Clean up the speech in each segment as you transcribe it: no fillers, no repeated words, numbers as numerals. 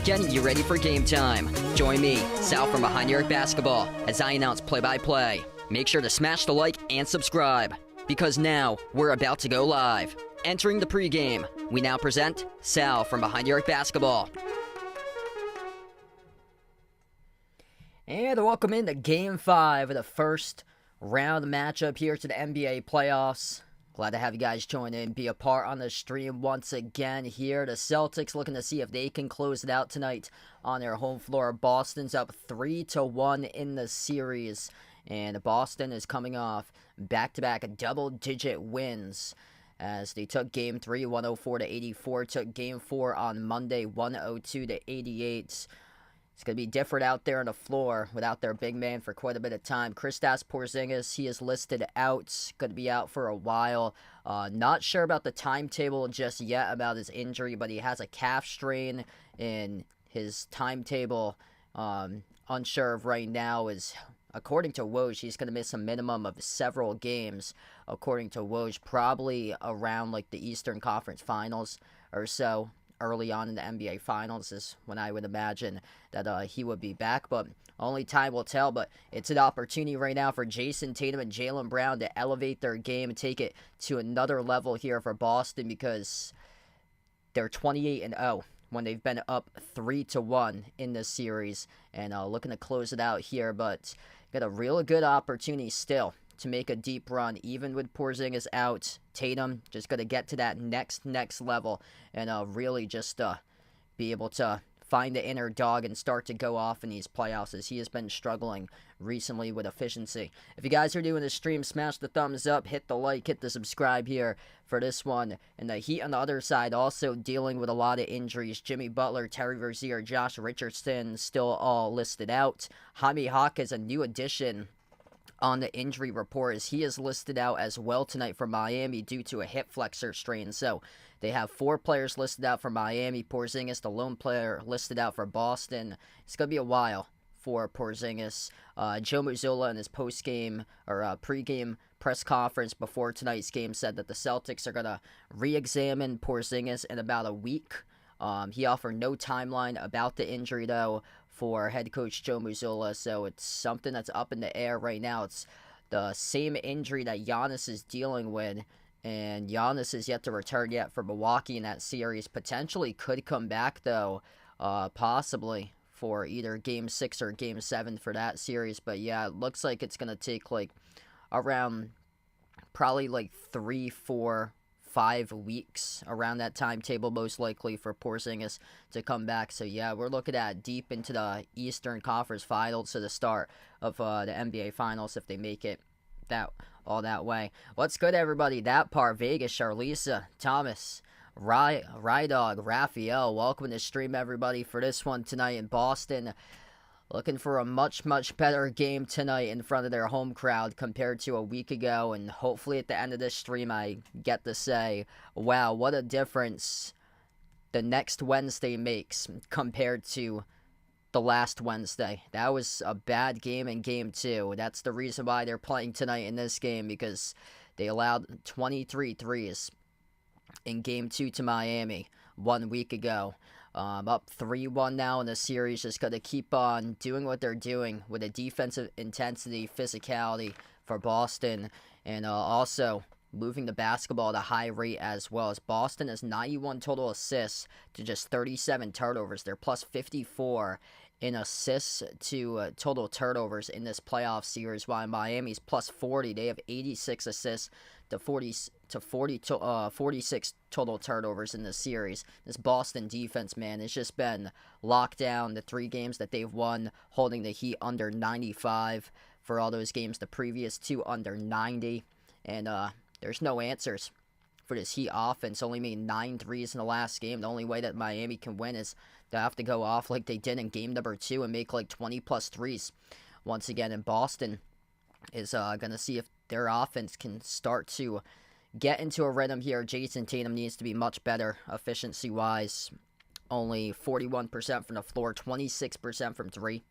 Getting you ready for game time. Join me, Sal from Behind Your Basketball, as I announce play-by-play. Make sure to smash the like and subscribe, because now we're about to go live. Entering the pregame, we now present Sal from Behind Your Basketball. And welcome into Game 5 of the first round matchup here to the NBA playoffs. Glad to have you guys join in, be a part on the stream once again here. The Celtics looking to see if they can close it out tonight on their home floor. Boston's up 3-1 in the series, and Boston is coming off back-to-back double-digit wins as they took Game 3, 104-84, took Game 4 on Monday, 102-88. It's going to be different out there on the floor without their big man for quite a bit of time. Kristaps Porzingis, he is listed out, going to be out for a while. Not sure about the timetable just yet about his injury, but he has a calf strain in his timetable. Unsure of right now is, according to Woj, he's going to miss a minimum of several games, according to Woj, probably around like the Eastern Conference Finals or so. Early on in the NBA Finals is when I would imagine that he would be back, but only time will tell. But it's an opportunity right now for Jason Tatum and Jaylen Brown to elevate their game and take it to another level here for Boston, because they're 28-0 when they've been up 3-1 in this series, and looking to close it out here, but got a really good opportunity still to make a deep run, even with Porzingis out. Tatum just going to get to that next level and really just be able to find the inner dog and start to go off in these playoffs, as he has been struggling recently with efficiency. If you guys are doing the stream, smash the thumbs up, hit the like, hit the subscribe here for this one. And the Heat on the other side also dealing with a lot of injuries. Jimmy Butler, Terry Rozier, Josh Richardson still all listed out. Jaime Hawk is a new addition on the injury report, as he is listed out as well tonight for Miami due to a hip flexor strain. So they have 4 players listed out for Miami. Porzingis, the lone player, listed out for Boston. It's going to be a while for Porzingis. Joe Mazzulla in his postgame or pregame press conference before tonight's game said that the Celtics are going to re-examine Porzingis in about a week. He offered no timeline about the injury, though, for head coach Joe Mazzulla, so it's something that's up in the air right now. It's the same injury that Giannis is dealing with, and Giannis is yet to return yet for Milwaukee in that series. Potentially could come back, though, possibly for either Game 6 or Game 7 for that series. But yeah, it looks like it's going to take like around probably like 3, 4, 5 weeks around that timetable, most likely, for Porzingis to come back. So yeah, we're looking at deep into the Eastern Conference Finals to the start of the NBA Finals if they make it all that way. What's good, everybody? That part, Vegas, Charlisa, Thomas, Rydog, Raphael, welcome to the stream, everybody, for this one tonight in Boston. Looking for a much better game tonight in front of their home crowd compared to a week ago. And hopefully at the end of this stream I get to say, wow, what a difference the next Wednesday makes compared to the last Wednesday. That was a bad game in Game 2. That's the reason why they're playing tonight in this game, because they allowed 23 threes in Game 2 to Miami 1 week ago. Up 3-1 now in the series, just going to keep on doing what they're doing with a defensive intensity, physicality for Boston, and also moving the basketball at a high rate as well, as Boston has 91 total assists to just 37 turnovers. They're plus 54 in assists to total turnovers in this playoff series, while Miami's plus 40. They have 86 assists to 46 total turnovers in this series. This Boston defense, man, it's just been locked down. The 3 games that they've won, holding the Heat under 95 for all those games. The previous 2 under 90. And there's no answers for this Heat offense. Only made 9 threes in the last game. The only way that Miami can win is they have to go off like they did in game number 2 and make like 20-plus threes once again. And Boston is going to see if their offense can start to get into a rhythm here. Jason Tatum needs to be much better efficiency-wise. Only 41% from the floor, 26% from 3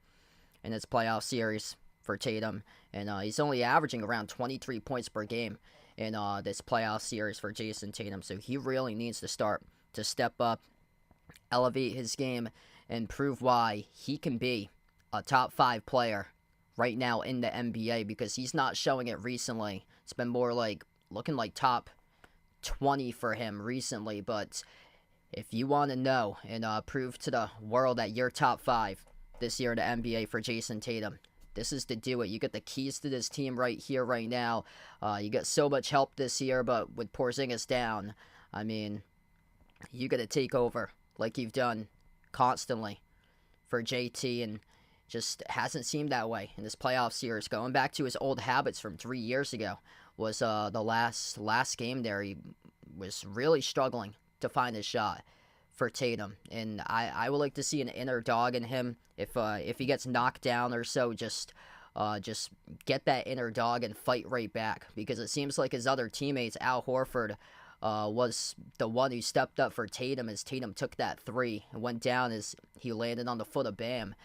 in this playoff series for Tatum. And he's only averaging around 23 points per game in this playoff series for Jason Tatum. So he really needs to start to step up, elevate his game, and prove why he can be a top 5 player right now in the NBA, because he's not showing it recently. It's been more like looking like top 20 for him recently. But if you want to know and prove to the world that you're top 5 this year in the NBA for Jason Tatum, this is to do it. You get the keys to this team right here, right now. You get so much help this year, but with Porzingis down, I mean, you got to take over like you've done constantly for JT, and just hasn't seemed that way in this playoff series. Going back to his old habits from 3 years ago was the last game there. He was really struggling to find his shot for Tatum, and I would like to see an inner dog in him. If he gets knocked down or so, just get that inner dog and fight right back, because it seems like his other teammates, Al Horford, was the one who stepped up for Tatum as Tatum took that 3 and went down as he landed on the foot of Bam,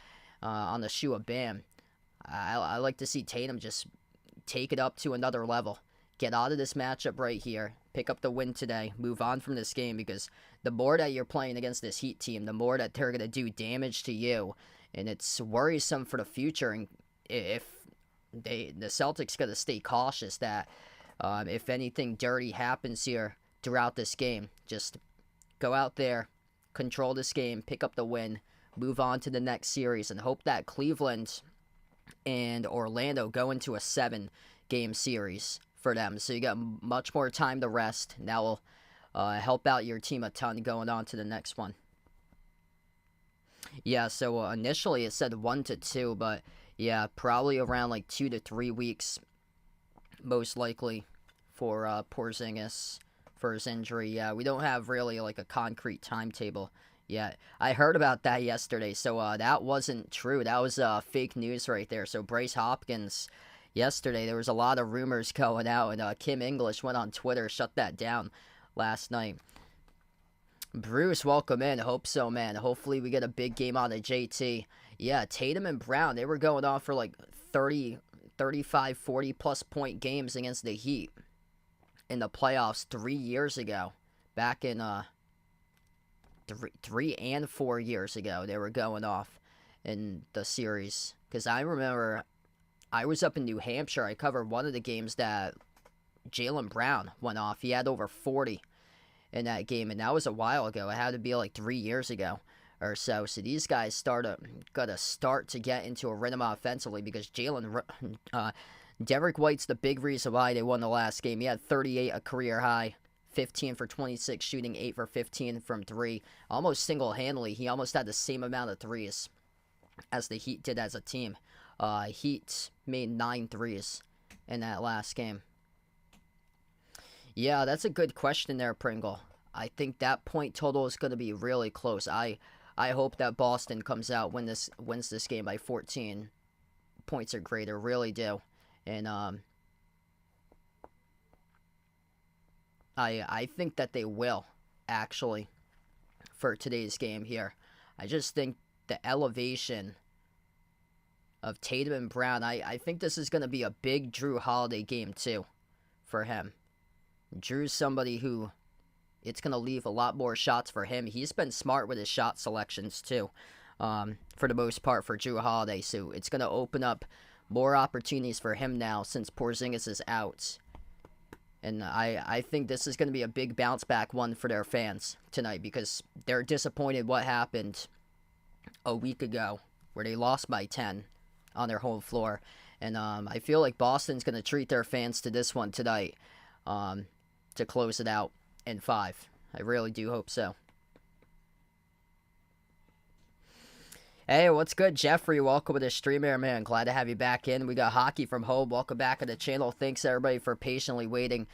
on the shoe of Bam. I like to see Tatum just take it up to another level. Get out of this matchup right here. Pick up the win today. Move on from this game, because the more that you're playing against this Heat team, the more that they're going to do damage to you. And it's worrisome for the future. And if the Celtics got to stay cautious that if anything dirty happens here throughout this game, just go out there, control this game, pick up the win, move on to the next series, and hope that Cleveland and Orlando go into a 7-game series for them. So you got much more time to rest. And that will help out your team a ton going on to the next one. Yeah, so initially it said 1 to 2, but yeah, probably around like 2 to 3 weeks, most likely, for Porzingis for his injury. Yeah, we don't have really like a concrete timetable yet. I heard about that yesterday, so that wasn't true. That was fake news right there. So Bryce Hopkins, yesterday there was a lot of rumors going out, and Kim English went on Twitter, shut that down last night. Bruce, welcome in. Hope so, man. Hopefully we get a big game on the JT. Yeah, Tatum and Brown, they were going off for like 30, 35, 40-plus point games against the Heat in the playoffs 3 years ago. Back in 3 and 4 years ago, they were going off in the series. Because I remember I was up in New Hampshire. I covered one of the games that Jaylen Brown went off. He had over 40 in that game, and that was a while ago. It had to be like 3 years ago or so. So these guys got to start to get into a rhythm offensively, because Derek White's the big reason why they won the last game. He had 38, a career high, 15 for 26 shooting, 8 for 15 from 3. Almost single-handedly, he almost had the same amount of threes as the Heat did as a team. Heat made 9 threes in that last game. Yeah, that's a good question there, Pringle. I think that point total is going to be really close. I hope that Boston comes out, wins this game by 14 points or greater. Really do. And I think that they will, actually, for today's game here. I just think the elevation of Tatum and Brown, I think this is going to be a big Drew Holiday game, too, for him. Drew's somebody who, it's going to leave a lot more shots for him. He's been smart with his shot selections, too, for the most part, for Drew Holiday. So it's going to open up more opportunities for him now since Porzingis is out. And I think this is going to be a big bounce-back one for their fans tonight, because they're disappointed what happened a week ago where they lost by 10 on their home floor. And I feel like Boston's going to treat their fans to this one tonight to close it out in 5. I really do hope so. Hey, what's good, Jeffrey? Welcome to the stream here, man. Glad to have you back in. We got Hockey from Home. Welcome back to the channel. Thanks, everybody, for patiently waiting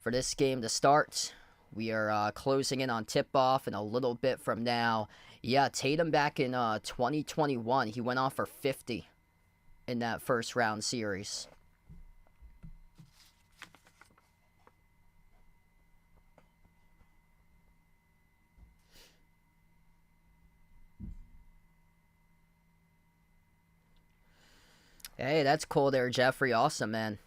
for this game to start. We are closing in on tip-off in a little bit from now. Yeah, Tatum back in 2021, he went off for 50 in that first round series. Hey, that's cool there, Jeffrey. Awesome, man.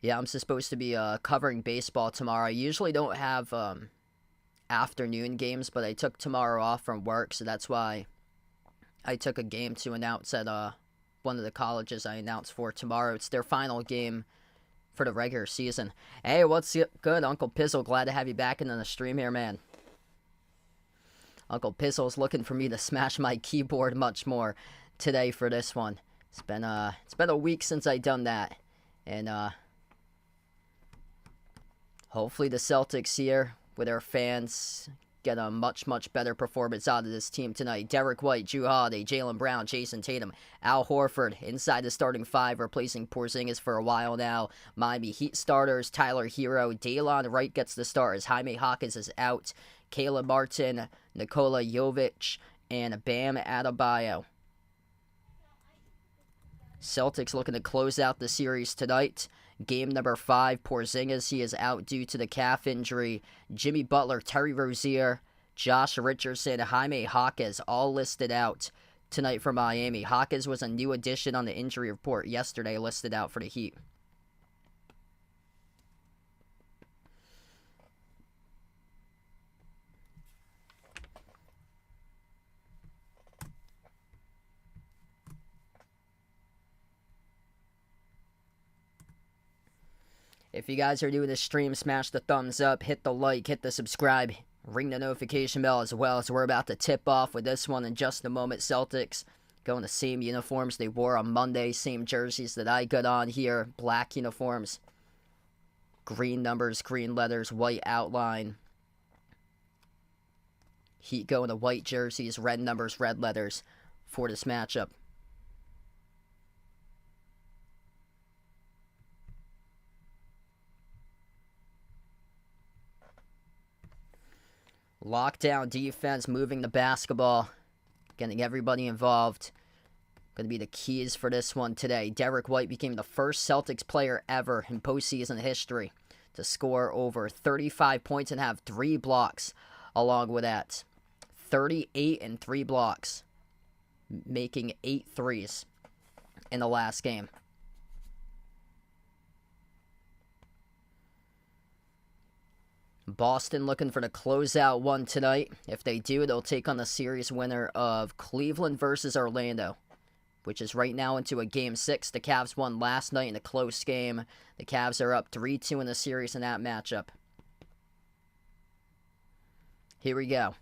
Yeah, I'm supposed to be covering baseball tomorrow. I usually don't have afternoon games, but I took tomorrow off from work, so that's why I took a game to announce at one of the colleges I announced for tomorrow. It's their final game for the regular season. Hey, what's good, Uncle Pizzle? Glad to have you back in on the stream here, man. Uncle Pizzle's looking for me to smash my keyboard much more today for this one. It's been a week since I done that, and hopefully the Celtics here with their fans get a much better performance out of this team tonight. Derek White, Jrue Holiday, Jaylen Brown, Jason Tatum, Al Horford inside the starting five, replacing Porzingis for a while now. Miami Heat starters: Tyler Hero, Daylon Wright gets the start as Jaime Hawkins is out. Caleb Martin, Nikola Jovic, and Bam Adebayo. Celtics looking to close out the series tonight. Game number 5, Porzingis, he is out due to the calf injury. Jimmy Butler, Terry Rozier, Josh Richardson, Jaime Hawkins, all listed out tonight for Miami. Hawkins was a new addition on the injury report yesterday, listed out for the Heat. If you guys are new to the stream, smash the thumbs up, hit the like, hit the subscribe, ring the notification bell as well, as we're about to tip off with this one in just a moment. Celtics going the same uniforms they wore on Monday, same jerseys that I got on here, black uniforms, green numbers, green letters, white outline. Heat going to white jerseys, red numbers, red letters for this matchup. Lockdown defense, moving the basketball, getting everybody involved. Going to be the keys for this one today. Derek White became the first Celtics player ever in postseason history to score over 35 points and have 3 blocks along with that. 38 and 3 blocks, making 8 threes in the last game. Boston looking for the closeout one tonight. If they do, they'll take on the series winner of Cleveland versus Orlando, which is right now into a Game 6. The Cavs won last night in a close game. The Cavs are up 3-2 in the series in that matchup. Here we go.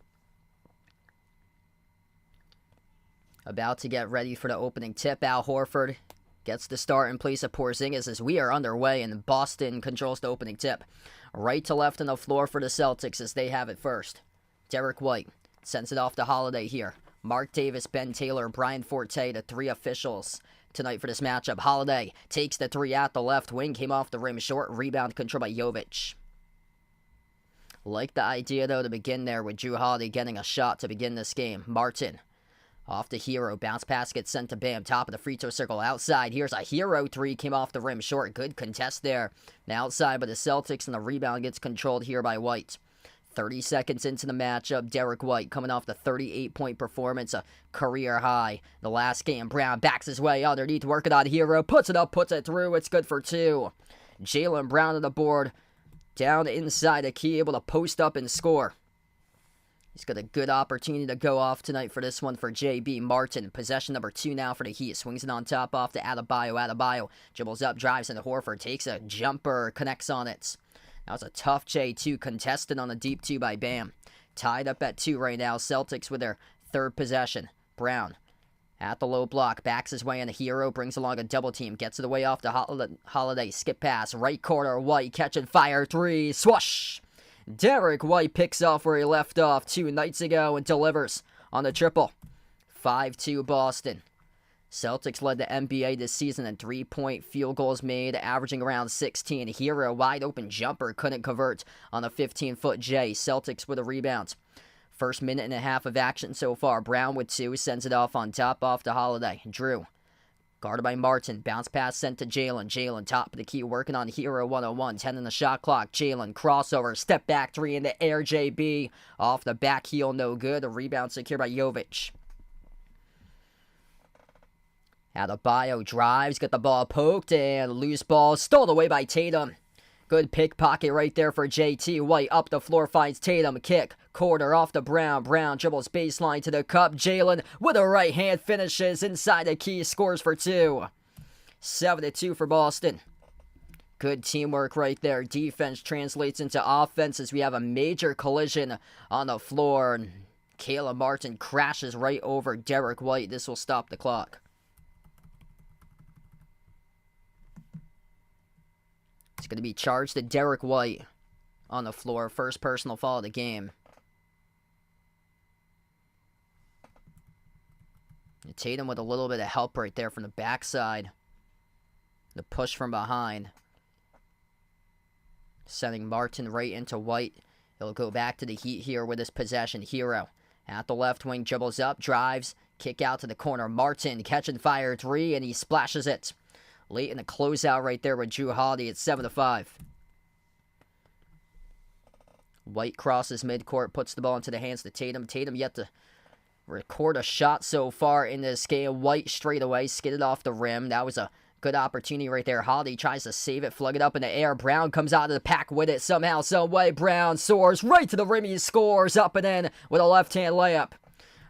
About to get ready for the opening tip. Al Horford gets the start in place of Porzingis as we are underway, and Boston controls the opening tip. Right to left on the floor for the Celtics as they have it first. Derek White sends it off to Holiday here. Mark Davis, Ben Taylor, Brian Forte, the 3 officials tonight for this matchup. Holiday takes the 3 at the left wing, came off the rim short. Rebound controlled by Jovic. Like the idea, though, to begin there with Jrue Holiday getting a shot to begin this game. Martin off the Hero. Bounce pass gets sent to Bam. Top of the free throw circle outside. Here's a Hero 3. Came off the rim short. Good contest there. Now outside by the Celtics, and the rebound gets controlled here by White. 30 seconds into the matchup. Derek White coming off the 38-point performance. A career high. The last game. Brown backs his way underneath. Working on Hero. Puts it up. Puts it through. It's good for 2. Jaylen Brown on the board. Down inside the key. Able to post up and score. He's got a good opportunity to go off tonight for this one for J.B. Martin. Possession number 2 now for the Heat. Swings it on top off to Adebayo. Adebayo dribbles up, drives into Horford. Takes a jumper, connects on it. That was a tough J2 contested on the deep 2 by Bam. Tied up at 2 right now. Celtics with their 3rd possession. Brown at the low block. Backs his way in the Hero. Brings along a double team. Gets it away off to Holiday. Skip pass. Right corner. White catch and fire 3. Swoosh! Derek White picks off where he left off 2 nights ago and delivers on the triple. 5-2 Boston. Celtics led the NBA this season in 3-point field goals made, averaging around 16. Hero, wide open jumper, couldn't convert on a 15-foot J. Celtics with a rebound. First minute and a half of action so far. Brown with 2, sends it off on top off to Holiday. Drew, guarded by Martin. Bounce pass sent to Jalen. Jalen, top of the key, working on Hero 101. 10 in the shot clock. Jalen, crossover, step back 3 in the air. JB, off the back heel, no good. A rebound secured by Jovic. Adebayo drives, get the ball poked, and loose ball stole away by Tatum. Good pickpocket right there for JT. White up the floor, finds Tatum. Kick, quarter off to Brown. Brown dribbles baseline to the cup. Jalen with a right hand finishes inside the key, scores for 2. 7-2 for Boston. Good teamwork right there. Defense translates into offense as we have a major collision on the floor. Caleb Martin crashes right over Derek White. This will stop the clock. It's going to be charged to Derek White on the floor. First personal foul of the game. Tatum with a little bit of help right there from the backside. The push from behind. Sending Martin right into White. He'll go back to the Heat here with his possession. Hero at the left wing, dribbles up, drives, kick out to the corner. Martin catch and fire 3, and he splashes it. Late in the closeout right there with Drew Holiday at 7-5. White crosses midcourt, puts the ball into the hands of Tatum. Tatum yet to record a shot so far in this game. White straight away, skidded off the rim. That was a good opportunity right there. Holiday tries to save it, flug it up in the air. Brown comes out of the pack with it somehow, some way. Brown soars right to the rim. He scores up and in with a left-hand layup.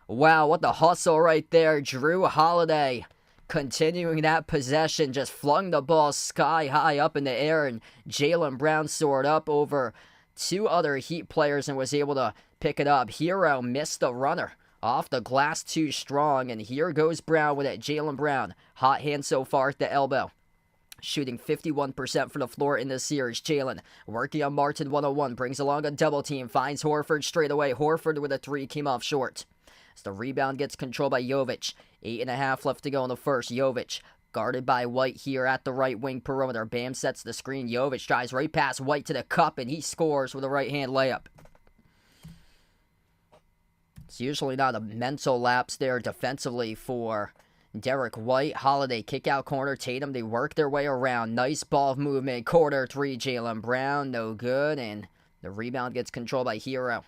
Wow, what the hustle right there. Drew Holiday continuing that possession, just flung the ball sky high up in the air, and Jaylen Brown soared up over 2 other Heat players and was able to pick it up. Hero missed the runner. Off the glass too strong, and here goes Brown with it. Jaylen Brown, hot hand so far at the elbow. Shooting 51% from the floor in this series. Jalen working on Martin 101, brings along a double team, finds Horford straight away. Horford with a 3, came off short. As the rebound gets controlled by Jovic. 8.5 left to go in the first. Jovic guarded by White here at the right wing perimeter. Bam sets the screen. Jovic drives right past White to the cup, and he scores with a right-hand layup. It's usually not a mental lapse there defensively for Derek White. Holiday kick out corner. Tatum, they work their way around. Nice ball movement. Quarter 3, Jaylen Brown, no good, and the rebound gets controlled by Hero.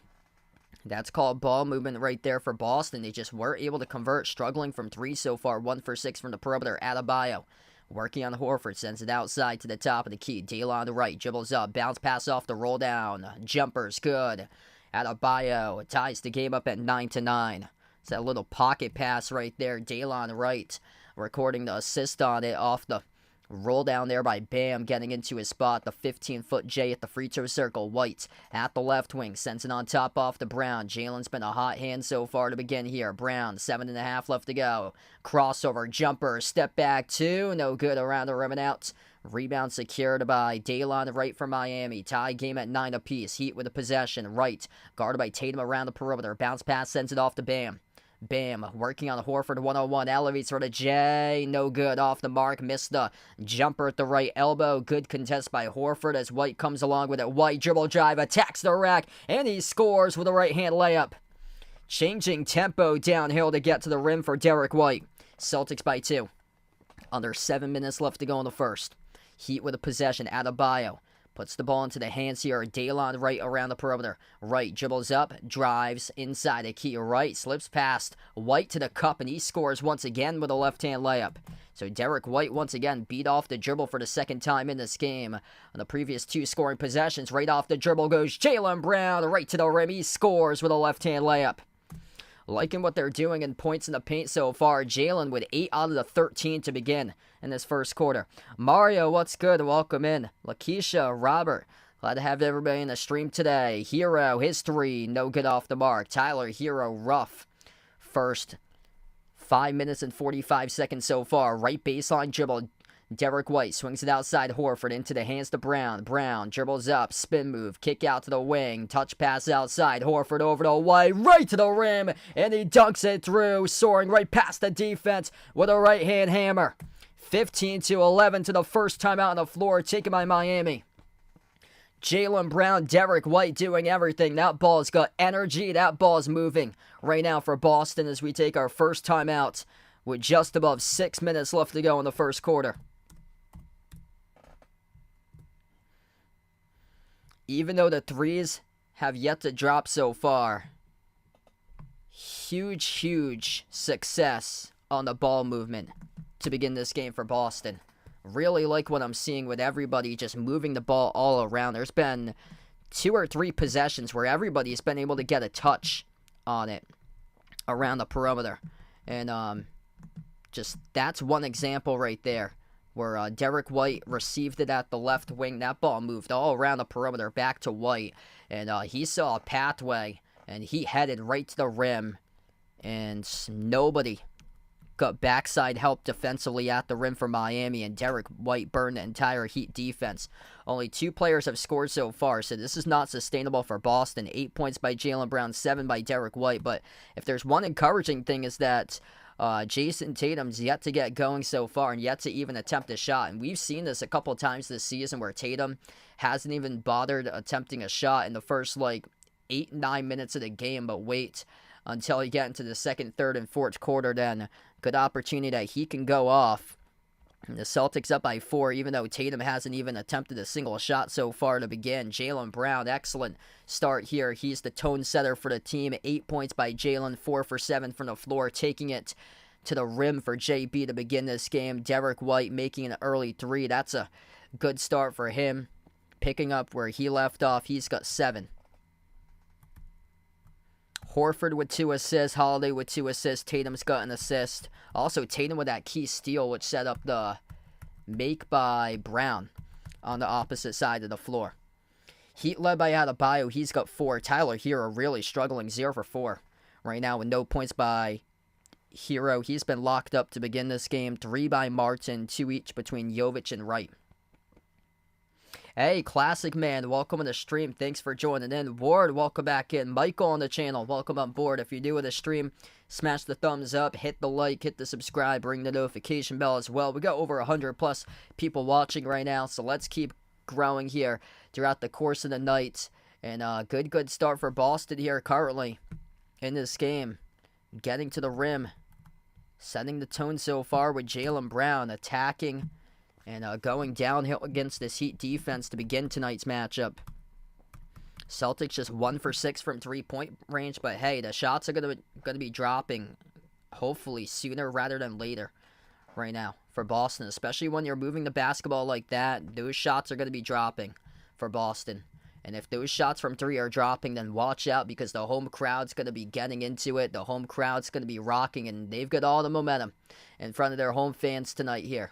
That's called ball movement right there for Boston. They just weren't able to convert, struggling from 3 so far. 1 for 6 from the perimeter. Adebayo working on Horford, sends it outside to the top of the key. Dale on the right, dribbles up, bounce pass off the roll down. Jumper's good. Adebayo ties the game up at 9-9. It's that little pocket pass right there. Dale on the right, recording the assist on it off the roll down there by Bam, getting into his spot. The 15-foot J at the free throw circle. White at the left wing, sends it on top off to Brown. Jalen's been a hot hand so far to begin here. Brown, 7.5 left to go. Crossover, jumper, step back 2, no good around the rim and out. Rebound secured by Dale on the right for Miami. Tie game at 9 apiece. Heat with a possession. Right, guarded by Tatum around the perimeter. Bounce pass, sends it off to Bam. Bam, working on the Horford 101, elevates for the J, no good, off the mark, missed the jumper at the right elbow. Good contest by Horford as White comes along with it. White dribble drive, attacks the rack, and he scores with a right-hand layup. Changing tempo downhill to get to the rim for Derek White. Celtics by 2. Under 7 minutes left to go in the first. Heat with a possession, Adebayo puts the ball into the hands here. Dalon right around the perimeter. Right dribbles up, drives inside the key. Right slips past White to the cup, and he scores once again with a left-hand layup. So Derek White once again beat off the dribble for the second time in this game. On the previous 2 scoring possessions, right off the dribble goes Jaylen Brown right to the rim. He scores with a left-hand layup. Liking what they're doing in points in the paint so far. Jalen with 8 out of the 13 to begin in this first quarter. Mario, what's good? Welcome in. Lakeisha, Robert, glad to have everybody in the stream today. Hero, his 3, no good off the mark. Tyler, Hero, rough. First 5 minutes and 45 seconds so far. Right baseline dribble. Derek White swings it outside Horford into the hands to Brown. Brown dribbles up, spin move, kick out to the wing, touch pass outside. Horford over to White, right to the rim, and he dunks it through, soaring right past the defense with a right-hand hammer. 15-11 to the first timeout on the floor, taken by Miami. Jaylen Brown, Derek White doing everything. That ball's got energy. That ball's moving right now for Boston as we take our first timeout with just above 6 minutes left to go in the first quarter. Even though the threes have yet to drop so far, huge success on the ball movement to begin this game for Boston. Really like what I'm seeing with everybody just moving the ball all around. There's been 2 or 3 possessions where everybody's been able to get a touch on it around the perimeter. And just that's one example right there where Derek White received it at the left wing. That ball moved all around the perimeter back to White. And he saw a pathway, and he headed right to the rim. And nobody got backside help defensively at the rim for Miami, and Derek White burned the entire Heat defense. Only 2 players have scored so far, so this is not sustainable for Boston. 8 points by Jaylen Brown, 7 by Derek White. But if there's one encouraging thing is that Jason Tatum's yet to get going so far and yet to even attempt a shot. And we've seen this a couple times this season where Tatum hasn't even bothered attempting a shot in the first 8-9 minutes of the game, but wait until you get into the second, third, and fourth quarter. Then good opportunity that he can go off. And the Celtics up by 4, even though Tatum hasn't even attempted a single shot so far to begin. Jaylen Brown, excellent start here. He's the tone setter for the team. 8 points by Jaylen, 4 for 7 from the floor, taking it to the rim for JB to begin this game. Derek White making an early 3. That's a good start for him. Picking up where he left off, he's got 7. Horford with 2 assists, Holiday with 2 assists, Tatum's got an assist. Also, Tatum with that key steal, which set up the make by Brown on the opposite side of the floor. Heat led by Adebayo, he's got 4. Tyler Hero really struggling, 0 for 4 right now with no points by Hero. He's been locked up to begin this game. 3 by Martin, 2 each between Jovic and Wright. Hey, Classic Man, welcome to the stream. Thanks for joining in. Ward, welcome back in. Michael on the channel, welcome on board. If you're new to the stream, smash the thumbs up, hit the like, hit the subscribe, ring the notification bell as well. We got over 100 plus people watching right now, so let's keep growing here throughout the course of the night. And good start for Boston here currently in this game. Getting to the rim, setting the tone so far with Jaylen Brown attacking and going downhill against this Heat defense to begin tonight's matchup. Celtics just 1 for 6 from 3-point range, but hey, the shots are gonna be dropping hopefully sooner rather than later right now for Boston, especially when you're moving the basketball like that. Those shots are gonna be dropping for Boston. And if those shots from 3 are dropping, then watch out because the home crowd's going to be getting into it. The home crowd's going to be rocking, and they've got all the momentum in front of their home fans tonight here.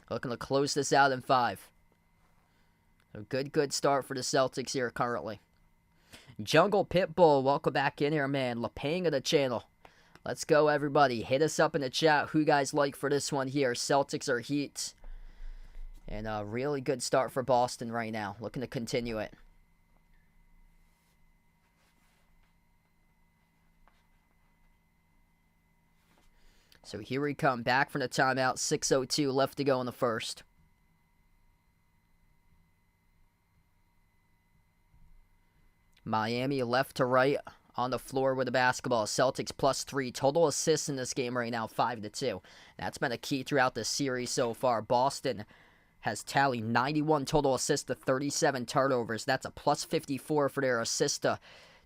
Looking to close this out in 5. A good start for the Celtics here currently. Jungle Pitbull, welcome back in here, man. LaPang of the channel. Let's go, everybody. Hit us up in the chat who you guys like for this one here, Celtics or Heat. And a really good start for Boston right now. Looking to continue it. So here we come, back from the timeout, 6:02 left to go in the first. Miami left to right on the floor with the basketball. Celtics +3. Total assists in this game right now, 5-2. That's been a key throughout the series so far. Boston has tallied 91 total assists to 37 turnovers. That's a +54 for their assist to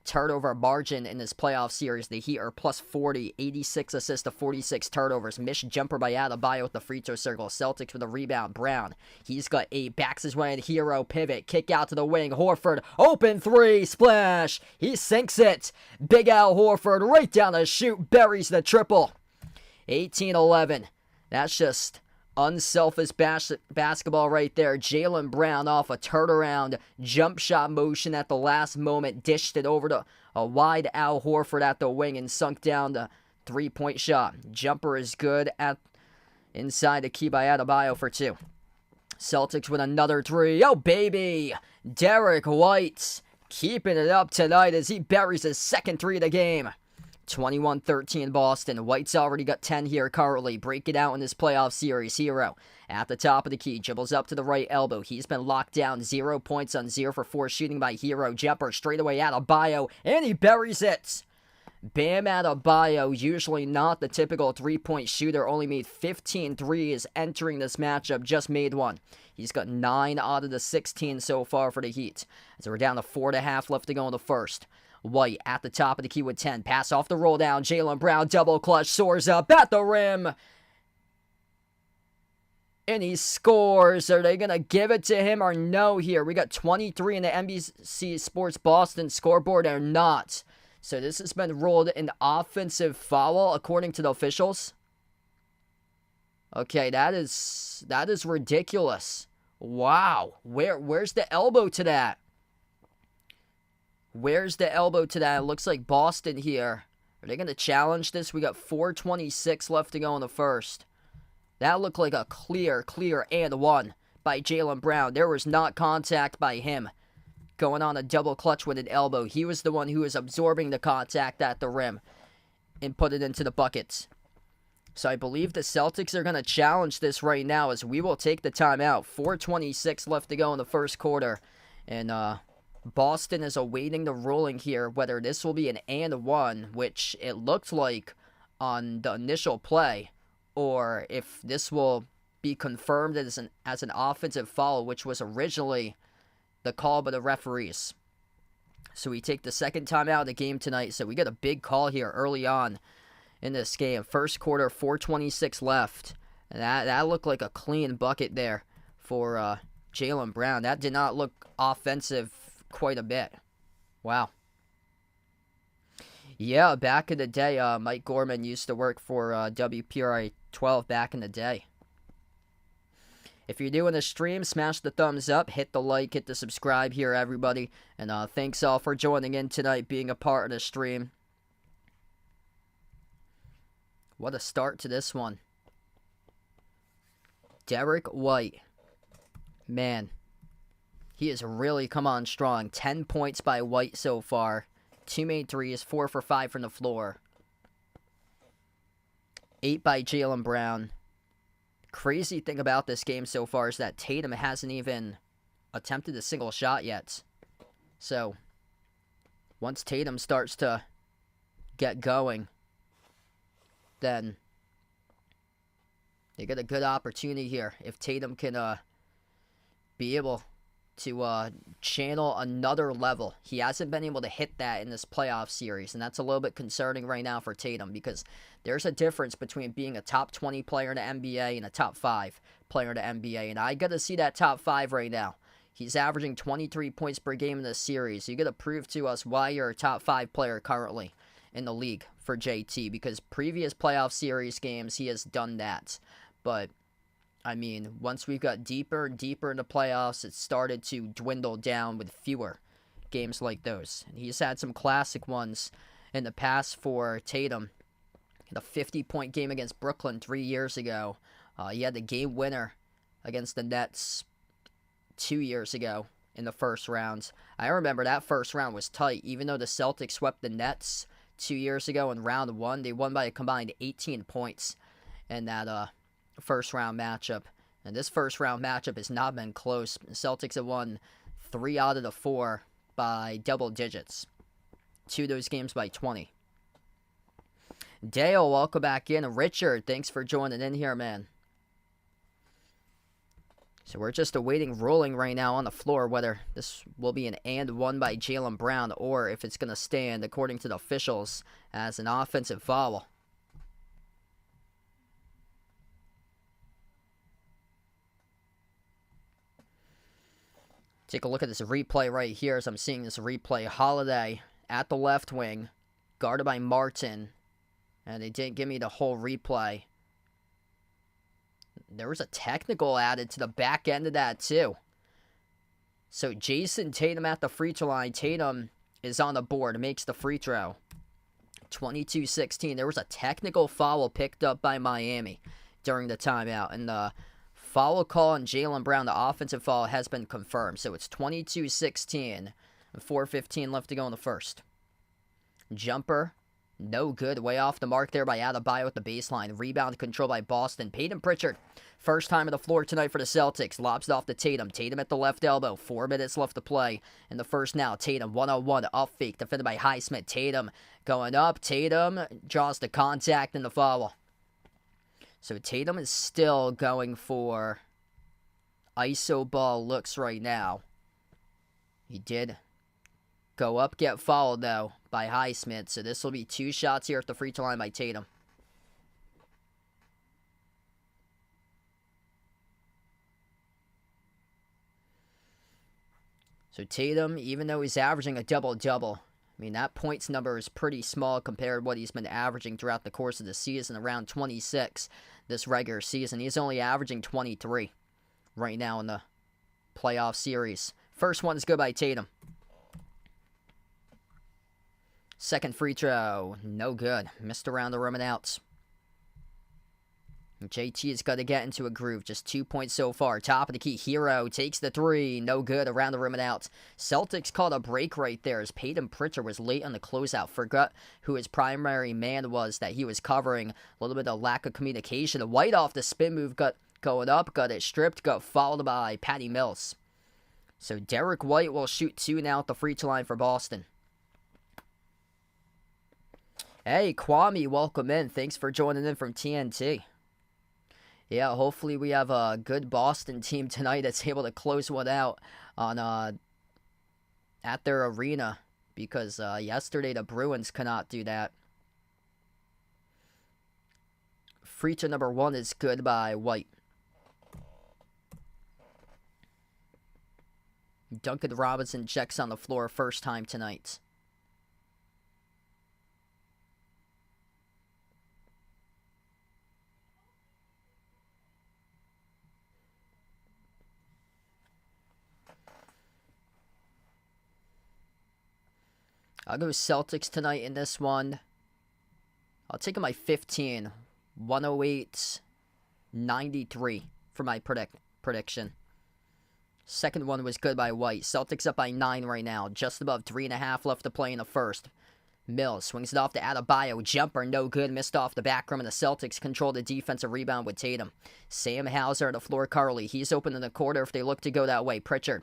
turnover margin in this playoff series. The Heat are +40, 86 assists to 46 turnovers. Missed jumper by Adebayo at the free throw circle. Celtics with a rebound. Brown, he's got 8, backs his way in. Hero pivot, kick out to the wing. Horford, open 3, splash. He sinks it. Big Al Horford right down the chute, buries the triple. 18-11. That's just unselfish basketball right there. Jaylen Brown off a turnaround jump shot motion at the last moment. Dished it over to a wide Al Horford at the wing and sunk down the 3-point shot. Jumper is good at Inside the key by Adebayo for 2. Celtics with another 3. Oh, baby! Derek White keeping it up tonight as he buries his second 3 of the game. 21-13 Boston. White's already got 10 here currently. Break it out in this playoff series. Hero at the top of the key. Dribbles up to the right elbow. He's been locked down. 0 points on 0 for 4 shooting by Hero. Jumper straight away Adebayo. And he buries it. Bam Adebayo, usually not the typical 3-point shooter. Only made 15 threes entering this matchup. Just made one. He's got 9 out of the 16 so far for the Heat. As we're down to 4.5 left to go in the first. White at the top of the key with 10. Pass off the roll down. Jaylen Brown double clutch. Soars up at the rim. And he scores. Are they going to give it to him or no here? We got 23 in the NBC Sports Boston scoreboard or not. So this has been ruled an offensive foul according to the officials. Okay, that is ridiculous. Wow. Where's the elbow to that? Where's the elbow to that? It looks like Boston here. Are they going to challenge this? We got 4:26 left to go in the first. That looked like a clear and 1 by Jaylen Brown. There was not contact by him. Going on a double clutch with an elbow. He was the one who was absorbing the contact at the rim and put it into the buckets. So I believe the Celtics are going to challenge this right now as we will take the timeout. 4:26 left to go in the first quarter. And Boston is awaiting the ruling here, whether this will be an and 1, which it looked like on the initial play, or if this will be confirmed as an offensive foul, which was originally the call by the referees. So we take the second timeout of the game tonight. So we get a big call here early on in this game. First quarter, 4:26 left. And that looked like a clean bucket there for Jaylen Brown. That did not look offensive quite a bit. Wow. Yeah, back in the day, Mike Gorman used to work for WPRI 12 back in the day. If you're doing the stream, smash the thumbs up, hit the like, hit the subscribe here, everybody. And thanks all for joining in tonight, being a part of the stream. What a start to this one. Derek White. Man, he has really come on strong. 10 points by White so far. 2 made threes, 4 for 5 from the floor. 8 by Jaylen Brown. Crazy thing about this game so far is that Tatum hasn't even attempted a single shot yet. So, once Tatum starts to get going, then they get a good opportunity here. If Tatum can be able to channel another level. He hasn't been able to hit that in this playoff series, and that's a little bit concerning right now for Tatum because there's a difference between being a top 20 player in the NBA and a top 5 player in the NBA, and I got to see that top 5 right now. He's averaging 23 points per game in this series. You got to prove to us why you're a top 5 player currently in the league for JT, because previous playoff series games he has done that. But I mean, once we've got deeper and deeper into playoffs, it started to dwindle down with fewer games like those. And he's had some classic ones in the past for Tatum. The 50-point game against Brooklyn 3 years ago. He had the game winner against the Nets 2 years ago in the first round. I remember that first round was tight. Even though the Celtics swept the Nets 2 years ago in round 1, they won by a combined 18 points in that first round matchup. And this first round matchup has not been close. The Celtics have won 3 out of the 4 by double digits. 2 of those games by 20. Dale, welcome back in. Richard, thanks for joining in here, man. So we're just awaiting ruling right now on the floor whether this will be an and 1 by Jaylen Brown or if it's going to stand, according to the officials, as an offensive foul. Take a look at this replay right here as I'm seeing this replay. Holiday at the left wing, guarded by Martin. And they didn't give me the whole replay. There was a technical added to the back end of that too. So Jason Tatum at the free throw line. Tatum is on the board, makes the free throw. 22-16. There was a technical foul picked up by Miami. during the timeout. And the foul call on Jaylen Brown, the offensive foul, has been confirmed. So it's 22-16. 4:15 left to go in the first. Jumper, no good. Way off the mark there by Adebayo at the baseline. Rebound control by Boston. Peyton Pritchard, first time on the floor tonight for the Celtics. Lobs it off to Tatum. Tatum at the left elbow. 4 minutes left to play in the first now. Tatum, 1-on-1, up fake, defended by Highsmith. Tatum going up. Tatum draws the contact and the foul. So Tatum is still going for ISO ball looks right now. He did go up, get fouled, though, by Highsmith. So this will be 2 shots here at the free throw line by Tatum. So Tatum, even though he's averaging a double-double, I mean, that points number is pretty small compared to what he's been averaging throughout the course of the season, around 26 this regular season. He's only averaging 23 right now in the playoff series. First one is good by Tatum. Second free throw, no good. Missed around the rim and out. JT has got to get into a groove. Just 2 points so far. Top of the key. Hero takes the 3. No good. Around the rim and out. Celtics called a break right there as Peyton Pritchard was late on the closeout. Forgot who his primary man was that he was covering. A little bit of lack of communication. White off the spin move. Got going up. Got it stripped. Got fouled by Patty Mills. So Derek White will shoot 2 now at the free throw line for Boston. Hey, Kwame, welcome in. Thanks for joining in from TNT. Yeah, hopefully we have a good Boston team tonight that's able to close one out on at their arena, because yesterday the Bruins cannot do that. Free throw number 1 is good by White. Duncan Robinson checks on the floor first time tonight. I'll go Celtics tonight in this one. I'll take them by 15. 108-93 for my prediction. Second one was good by White. Celtics up by 9 right now. Just above 3.5 left to play in the first. Mills swings it off to Adebayo. Jumper, no good. Missed off the back rim, and the Celtics control the defensive rebound with Tatum. Sam Hauser at the floor, Carly. He's open in the quarter if they look to go that way. Pritchard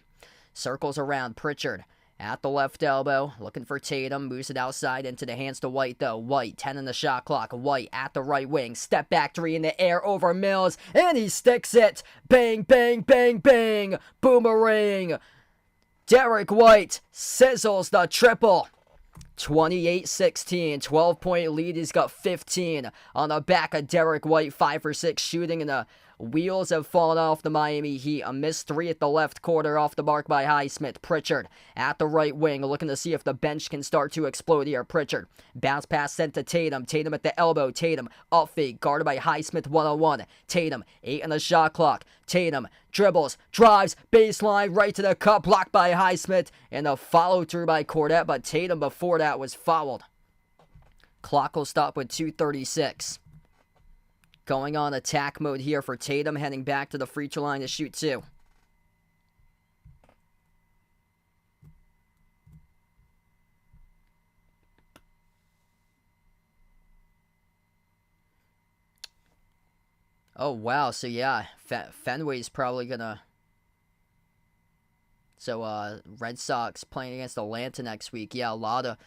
circles around. Pritchard at the left elbow, looking for Tatum. Moves it outside into the hands to White, though. White, 10 in the shot clock. White at the right wing. Step back 3 in the air over Mills, and he sticks it. Bang, bang, bang, bang. Boomerang. Derek White sizzles the triple. 28-16, 12-point lead. He's got 15 on the back of Derek White. 5 for 6 shooting, and the wheels have fallen off the Miami Heat. A missed 3 at the left quarter, off the mark by Highsmith. Pritchard at the right wing, looking to see if the bench can start to explode here. Pritchard, bounce pass sent to Tatum. Tatum at the elbow. Tatum up fake, guarded by Highsmith 1-on-1. Tatum, 8 on the shot clock. Tatum dribbles, drives, baseline, right to the cup, blocked by Highsmith, and a follow through by Cordet, but Tatum before that was fouled. Clock will stop with 2:36. Going on attack mode here for Tatum, heading back to the free throw line to shoot 2. Oh, wow. So, yeah, Fenway's probably going to... So, Red Sox playing against Atlanta next week. Yeah, a lot of...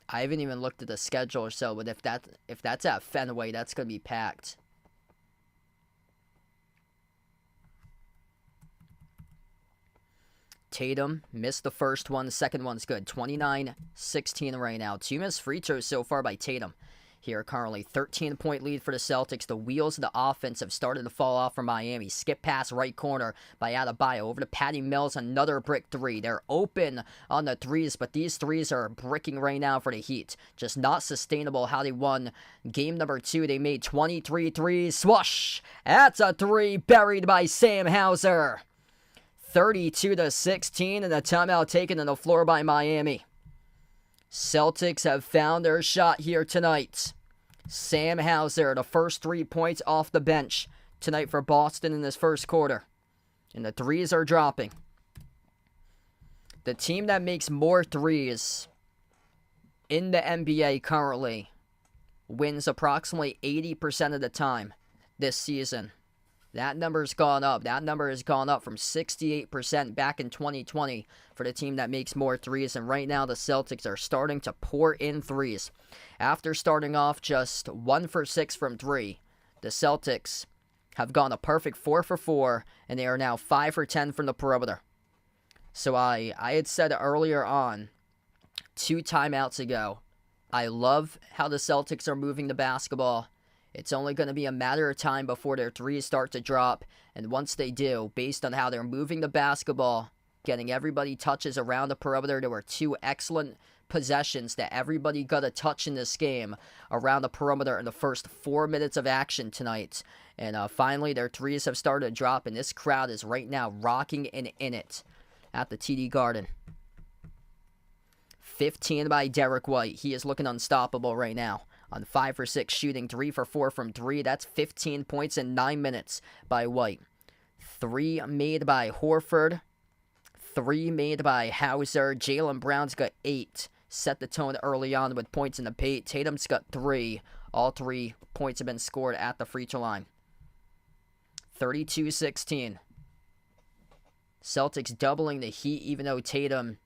I haven't even looked at the schedule or so, but if that's at Fenway, that's going to be packed. Tatum missed the first one. The second one's good. 29-16 right now. 2 missed free throws so far by Tatum. Here currently, 13-point lead for the Celtics. The wheels of the offense have started to fall off for Miami. Skip pass right corner by Adebayo. Over to Patty Mills, another brick 3. They're open on the 3s, but these 3s are bricking right now for the Heat. Just not sustainable how they won game number 2. They made 23 threes. Swoosh! That's a 3 buried by Sam Hauser. 32-16, and a timeout taken on the floor by Miami. Celtics have found their shot here tonight. Sam Hauser, the first 3 points off the bench tonight for Boston in this first quarter. And the threes are dropping. The team that makes more threes in the NBA currently wins approximately 80% of the time this season. That number has gone up. That number has gone up from 68% back in 2020 for the team that makes more threes. And right now the Celtics are starting to pour in threes. After starting off just 1 for 6 from 3, the Celtics have gone a perfect 4 for 4, and they are now 5 for 10 from the perimeter. So I had said earlier on, 2 timeouts ago, I love how the Celtics are moving the basketball. It's only going to be a matter of time before their threes start to drop. And once they do, based on how they're moving the basketball, getting everybody touches around the perimeter, there were 2 excellent possessions that everybody got a touch in this game around the perimeter in the first 4 minutes of action tonight. And finally, their threes have started to drop, and this crowd is right now rocking and in it at the TD Garden. 15 by Derek White. He is looking unstoppable right now. On 5 for 6 shooting, 3 for 4 from 3. That's 15 points in 9 minutes by White. 3 made by Horford. 3 made by Hauser. Jaylen Brown's got 8. Set the tone early on with points in the paint. Tatum's got 3. All 3 points have been scored at the free throw line. 32-16. Celtics doubling the Heat even though Tatum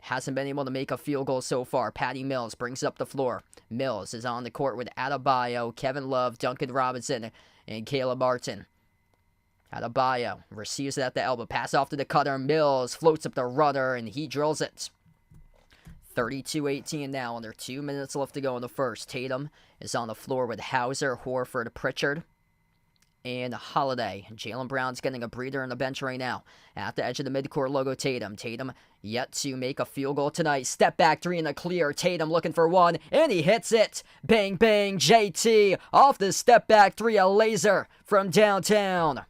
hasn't been able to make a field goal so far. Patty Mills brings up the floor. Mills is on the court with Adebayo, Kevin Love, Duncan Robinson, and Caleb Martin. Adebayo receives it at the elbow. Pass off to the cutter. Mills floats up the rudder, and he drills it. 32-18 now, under 2 minutes left to go in the first. Tatum is on the floor with Hauser, Horford, Pritchard, and Holiday. Jaylen Brown's getting a breather on the bench right now. At the edge of the midcourt logo, Tatum. Tatum yet to make a field goal tonight. Step back 3 in the clear. Tatum looking for 1, and he hits it. Bang, bang, JT off the step back 3, a laser from downtown.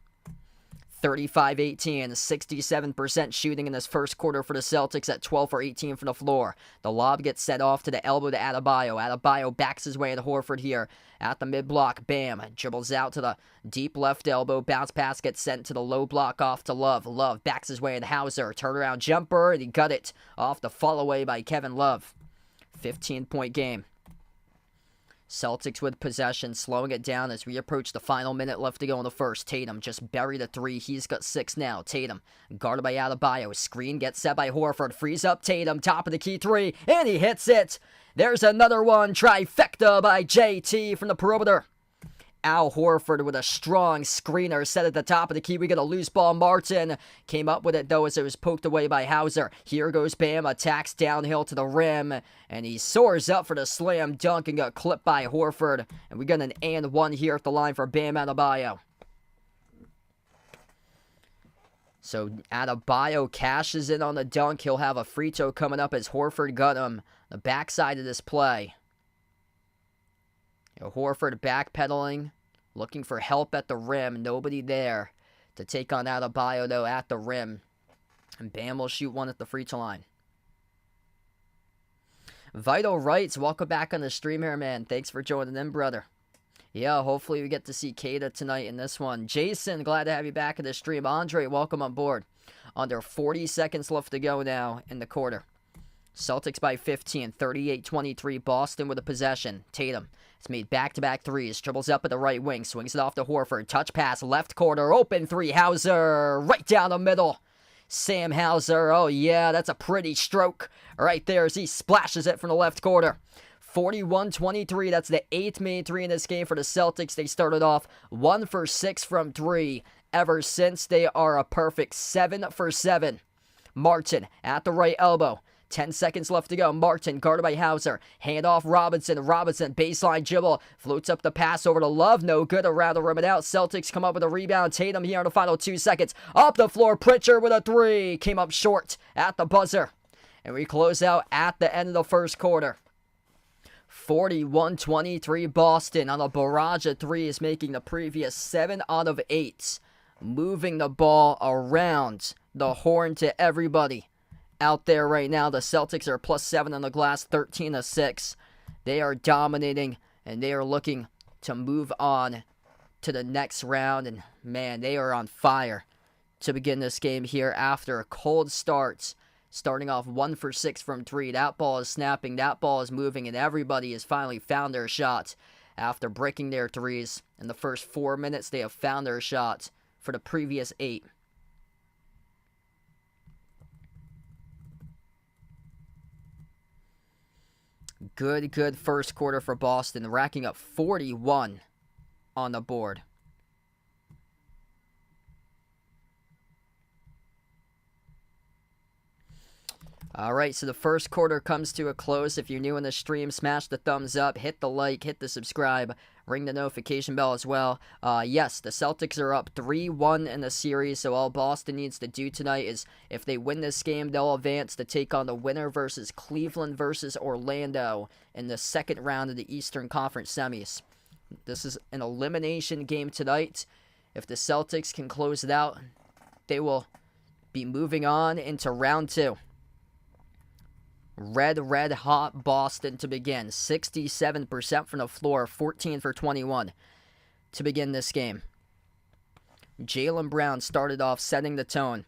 35-18, 67% shooting in this first quarter for the Celtics at 12 for 18 from the floor. The lob gets set off to the elbow to Adebayo. Adebayo backs his way to Horford here at the mid-block. Bam. Dribbles out to the deep left elbow. Bounce pass gets sent to the low block off to Love. Love backs his way to Hauser. Turnaround jumper, and he got it off the fall away by Kevin Love. 15-point game. Celtics with possession, slowing it down as we approach the final minute left to go in the first. Tatum just buried a 3. He's got 6 now. Tatum, guarded by Adebayo. Screen gets set by Horford. Frees up Tatum. Top of the key 3, and he hits it. There's another one. Trifecta by JT from the perimeter. Al Horford with a strong screener set at the top of the key. We get a loose ball. Martin came up with it, though, as it was poked away by Hauser. Here goes Bam. Attacks downhill to the rim, and he soars up for the slam dunk and got clipped by Horford. And we got an and 1 here at the line for Bam Adebayo. So Adebayo cashes in on the dunk. He'll have a free throw coming up as Horford got him the backside of this play. Horford backpedaling, looking for help at the rim. Nobody there to take on Adebayo, though, at the rim. And Bam will shoot 1 at the free throw line. Vital Rights, welcome back on the stream here, man. Thanks for joining in, brother. Yeah, hopefully we get to see Kata tonight in this one. Jason, glad to have you back in the stream. Andre, welcome on board. Under 40 seconds left to go now in the quarter. Celtics by 15, 38-23. Boston with a possession. Tatum has made back-to-back threes. Dribbles up at the right wing. Swings it off to Horford. Touch pass, left corner. Open 3. Hauser right down the middle. Sam Hauser. Oh, yeah, that's a pretty stroke right there as he splashes it from the left corner. 41-23. That's the 8th made 3 in this game for the Celtics. They started off 1 for 6 from 3. Ever since, they are a perfect 7 for 7. Martin at the right elbow. 10 seconds left to go. Martin, guarded by Hauser. Hand off Robinson. Robinson, baseline dribble. Floats up the pass over to Love. No good. Around the rim and out. Celtics come up with a rebound. Tatum here in the final 2 seconds. Up the floor. Pritchard with a 3. Came up short at the buzzer. And we close out at the end of the first quarter. 41-23 Boston on a barrage of 3s, making the previous 7 out of 8. Moving the ball around the horn to everybody out there right now. The Celtics are +7 on the glass, 13-6. They are dominating and they are looking to move on to the next round. And man, they are on fire to begin this game here after a cold start, starting off 1 for 6 from 3. That ball is snapping, that ball is moving, and everybody has finally found their shot after breaking their threes. In the first 4 minutes, they have found their shot for the previous 8. Good first quarter for Boston, racking up 41 on the board. Alright, so the first quarter comes to a close. If you're new in the stream, smash the thumbs up, hit the like, hit the subscribe, ring the notification bell as well. Yes, the Celtics are up 3-1 in the series, so all Boston needs to do tonight is, if they win this game, they'll advance to take on the winner versus Cleveland versus Orlando in the second round of the Eastern Conference semis. This is an elimination game tonight. If the Celtics can close it out, they will be moving on into round 2. Red hot Boston to begin. 67% from the floor, 14 for 21 to begin this game. Jaylen Brown started off setting the tone.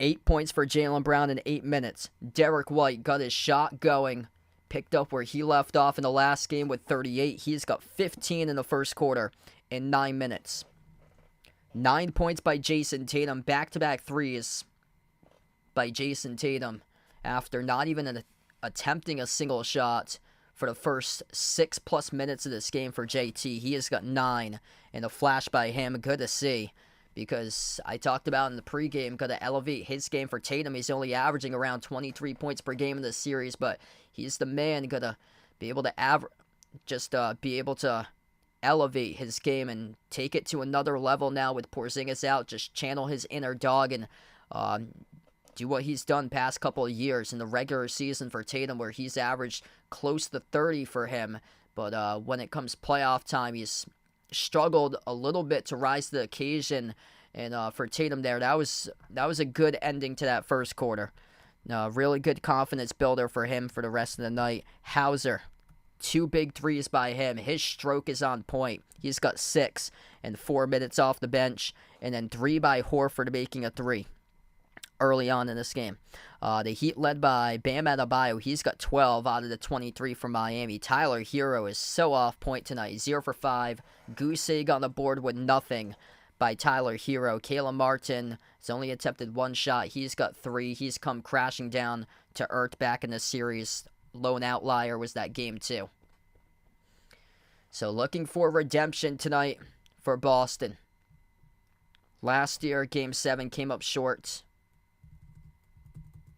8 points for Jaylen Brown in 8 minutes. Derek White got his shot going. Picked up where he left off in the last game with 38. He's got 15 in the first quarter in 9 minutes. 9 points by Jason Tatum. Back-to-back threes by Jason Tatum, after not even attempting a single shot for the first 6+ minutes of this game for JT. He has got 9, and a flash by him. Good to see, because I talked about in the pregame, got to elevate his game for Tatum. He's only averaging around 23 points per game in this series, but he's the man. Got to be able to be able to elevate his game and take it to another level now with Porzingis out. Just channel his inner dog and do what he's done past couple of years in the regular season for Tatum, where he's averaged close to 30 for him. But when it comes playoff time, he's struggled a little bit to rise to the occasion. And for Tatum there, that was a good ending to that first quarter. Really good confidence builder for him for the rest of the night. Hauser, 2 big threes by him. His stroke is on point. He's got 6 in 4 minutes off the bench. And then 3 by Horford making a 3 early on in this game. The Heat led by Bam Adebayo. He's got 12 out of the 23 from Miami. Tyler Hero is so off point tonight. 0 for 5. Goose egg on the board with nothing by Tyler Hero. Caleb Martin has only attempted 1 shot. He's got 3. He's come crashing down to earth back in the series. Lone outlier was that game 2. So looking for redemption tonight for Boston. Last year, Game 7 came up short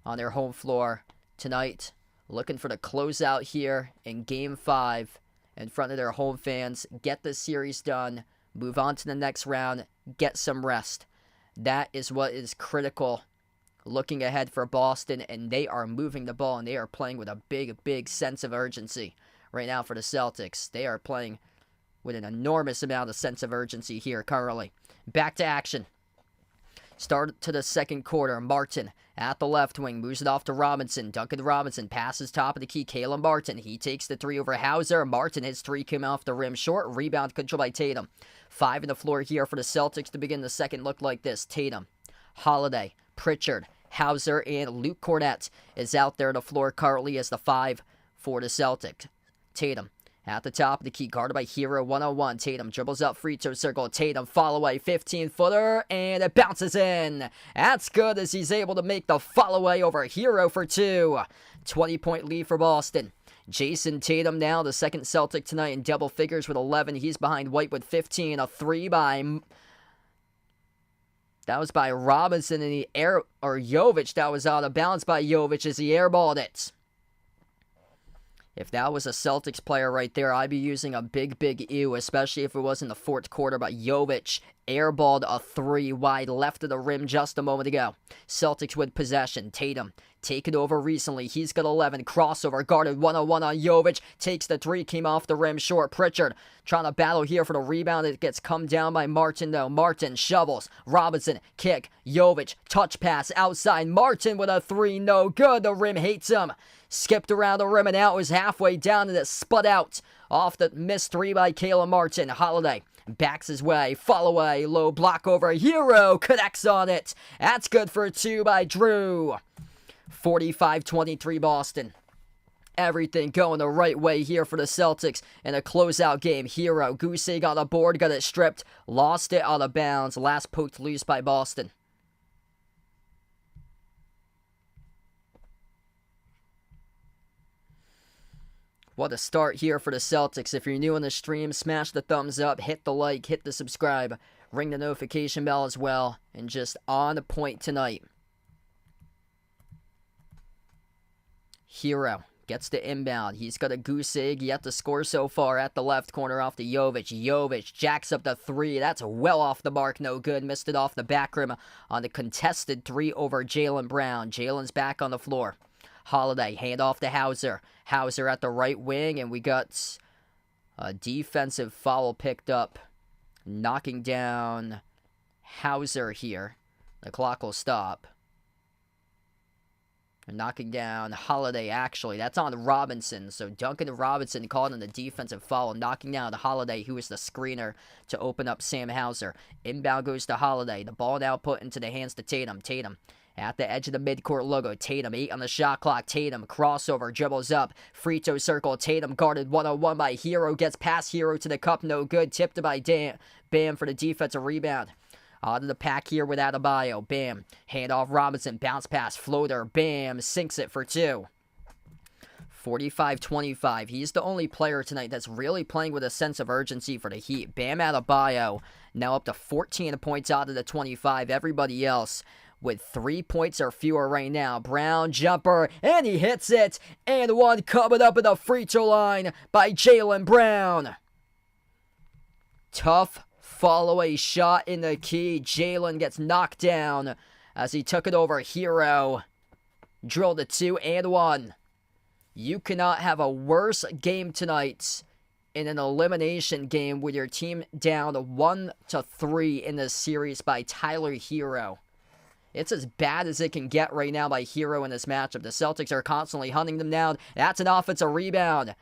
on their home floor. Tonight, looking for the closeout here in Game 5 in front of their home fans. Get the series done, move on to the next round, get some rest. That is what is critical looking ahead for Boston, and they are moving the ball, and they are playing with a big sense of urgency right now for the Celtics. They are playing with an enormous amount of sense of urgency here currently. Back to action. Start to the second quarter. Martin at the left wing, moves it off to Robinson. Duncan Robinson passes top of the key. Caleb Martin, he takes the 3 over Hauser. Martin, his 3 came off the rim short. Rebound control by Tatum. 5 in the floor here for the Celtics to begin the second. Look like this. Tatum, Holiday, Pritchard, Hauser, and Luke Cornett is out there on the floor currently as the 5 for the Celtics. Tatum at the top of the key, guarded by Hero, 1-on-1. Tatum dribbles up free throw circle. Tatum follow away, 15-footer, and it bounces in. That's good as he's able to make the follow away over Hero for 2. 20-point lead for Boston. Jason Tatum now, the second Celtic tonight in double figures with 11. He's behind White with 15. A 3 by... That was by Robinson, and Jovic. That was out of bounds by Jovic as he airballed it. If that was a Celtics player right there, I'd be using a big ew, especially if it was in the fourth quarter. But Jovic airballed a 3 wide left of the rim just a moment ago. Celtics with possession. Tatum taken over recently. He's got 11. Crossover, guarded 1-on-1 on Jovic. Takes the three, came off the rim short. Pritchard trying to battle here for the rebound. It gets come down by Martin, though. Martin shovels. Robinson, kick. Jovic, touch pass outside. Martin with a three, no good. The rim hates him. Skipped around the rim and out, was halfway down, and it sput out off the missed three by Caleb Martin. Holiday backs his way, fall away, low block over. Hero connects on it. That's good for two by Drew. 45-23 Boston. Everything going the right way here for the Celtics in a closeout game. Hero, goose egg on the board, got it stripped, lost it out of bounds. Last poked loose by Boston. What a start here for the Celtics. If you're new on the stream, smash the thumbs up, hit the like, hit the subscribe, ring the notification bell as well, and just on point tonight. Hero gets the inbound. He's got a goose egg yet to score so far at the left corner off to Jovic. Jovic jacks up the three. That's well off the mark. No good. Missed it off the back rim on the contested three over Jaylen Brown. Jaylen's back on the floor. Holiday, hand off to Hauser. Hauser at the right wing, and we got a defensive foul picked up. Knocking down Hauser here. The clock will stop. Knocking down Holiday, actually. That's on Robinson. So Duncan Robinson called on the defensive foul. Knocking down Holiday, who is the screener to open up Sam Hauser. Inbound goes to Holiday. The ball now put into the hands to Tatum. Tatum at the edge of the midcourt logo. Tatum, 8 on the shot clock. Tatum, crossover, dribbles up. Free throw circle. Tatum guarded 1-on-1 by Hero. Gets past Hero to the cup. No good. Tipped by Bam for the defensive rebound. Out of the pack here with Adebayo. Bam. Hand off Robinson. Bounce pass. Floater. Bam. Sinks it for two. 45-25. He's the only player tonight that's really playing with a sense of urgency for the Heat. Bam Adebayo now up to 14 points out of the 25. Everybody else with 3 points or fewer right now. Brown jumper, and he hits it. And one coming up at the free throw line by Jaylen Brown. Tough fall-away shot in the key. Jaylen gets knocked down as he took it over. Hero drilled a 2 and 1. You cannot have a worse game tonight in an elimination game with your team down 1-3 in this series by Tyler Hero. It's as bad as it can get right now by Hero in this matchup. The Celtics are constantly hunting them down. That's an offensive rebound.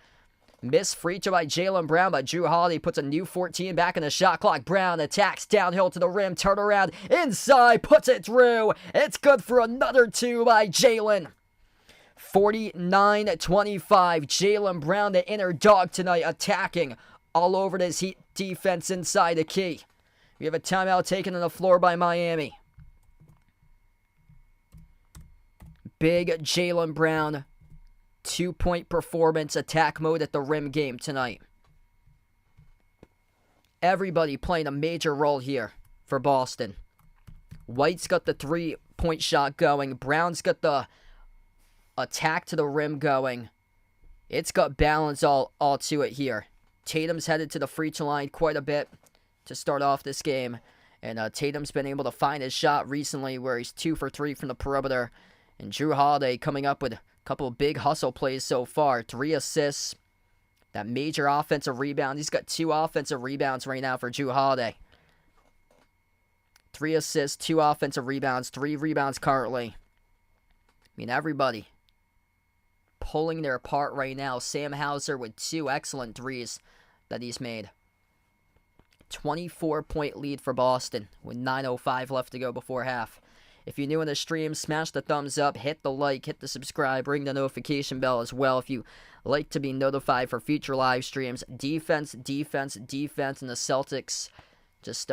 Missed free throw by Jaylen Brown, but Drew Holiday puts a new 14 back in the shot clock. Brown attacks downhill to the rim, turn around, inside, puts it through. It's good for another 2 by Jaylen. 49-25. Jaylen Brown, the inner dog tonight, attacking all over this Heat defense inside the key. We have a timeout taken on the floor by Miami. Big Jaylen Brown, 2-point performance, attack mode at the rim game tonight. Everybody playing a major role here for Boston. White's got the 3-point shot going. Brown's got the attack to the rim going. It's got balance all to it here. Tatum's headed to the free throw line quite a bit to start off this game. And Tatum's been able to find his shot recently where he's 2 for 3 from the perimeter. And Drew Holiday coming up with a couple of big hustle plays so far. 3 assists. That major offensive rebound. He's got 2 offensive rebounds right now for Drew Holiday. 3 assists, 2 offensive rebounds, 3 rebounds currently. I mean, everybody pulling their part right now. Sam Hauser with 2 excellent threes that he's made. 24-point lead for Boston with 9:05 left to go before half. If you're new in the stream, smash the thumbs up, hit the like, hit the subscribe, ring the notification bell as well if you like to be notified for future live streams. Defense, defense, defense, and the Celtics just,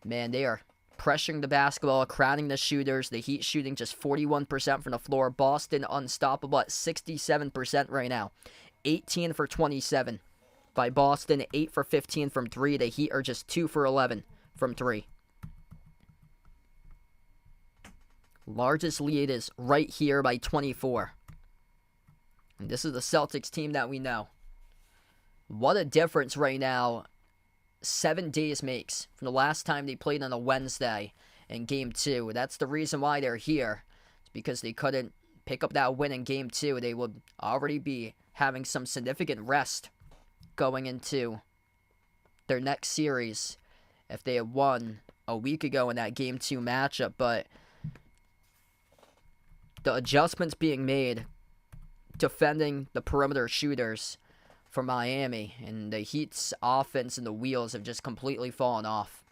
man, they are pressuring the basketball, crowding the shooters. The Heat shooting just 41% from the floor. Boston unstoppable at 67% right now. 18 for 27 by Boston, 8 for 15 from 3. The Heat are just 2 for 11 from 3. Largest lead is right here by 24. And this is the Celtics team that we know. What a difference right now 7 days makes from the last time they played on a Wednesday in Game 2. That's the reason why they're here. It's because they couldn't pick up that win in Game 2, they would already be having some significant rest going into their next series if they had won a week ago in that Game 2 matchup. But the adjustments being made defending the perimeter shooters for Miami, and the Heat's offense and the wheels have just completely fallen off,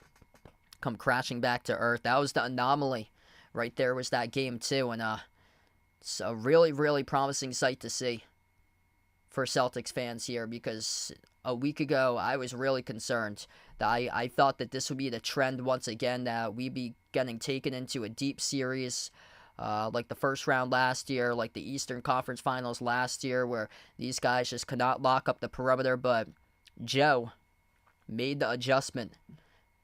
come crashing back to earth. That was the anomaly right there, was that Game 2, and it's a really, really promising sight to see for Celtics fans here, because a week ago I was really concerned that I thought that this would be the trend once again, that we'd be getting taken into a deep series like the first round last year, like the Eastern Conference Finals last year, where these guys just could not lock up the perimeter. But Joe made the adjustment.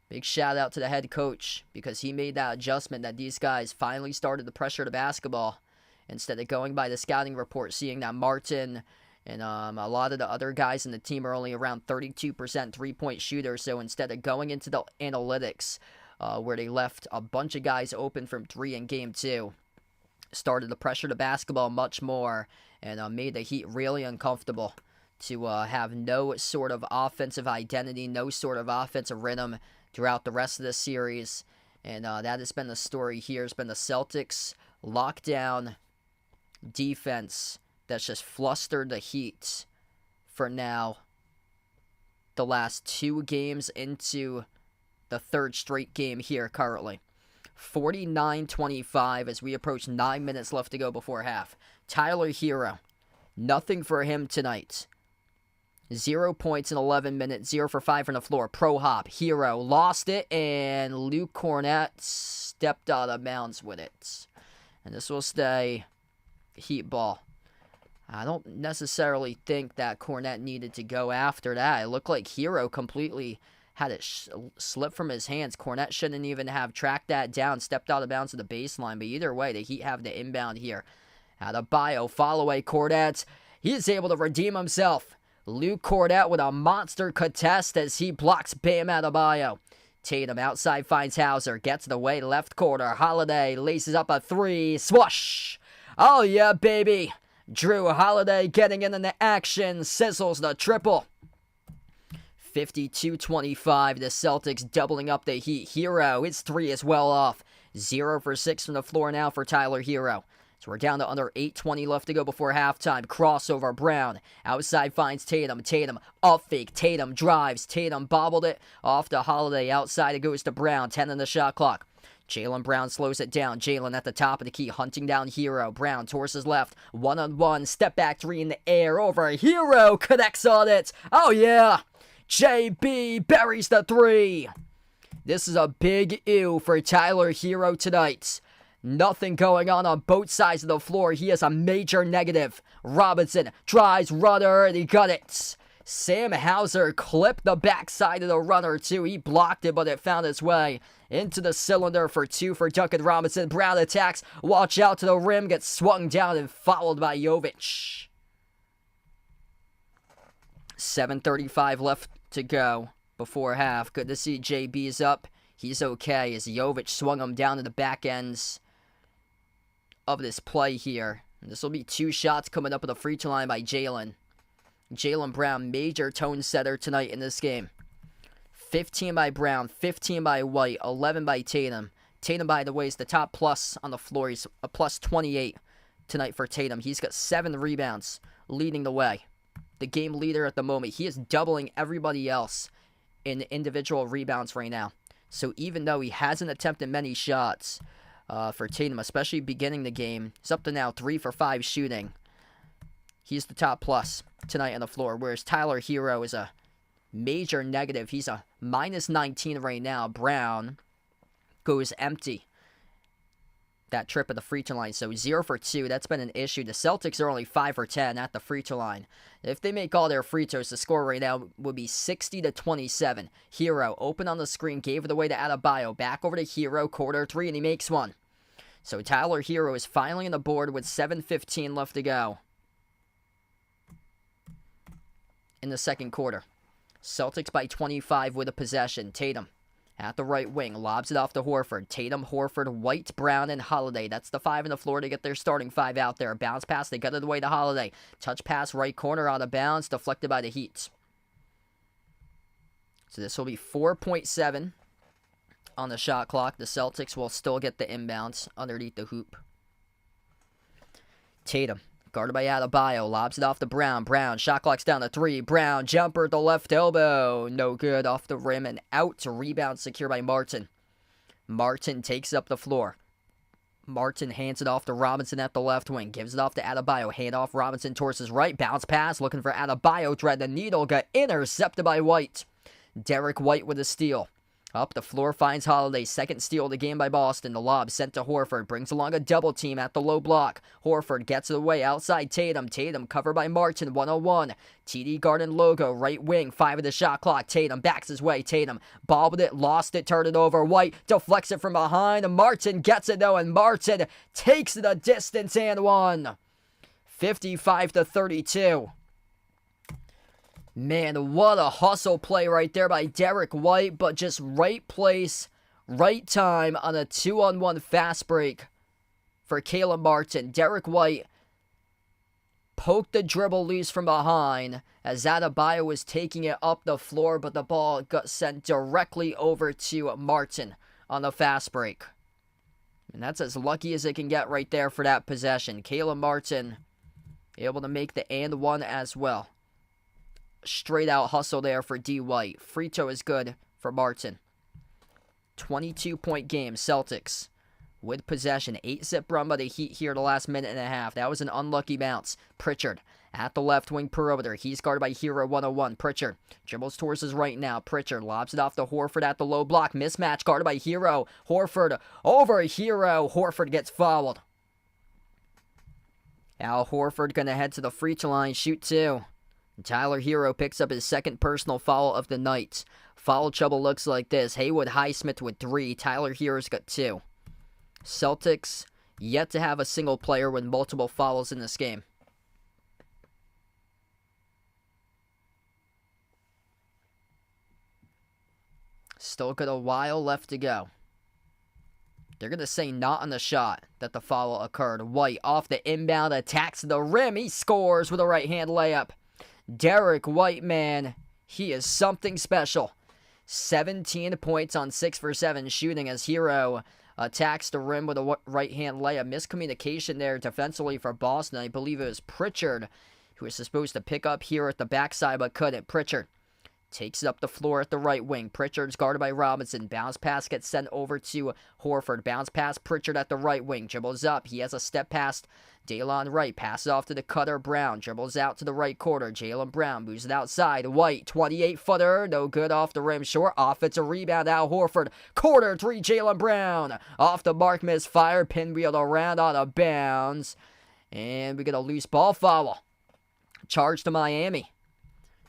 Big shout out to the head coach, because he made that adjustment that these guys finally started to pressure the basketball instead of going by the scouting report, seeing that Martin and a lot of the other guys in the team are only around 32% three-point shooters. So instead of going into the analytics where they left a bunch of guys open from 3 in Game 2, started to pressure the basketball much more, and made the Heat really uncomfortable to have no sort of offensive identity, no sort of offensive rhythm throughout the rest of the series. And that has been the story here. It's been the Celtics lockdown defense that's just flustered the Heat for now the last 2 games into the 3rd straight game here currently. 49-25 as we approach 9 minutes left to go before half. Tyler Hero, nothing for him tonight. 0 points in 11 minutes, 0 for 5 from the floor. Pro hop, Hero lost it, and Luke Cornett stepped out of bounds with it. And this will stay Heat ball. I don't necessarily think that Cornett needed to go after that. It looked like Hero completely had it slip from his hands. Cornett shouldn't even have tracked that down, stepped out of bounds to the baseline. But either way, the Heat have the inbound here. Adebayo, follow away, Cornett. He is able to redeem himself. Luke Cornett with a monster contest as he blocks Bam Adebayo. Tatum outside finds Hauser, gets the way left corner. Holiday laces up a 3, swoosh. Oh yeah, baby. Drew Holiday getting in the action, sizzles the triple. 52-25, the Celtics doubling up the Heat. Hero, his 3 is well off. 0 for 6 from the floor now for Tyler Hero. So we're down to under 8:20 left to go before halftime. Crossover, Brown. Outside finds Tatum. Tatum, up fake. Tatum drives. Tatum bobbled it off to Holiday. Outside it goes to Brown. 10 on the shot clock. Jaylen Brown slows it down. Jaylen at the top of the key, hunting down Hero. Brown towards his left. 1-on-1. Step back 3 in the air. Over. Hero connects on it. Oh, yeah. JB buries the 3. This is a big ew for Tyler Hero tonight. Nothing going on both sides of the floor. He is a major negative. Robinson tries runner, and he got it. Sam Hauser clipped the backside of the runner, too. He blocked it, but it found its way into the cylinder for 2 for Duncan Robinson. Brown attacks. Watch out to the rim. Gets swung down and fouled by Jovic. 7:35 left to go before half. Good to see JB's up. He's okay as Jovic swung him down to the back ends of this play here. And this will be 2 shots coming up at the free throw line by Jaylen. Jaylen Brown, major tone setter tonight in this game. 15 by Brown, 15 by White, 11 by Tatum. Tatum, by the way, is the top plus on the floor. He's a plus 28 tonight for Tatum. He's got 7 rebounds, leading the way. The game leader at the moment. He is doubling everybody else in individual rebounds right now. So even though he hasn't attempted many shots for Tatum, especially beginning the game, he's up to now 3 for 5 shooting. He's the top plus tonight on the floor, whereas Tyler Hero is a major negative. He's a minus 19 right now. Brown goes empty that trip at the free throw line, so 0 for 2. That's been an issue. The Celtics are only 5 for 10 at the free throw line. If they make all their free throws, the score right now would be 60-27. Hero open on the screen, gave it away to Adebayo. Back over to Hero, quarter 3, and he makes one. So Tyler Hero is finally on the board with 7:15 left to go in the second quarter. Celtics by 25 with a possession. Tatum At the right wing, lobs it off to Horford. Tatum, Horford, White, Brown, and Holiday. That's the 5 on the floor to get their starting 5 out there. Bounce pass, they got it away to Holiday. Touch pass, right corner, out of bounds, deflected by the Heat. So this will be 4.7 on the shot clock. The Celtics will still get the inbounds underneath the hoop. Tatum, guarded by Adebayo, lobs it off to Brown. Brown, shot clock's down to 3. Brown, jumper at the left elbow. No good, off the rim and out. Rebound secure by Martin. Martin takes up the floor. Martin hands it off to Robinson at the left wing. Gives it off to Adebayo. Hand off Robinson towards his right. Bounce pass, looking for Adebayo. Thread the needle, got intercepted by White. Derek White with a steal. Up the floor finds Holiday. Second steal of the game by Boston. The lob sent to Horford. Brings along a double team at the low block. Horford gets it away outside Tatum. Tatum covered by Martin. 101. TD Garden logo. Right wing. 5 of the shot clock. Tatum backs his way. Tatum bobbled it. Lost it. Turned it over. White deflects it from behind. Martin gets it though. And Martin takes the distance and one. 55-32. Man, what a hustle play right there by Derek White, but just right place, right time on a 2-on-1 fast break for Caleb Martin. Derek White poked the dribble loose from behind as Adebayo was taking it up the floor, but the ball got sent directly over to Martin on the fast break. And that's as lucky as it can get right there for that possession. Caleb Martin able to make the and one as well. Straight out hustle there for D. White. Free throw is good for Martin. 22-point game. Celtics with possession. 8-zip run by the Heat here the last minute and a half. That was an unlucky bounce. Pritchard at the left wing perimeter. He's guarded by Hero 101. Pritchard dribbles towards his right now. Pritchard lobs it off to Horford at the low block. Mismatch guarded by Hero. Horford over Hero. Horford gets fouled. Al Horford going to head to the free throw line. Shoot 2. Tyler Hero picks up his second personal foul of the night. Foul trouble looks like this. Haywood Highsmith with 3. Tyler Hero's got 2. Celtics yet to have a single player with multiple fouls in this game. Still got a while left to go. They're going to say not on the shot that the foul occurred. White off the inbound, attacks the rim. He scores with a right-hand layup. Derek White, man, he is something special. 17 points on 6 for 7 shooting as Hero attacks the rim with a right-hand layup. Miscommunication there defensively for Boston. I believe it was Pritchard who was supposed to pick up here at the backside but couldn't. Pritchard takes it up the floor at the right wing. Pritchard's guarded by Robinson. Bounce pass gets sent over to Horford. Bounce pass Pritchard at the right wing. Dribbles up. He has a step past Daylon Wright. Passes off to the cutter Brown. Dribbles out to the right corner. Jaylen Brown moves it outside. White, 28-footer. No good off the rim. Short. Offensive rebound. Al Horford. Corner 3. Jaylen Brown. Off the mark. Misfire. Pinwheeled around out of bounds. And we get a loose ball foul. Charge to Miami.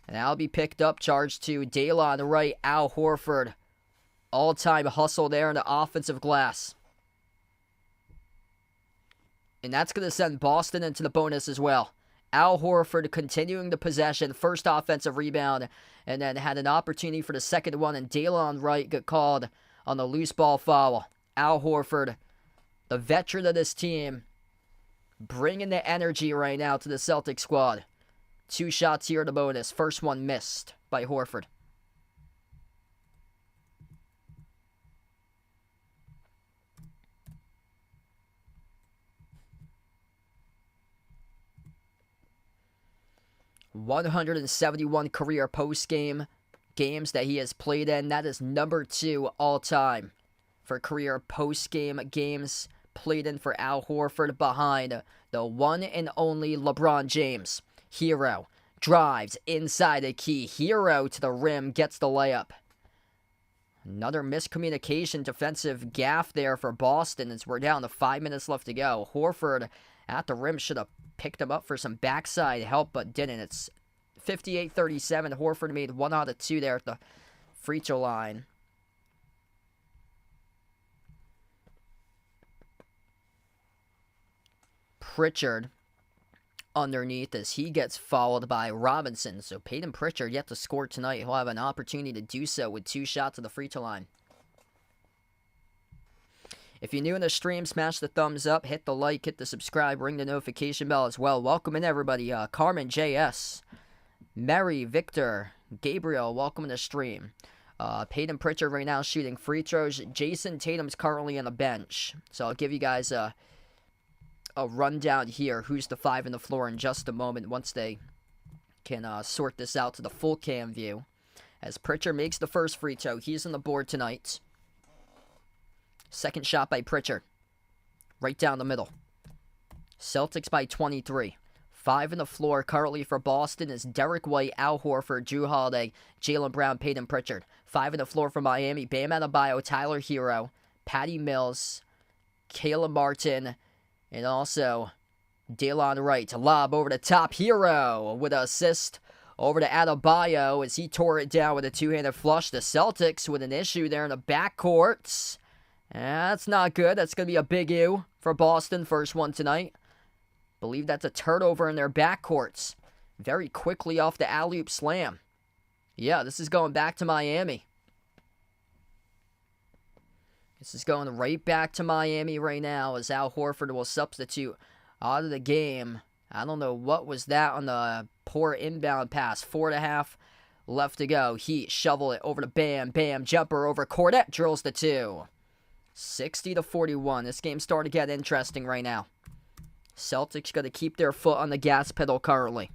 And that'll be picked up, charged to Daylon Wright, Al Horford. All-time hustle there in the offensive glass. And that's going to send Boston into the bonus as well. Al Horford continuing the possession, first offensive rebound, and then had an opportunity for the second one, and Daylon Wright got called on the loose ball foul. Al Horford, the veteran of this team, bringing the energy right now to the Celtics squad. 2 shots here in the bonus. First one missed by Horford. ...171 career post-game games that he has played in. That is number 2 all-time for career post-game games played in for Al Horford, behind the one and only LeBron James. Hero drives inside the key. Hero to the rim, gets the layup. Another miscommunication, defensive gaffe there for Boston as we're down to 5 minutes left to go. Horford at the rim should have picked him up for some backside help, but didn't. It's 58-37. Horford made 1 out of 2 there at the free throw line. Pritchard underneath as he gets fouled by Robinson. So Peyton Pritchard yet to score tonight. He'll have an opportunity to do so with 2 shots at the free throw line. If you're new in the stream, smash the thumbs up, hit the like, hit the subscribe, ring the notification bell as well. Welcome in, everybody. Carmen JS, Mary, Victor, Gabriel, welcome in the stream. Peyton Pritchard right now shooting free throws. Jason Tatum's currently on the bench. So I'll give you guys a rundown here. Who's the 5 on the floor in just a moment once they can sort this out to the full cam view. As Pritchard makes the first free throw, he's on the board tonight. Second shot by Pritchard. Right down the middle. Celtics by 23. 5 on the floor currently for Boston is Derek White, Al Horford, Drew Holiday, Jaylen Brown, Peyton Pritchard. 5 on the floor for Miami, Bam Adebayo, Tyler Hero, Patty Mills, Caleb Martin, and also Delon Wright. Lob over the top. Hero with an assist over to Adebayo as he tore it down with a two-handed flush. The Celtics with an issue there in the backcourt. That's not good. That's going to be a big ew for Boston. First one tonight. Believe that's a turnover in their backcourts. Very quickly off the alley-oop slam. Yeah, this is going back to Miami. This is going right back to Miami right now as Al Horford will substitute out of the game. I don't know what was that on the poor inbound pass. 4.5 left to go. Heat shovel it over to Bam. Bam jumper over Cordet. Drills the 2. 60-41. This game's starting to get interesting right now. Celtics got to keep their foot on the gas pedal currently.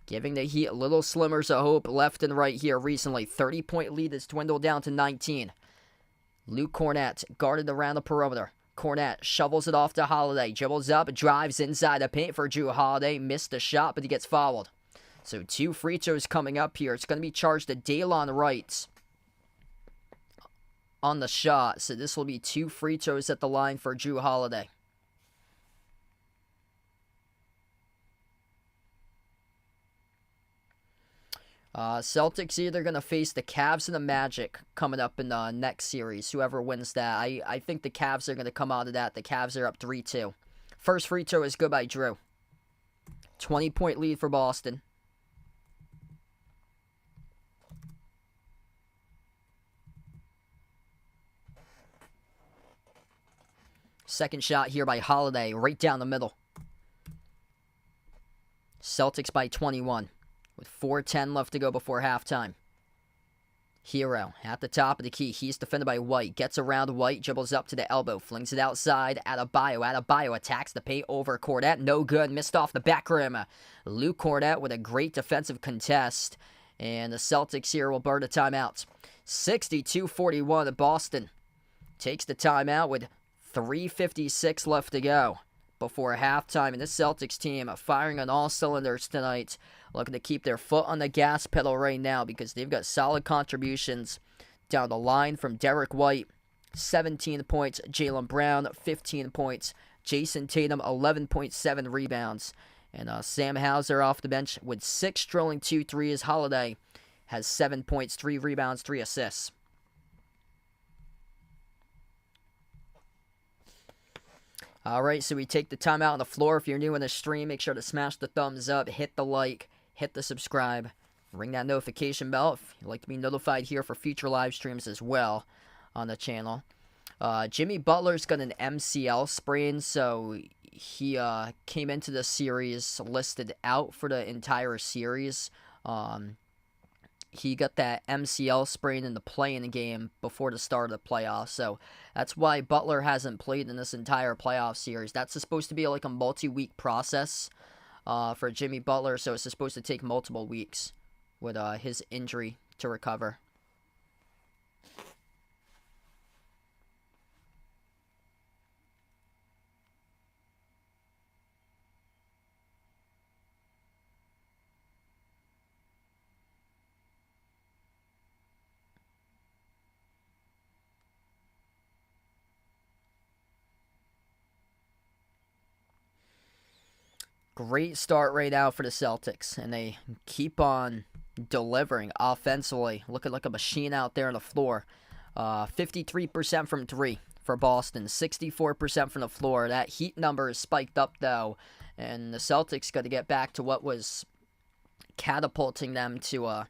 Giving the Heat a little slimmers of hope left and right here recently. 30-point lead has dwindled down to 19. Luke Cornett guarded around the perimeter. Cornett shovels it off to Holiday. Dribbles up, drives inside the paint for Drew Holiday. Missed the shot, but he gets fouled. So 2 free throws coming up here. It's going to be charged to Delon Wright on the shot. So this will be 2 free throws at the line for Drew Holiday. Celtics either going to face the Cavs and the Magic coming up in the next series. Whoever wins that. I think the Cavs are going to come out of that. The Cavs are up 3-2. First free throw is good by Drew. 20-point lead for Boston. Second shot here by Holiday. Right down the middle. Celtics by 21. With 4:10 left to go before halftime. Hero at the top of the key. He's defended by White. Gets around White. Dribbles up to the elbow. Flings it outside. Adebayo attacks the paint over Cornett. No good. Missed off the back rim. Luke Cornett with a great defensive contest. And the Celtics here will burn a timeout. 62-41. Boston takes the timeout with 3:56 left to go before halftime. And this Celtics team firing on all cylinders tonight. Looking to keep their foot on the gas pedal right now because they've got solid contributions down the line from Derek White, 17 points, Jaylen Brown, 15 points, Jason Tatum, 11.7 rebounds, and Sam Hauser off the bench with 6 drilling 2 threes. Holiday has 7 points, 3 rebounds, 3 assists. All right, so we take the timeout on the floor. If you're new in the stream, make sure to smash the thumbs up, hit the like, hit the subscribe, ring that notification bell if you'd like to be notified here for future live streams as well on the channel. Jimmy Butler's got an MCL sprain, so he came into the series listed out for the entire series. He got that MCL sprain in the play-in game before the start of the playoffs, so that's why Butler hasn't played in this entire playoff series. That's supposed to be like a multi-week process for Jimmy Butler, so it's supposed to take multiple weeks with his injury to recover. Great start right now for the Celtics, and they keep on delivering offensively. Looking like a machine out there on the floor. 53% from 3 for Boston, 64% from the floor. That Heat number is spiked up, though, and the Celtics got to get back to what was catapulting them to a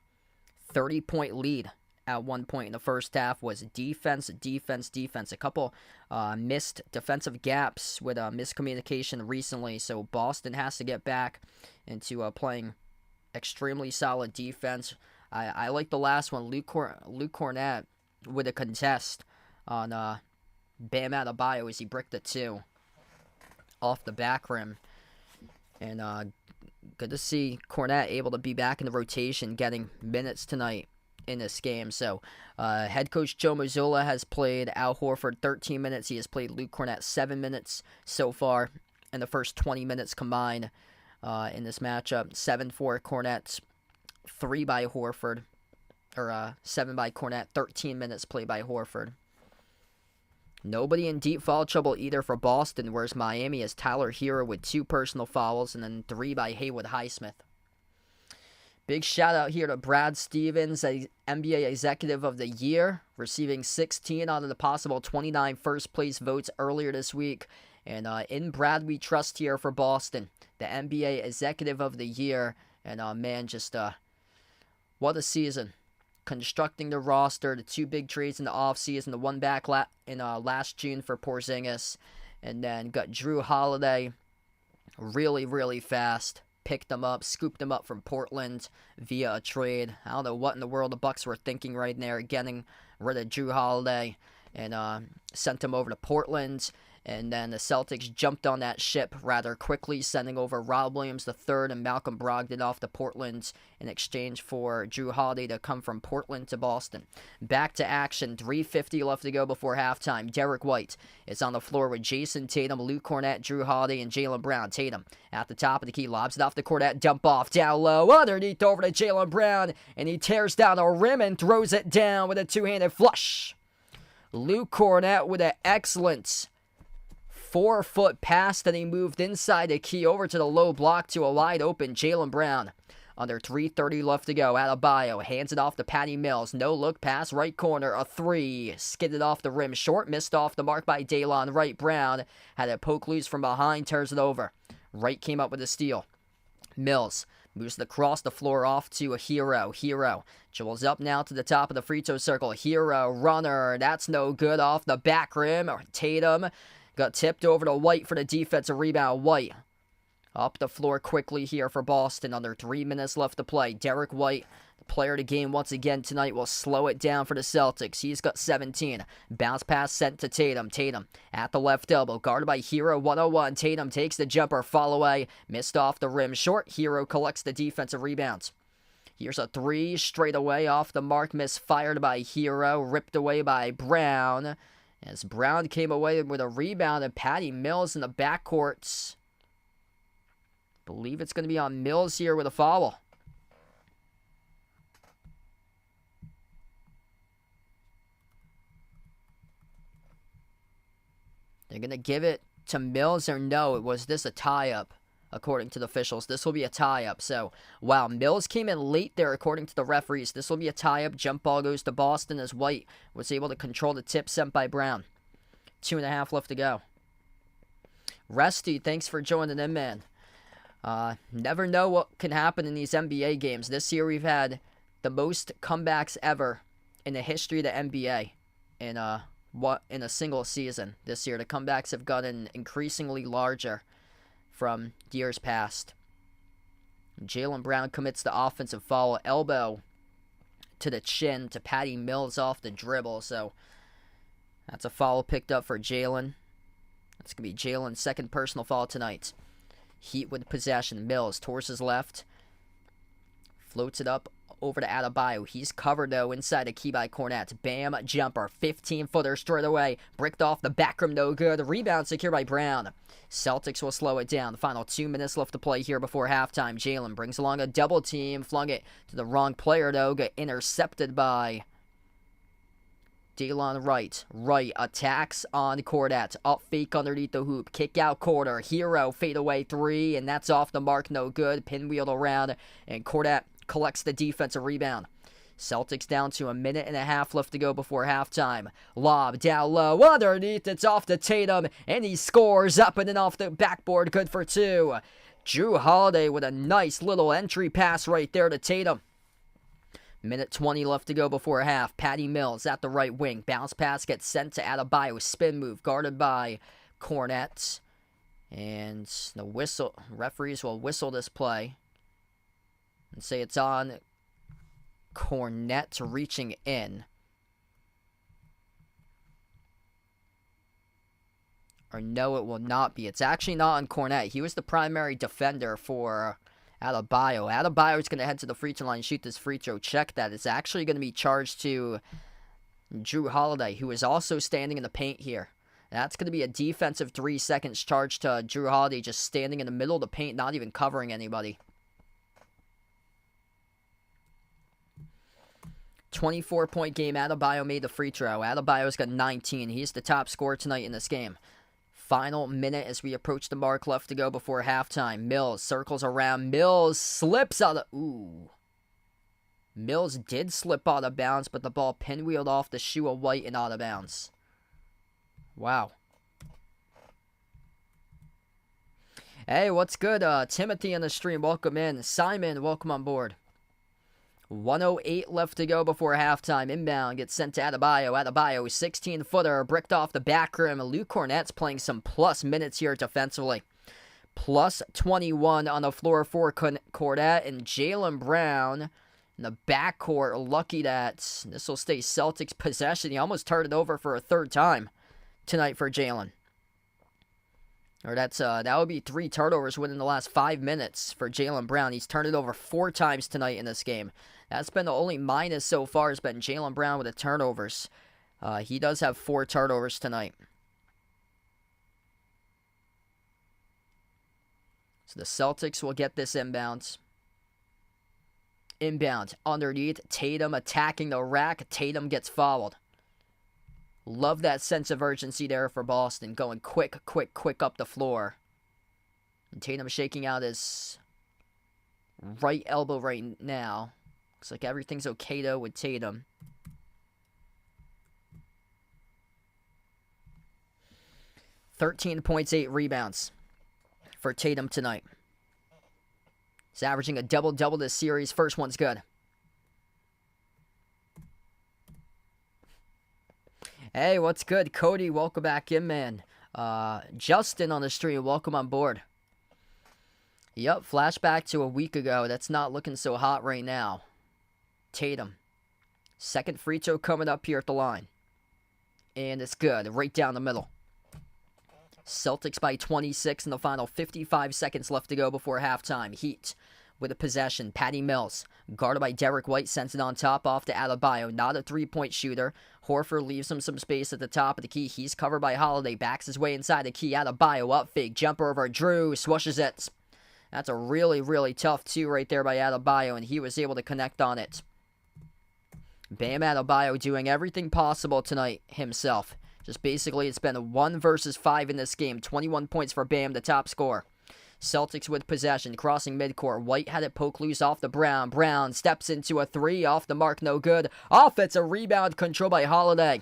30-point lead at one point in the first half was defense, defense, defense. A couple missed defensive gaps with miscommunication recently, so Boston has to get back into playing extremely solid defense. I like the last one, Luke Cornett with a contest on Bam Adebayo as he bricked it two off the back rim. And good to see Cornett able to be back in the rotation, getting minutes tonight in this game. So head coach Joe Mazzulla has played Al Horford 13 minutes. He has played Luke Cornett 7 minutes so far in the first 20 minutes combined in this matchup. 7 for Cornett, 3 by Horford, or 7 by Cornett, 13 minutes played by Horford. Nobody in deep foul trouble either for Boston, whereas Miami has Tyler Hero with 2 personal fouls and then 3 by Haywood Highsmith. Big shout out here to Brad Stevens, a NBA Executive of the Year, receiving 16 out of the possible 29 first place votes earlier this week. And in Brad we trust here for Boston, the NBA Executive of the Year. And man, just what a season. Constructing the roster, the 2 big trades in the offseason, the one back in last June for Porzingis, and then got Drew Holiday really, really fast. Picked them up, scooped them up from Portland via a trade. I don't know what in the world the Bucks were thinking right there, getting rid of Drew Holiday, and sent him over to Portland. And then the Celtics jumped on that ship rather quickly, sending over Rob Williams III and Malcolm Brogdon off to Portland in exchange for Drew Holiday to come from Portland to Boston. Back to action, 3:50 left to go before halftime. Derek White is on the floor with Jason Tatum, Luke Cornett, Drew Holiday, and Jaylen Brown. Tatum at the top of the key, lobs it off to Cornett, dump off, down low, underneath over to Jaylen Brown, and he tears down a rim and throws it down with a two-handed flush. Luke Cornett with an excellent 4-foot pass, then he moved inside the key over to the low block to a wide open Jaylen Brown. Under 3:30 left to go, Adebayo hands it off to Patty Mills. No look pass, right corner, a 3. Skidded off the rim short, missed off the mark by Daylon Wright. Brown had it poke loose from behind, turns it over. Wright came up with a steal. Mills moves it across the floor off to a Hero. Hero dribbles up now to the top of the free throw circle. Hero, runner, that's no good off the back rim. Tatum got tipped over to White for the defensive rebound. White up the floor quickly here for Boston. Under 3 minutes left to play. Derek White, the player of the game once again tonight, will slow it down for the Celtics. He's got 17. Bounce pass sent to Tatum. Tatum at the left elbow, guarded by Hero 101. Tatum takes the jumper, fall away. Missed off the rim short. Hero collects the defensive rebounds. Here's a 3 straight away off the mark. Misfired by Hero. Ripped away by Brown. As Brown came away with a rebound, and Patty Mills in the backcourt. Believe it's going to be on Mills here with a foul. They're going to give it to Mills or no? Was this a tie-up? According to the officials, this will be a tie-up. So, wow, Mills came in late there according to the referees. This will be a tie-up. Jump ball goes to Boston as White was able to control the tip sent by Brown. 2.5 left to go. Rusty, thanks for joining in, man. Never know what can happen in these NBA games. This year we've had the most comebacks ever in the history of the NBA in a single season. This year the comebacks have gotten increasingly larger from years past. Jaylen Brown commits the offensive foul, elbow to the chin to Patty Mills off the dribble. So that's a foul picked up for Jaylen. That's going to be Jaylen's second personal foul tonight. Heat with possession. Mills towards his left. Floats it up over to Adebayo. He's covered, though, inside the key by Cornett. Bam, jumper. 15-footer straight away. Bricked off the back rim, no good. Rebound secured by Brown. Celtics will slow it down. The final 2 minutes left to play here before halftime. Jaylen brings along a double team. Flung it to the wrong player, though. Got intercepted by Daylon Wright. Wright attacks on Cornett. Up fake underneath the hoop. Kick out quarter. Hero fade away 3, and that's off the mark. No good. Pinwheeled around, and Cornett collects the defensive rebound. Celtics down to 1.5 minutes left to go before halftime. Lob down low underneath. It's off to Tatum, and he scores up and then off the backboard. Good for 2. Drew Holiday with a nice little entry pass right there to Tatum. Minute 20 left to go before half. Patty Mills at the right wing. Bounce pass gets sent to Adebayo. Spin move guarded by Cornette. And the referees will whistle this play and say it's on Cornette reaching in. Or no, it will not be. It's actually not on Cornette. He was the primary defender for Adebayo. Adebayo is going to head to the free throw line and shoot this free throw. Check that. It's actually going to be charged to Jrue Holiday, who is also standing in the paint here. That's going to be a defensive 3 seconds charge to Jrue Holiday, just standing in the middle of the paint, not even covering anybody. 24-point game. Adebayo made the free throw. Adebayo's got 19. He's the top scorer tonight in this game. Final minute as we approach the mark left to go before halftime. Mills circles around. Mills slips out of... Ooh. Mills did slip out of bounds, but the ball pinwheeled off the shoe of White and out of bounds. Wow. Hey, what's good? Timothy on the stream, welcome in. Simon, welcome on board. 1:08 left to go before halftime. Inbound gets sent to Adebayo. Adebayo, 16-footer, bricked off the back rim. Luke Cornette's playing some plus minutes here defensively. Plus 21 on the floor for Cornette, and Jaylen Brown in the backcourt. Lucky that this will stay Celtics possession. He almost turned it over for a third time tonight for Jaylen. Or that would be 3 turnovers within the last 5 minutes for Jaylen Brown. He's turned it over 4 times tonight in this game. That's been the only minus so far has been Jaylen Brown with the turnovers. He does have 4 turnovers tonight. So the Celtics will get this inbound. Inbound underneath. Tatum attacking the rack. Tatum gets fouled. Love that sense of urgency there for Boston. Going quick up the floor. And Tatum shaking out his right elbow right now. Looks like everything's okay though with Tatum. .8 rebounds for Tatum tonight. He's averaging a double-double this series. First one's good. Hey, what's good? Cody, welcome back in, man. Justin on the stream, welcome on board. Yep, flashback to a week ago. That's not looking so hot right now. Tatum. Second free throw coming up here at the line. And it's good, right down the middle. Celtics by 26 in the final 55 seconds left to go before halftime. Heat with a possession. Patty Mills, guarded by Derek White, sends it on top off to Adebayo. Not a three-point shooter. Horford leaves him some space at the top of the key. He's covered by Holiday. Backs his way inside the key. Adebayo up fake. Jumper over Jrue. Swooshes it. That's a really tough 2 right there by Adebayo, and he was able to connect on it. Bam Adebayo doing everything possible tonight himself. Just basically, it's been a 1 versus 5 in this game. 21 points for Bam, the top scorer. Celtics with possession, crossing midcourt. White had it poke loose off the Brown. Brown steps into a 3, off the mark, no good. Offensive rebound control by Holiday.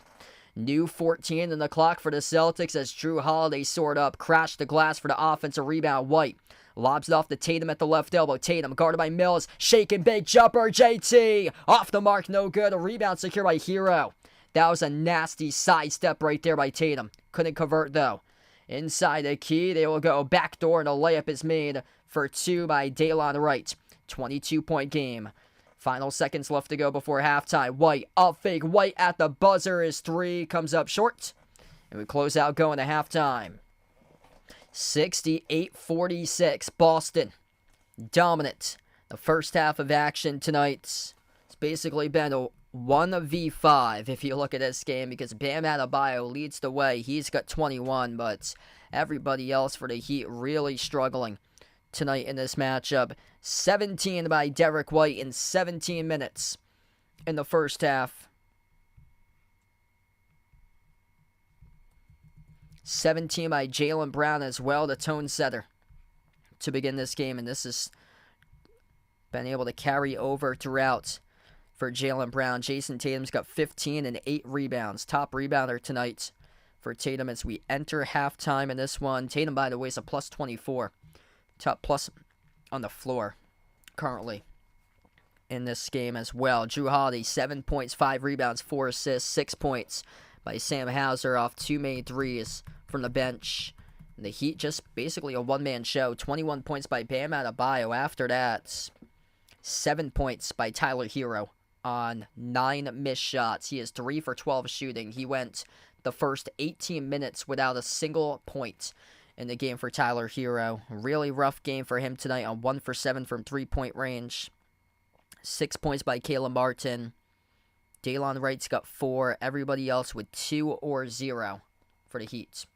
New 14 in the clock for the Celtics as Jrue Holiday soared up, crashed the glass for the offensive rebound. White lobs it off to Tatum at the left elbow. Tatum guarded by Mills, shaking big jumper. JT off the mark, no good. A rebound secured by Hero. That was a nasty sidestep right there by Tatum. Couldn't convert though. Inside the key, they will go backdoor, and a layup is made for 2 by Daylon Wright. 22-point game. Final seconds left to go before halftime. White, up fake. White at the buzzer. His 3 comes up short. And we close out going to halftime. 68-46. Boston dominant. The first half of action tonight. It's basically been a 1v5 if you look at this game, because Bam Adebayo leads the way. He's got 21, but everybody else for the Heat really struggling tonight in this matchup. 17 by Derek White in 17 minutes in the first half. 17 by Jaylen Brown as well, the tone setter to begin this game, and this has been able to carry over throughout for Jaylen Brown. Jason Tatum's got 15 and 8 rebounds. Top rebounder tonight for Tatum as we enter halftime in this one. Tatum, by the way, is a plus 24. Top plus on the floor currently. in this game as well. Drew Holiday, 7 points, 5 rebounds, 4 assists, 6 points by Sam Hauser off 2 made threes from the bench. And the Heat just basically a one-man show. 21 points by Bam Adebayo. After that, 7 points by Tyler Hero on 9 missed shots. He is 3 for 12 shooting. He went the first 18 minutes without a single point in the game for Tyler Hero. Really rough game for him tonight on 1 for 7 from three-point range. 6 points by Caleb Martin. Daylon Wright's got 4. Everybody else with 2 or 0 for the Heat.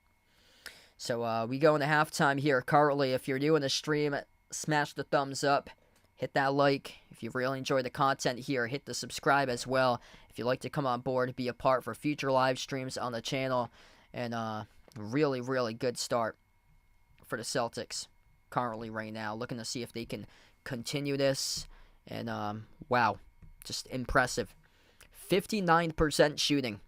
So we go into halftime here. Currently, if you're new in the stream, smash the thumbs up. Hit that like. If you really enjoy the content here, hit the subscribe as well. If you'd like to come on board, be a part for future live streams on the channel. And really, really good start for the Celtics currently right now. Looking to see if they can continue this. And, wow, just impressive. 59% shooting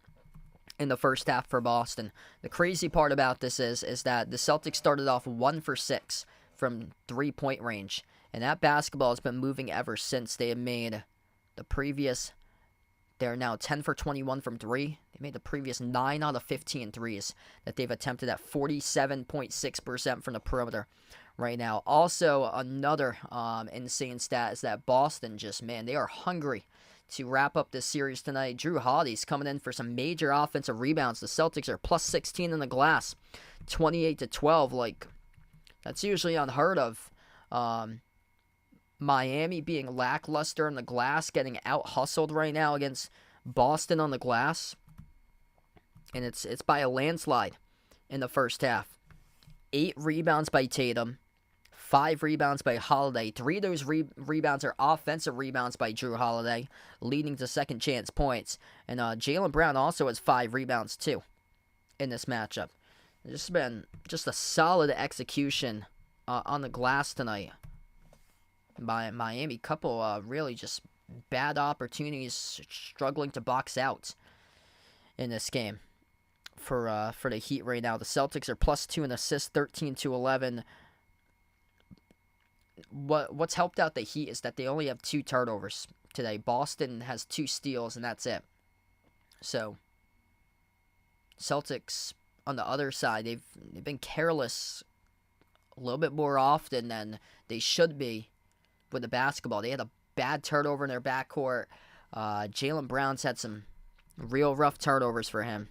in the first half for Boston. The crazy part about this is that the Celtics started off 1 for 6 from three-point range. And that basketball has been moving ever since. They have made the previous, they're now 10 for 21 from 3. They made the previous 9 out of 15 threes that they've attempted at 47.6% from the perimeter right now. Also, another insane stat is that Boston just, man, they are hungry to wrap up this series tonight. Drew Holiday's coming in for some major offensive rebounds. The Celtics are plus 16 in the glass, 28-12. Like, that's usually unheard of. Miami being lackluster on the glass, getting out-hustled right now against Boston on the glass. And it's by a landslide in the first half. 8 rebounds by Tatum. 5 rebounds by Holiday. 3 of those rebounds are offensive rebounds by Drew Holiday, leading to second chance points. And Jaylen Brown also has 5 rebounds too in this matchup. It's been just a solid execution on the glass tonight by Miami. Couple really just bad opportunities, struggling to box out in this game for the Heat right now. The Celtics are plus 2 in assists, 13-11. What's helped out the Heat is that they only have 2 turnovers today. Boston has 2 steals, and that's it. So, Celtics on the other side, they've been careless a little bit more often than they should be with the basketball. They had a bad turnover in their backcourt. Jaylen Brown's had some real rough turnovers for him.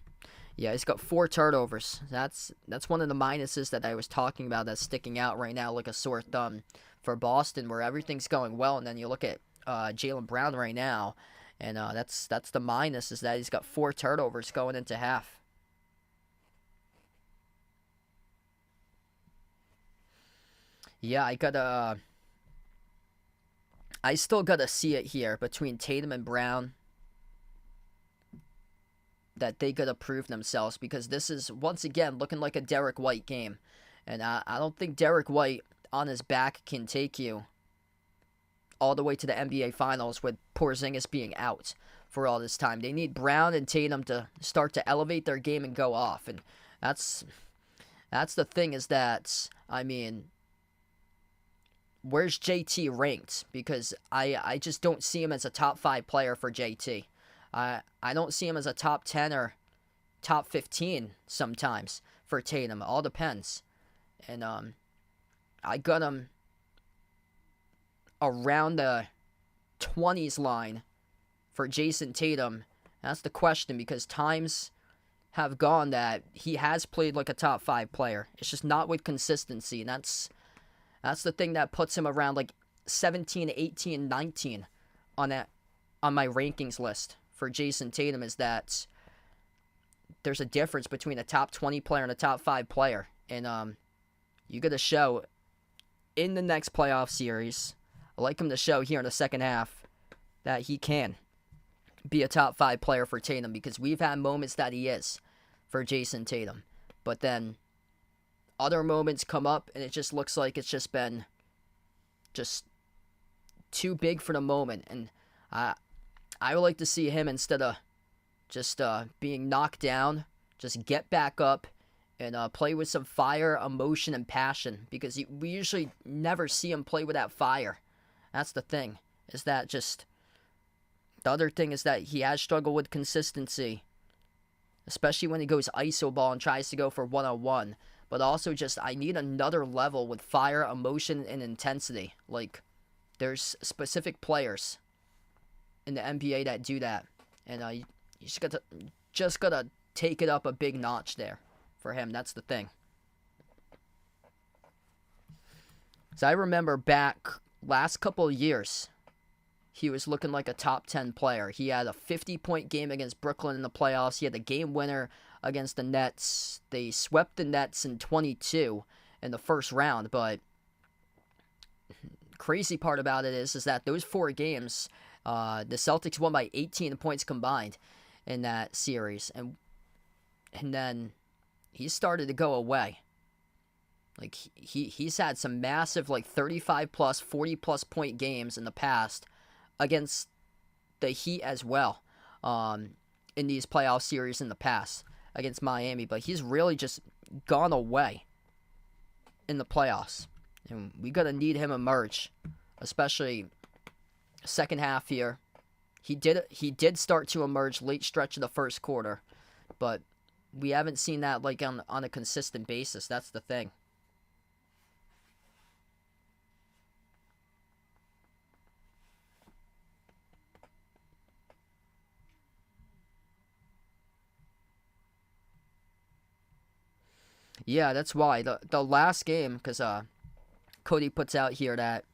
Yeah, he's got 4 turnovers. That's one of the minuses that I was talking about that's sticking out right now like a sore thumb for Boston, where everything's going well, and then you look at Jaylen Brown right now, and that's the minus, is that he's got 4 turnovers going into half. Yeah, I still gotta see it here between Tatum and Brown, that they gotta prove themselves, because this is once again looking like a Derek White game, and I don't think Derek White on his back can take you all the way to the NBA Finals with Porzingis being out for all this time. They need Brown and Tatum to start to elevate their game and go off, and that's the thing, is that, I mean, where's JT ranked? Because I just don't see him as a top 5 player for JT. I don't see him as a top 10 or top 15 sometimes for Tatum. All depends. And I got him around the 20s line for Jason Tatum. That's the question, because times have gone that he has played like a top 5 player. It's just not with consistency, and that's the thing that puts him around like 17, 18, 19 on my rankings list for Jason Tatum, is that there's a difference between a top 20 player and a top 5 player. And you got to show in the next playoff series, I like him to show here in the second half that he can be a top 5 player for Tatum, because we've had moments that he is for Jason Tatum. But then other moments come up, and it just looks like it's just been just too big for the moment. And I would like to see him, instead of just being knocked down, just get back up and play with some fire, emotion, and passion, because we usually never see him play with that fire. That's the thing. is that just the other thing is that he has struggled with consistency, especially when he goes iso ball and tries to go for one-on-one. But also just I need another level with fire, emotion, and intensity. Like, there's specific players in the NBA that do that, and you just gotta take it up a big notch there for him. That's the thing. So I remember back last couple of years, he was looking like a top 10 player. He had a 50-point game against Brooklyn in the playoffs. He had the game winner against the Nets. They swept the Nets in 22 in the first round, but crazy part about it is that those 4 games, the Celtics won by 18 points combined in that series, and then he started to go away. Like, he's had some massive, like, 35-plus, 40-plus point games in the past against the Heat as well, in these playoff series in the past against Miami. But he's really just gone away in the playoffs. And we got to need him emerge, especially second half here. He did start to emerge late stretch of the first quarter, but we haven't seen that like on a consistent basis. That's the thing. Yeah, that's why the last game, because Cody puts out here that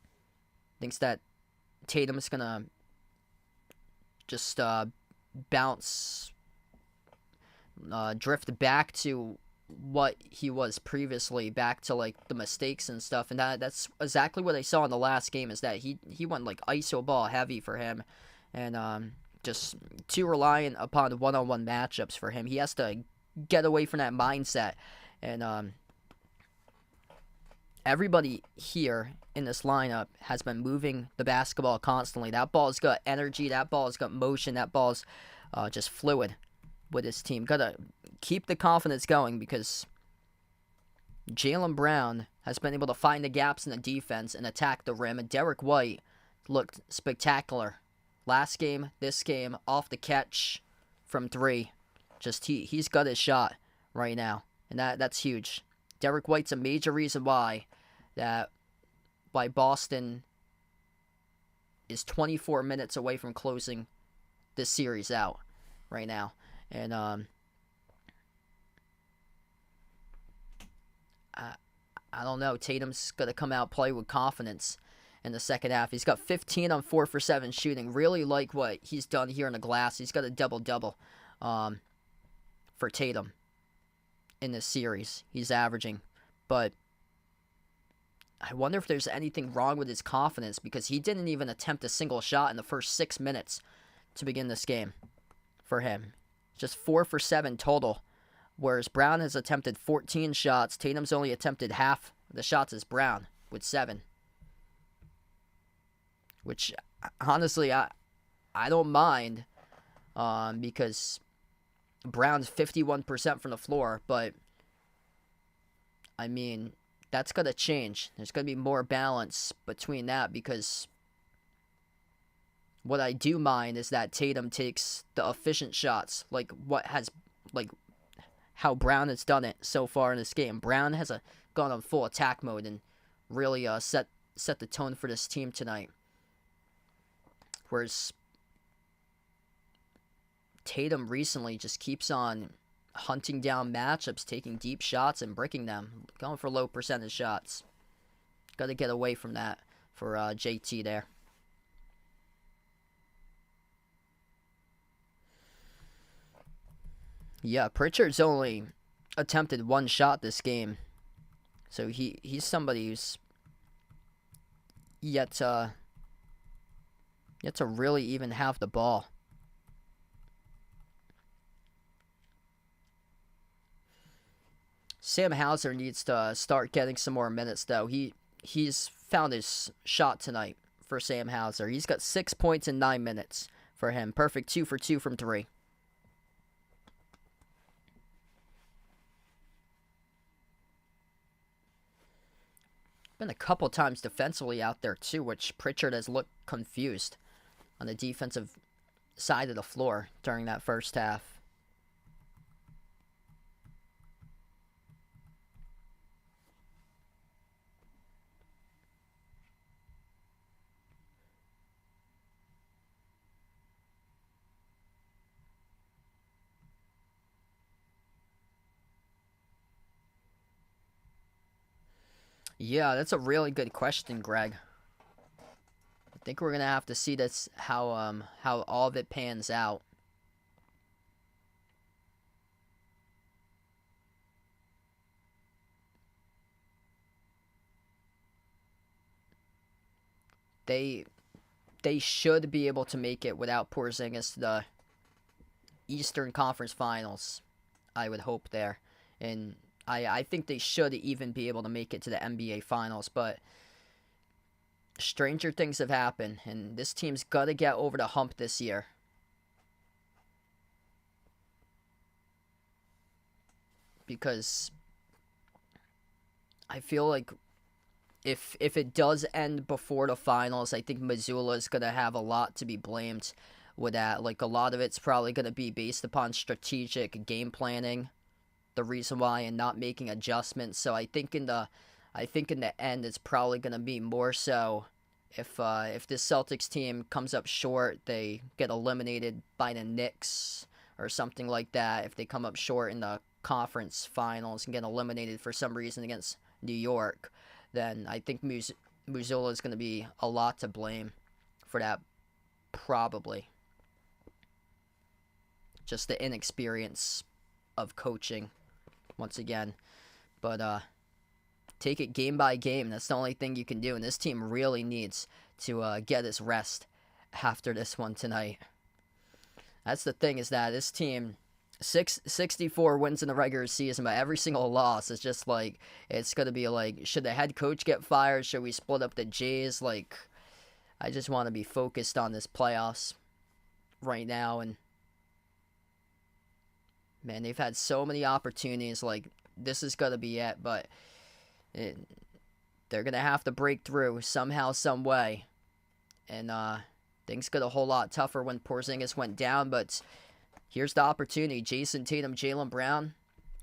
thinks that Tatum's gonna just bounce, drift back to what he was previously, back to like the mistakes and stuff, and that's exactly what I saw in the last game. Is that he went like iso ball heavy for him, and just too reliant upon one-on-one matchups for him. He has to get away from that mindset. And everybody here in this lineup has been moving the basketball constantly. That ball's got energy. That ball's got motion. That ball's just fluid with his team. Gotta keep the confidence going, because Jaylen Brown has been able to find the gaps in the defense and attack the rim. And Derek White looked spectacular last game, this game, off the catch from 3. Just he's got his shot right now. And that's huge. Derek White's a major reason why Boston is 24 minutes away from closing this series out right now. And I don't know. Tatum's going to come out play with confidence in the second half. He's got 15 on 4 for 7 shooting. Really like what he's done here in the glass. He's got a double-double for Tatum in this series. He's averaging. But I wonder if there's anything wrong with his confidence, because he didn't even attempt a single shot in the first 6 minutes to begin this game for him. Just 4 for 7 total, whereas Brown has attempted 14 shots. Tatum's only attempted half the shots as Brown with 7. Which, honestly, I don't mind, because Brown's 51% from the floor, but I mean, that's going to change. There's going to be more balance between that, because what I do mind is that Tatum takes the efficient shots, like how Brown has done it so far in this game. Brown has gone on full attack mode and really set the tone for this team tonight. Whereas Tatum recently just keeps on hunting down matchups, taking deep shots and bricking them, going for low percentage shots. Got to get away from that for JT there. Yeah, Pritchard's only attempted 1 shot this game, so he's somebody who's yet to really even have the ball. Sam Hauser needs to start getting some more minutes, though. He's found his shot tonight for Sam Hauser. He's got 6 points in 9 minutes for him. Perfect 2 for 2 from 3. been a couple times defensively out there too, which Pritchard has looked confused on the defensive side of the floor during that first half. Yeah, that's a really good question, Greg. I think we're gonna have to see this how all of it pans out. They should be able to make it without Porzingis to the Eastern Conference Finals. I would hope there, and I think they should even be able to make it to the NBA Finals, but stranger things have happened, and this team's got to get over the hump this year. Because I feel like if it does end before the finals, I think Missoula is going to have a lot to be blamed with that. Like, a lot of it's probably going to be based upon strategic game planning, the reason why, and not making adjustments. So I think in the end, it's probably going to be more so if this Celtics team comes up short, they get eliminated by the Knicks or something like that. If they come up short in the conference finals and get eliminated for some reason against New York, then I think Missoula is going to be a lot to blame for that, probably. Just the inexperience of coaching, once again. But take it game by game. That's the only thing you can do, and this team really needs to get its rest after this one tonight. That's the thing, is that this team, 64 wins in the regular season, but every single loss is just like, it's going to be like, should the head coach get fired? Should we split up the Jays? Like, I just want to be focused on this playoffs right now. And man, they've had so many opportunities. Like, this is going to be it, but they're going to have to break through somehow, some way. And things got a whole lot tougher when Porzingis went down, but here's the opportunity. Jason Tatum, Jaylen Brown,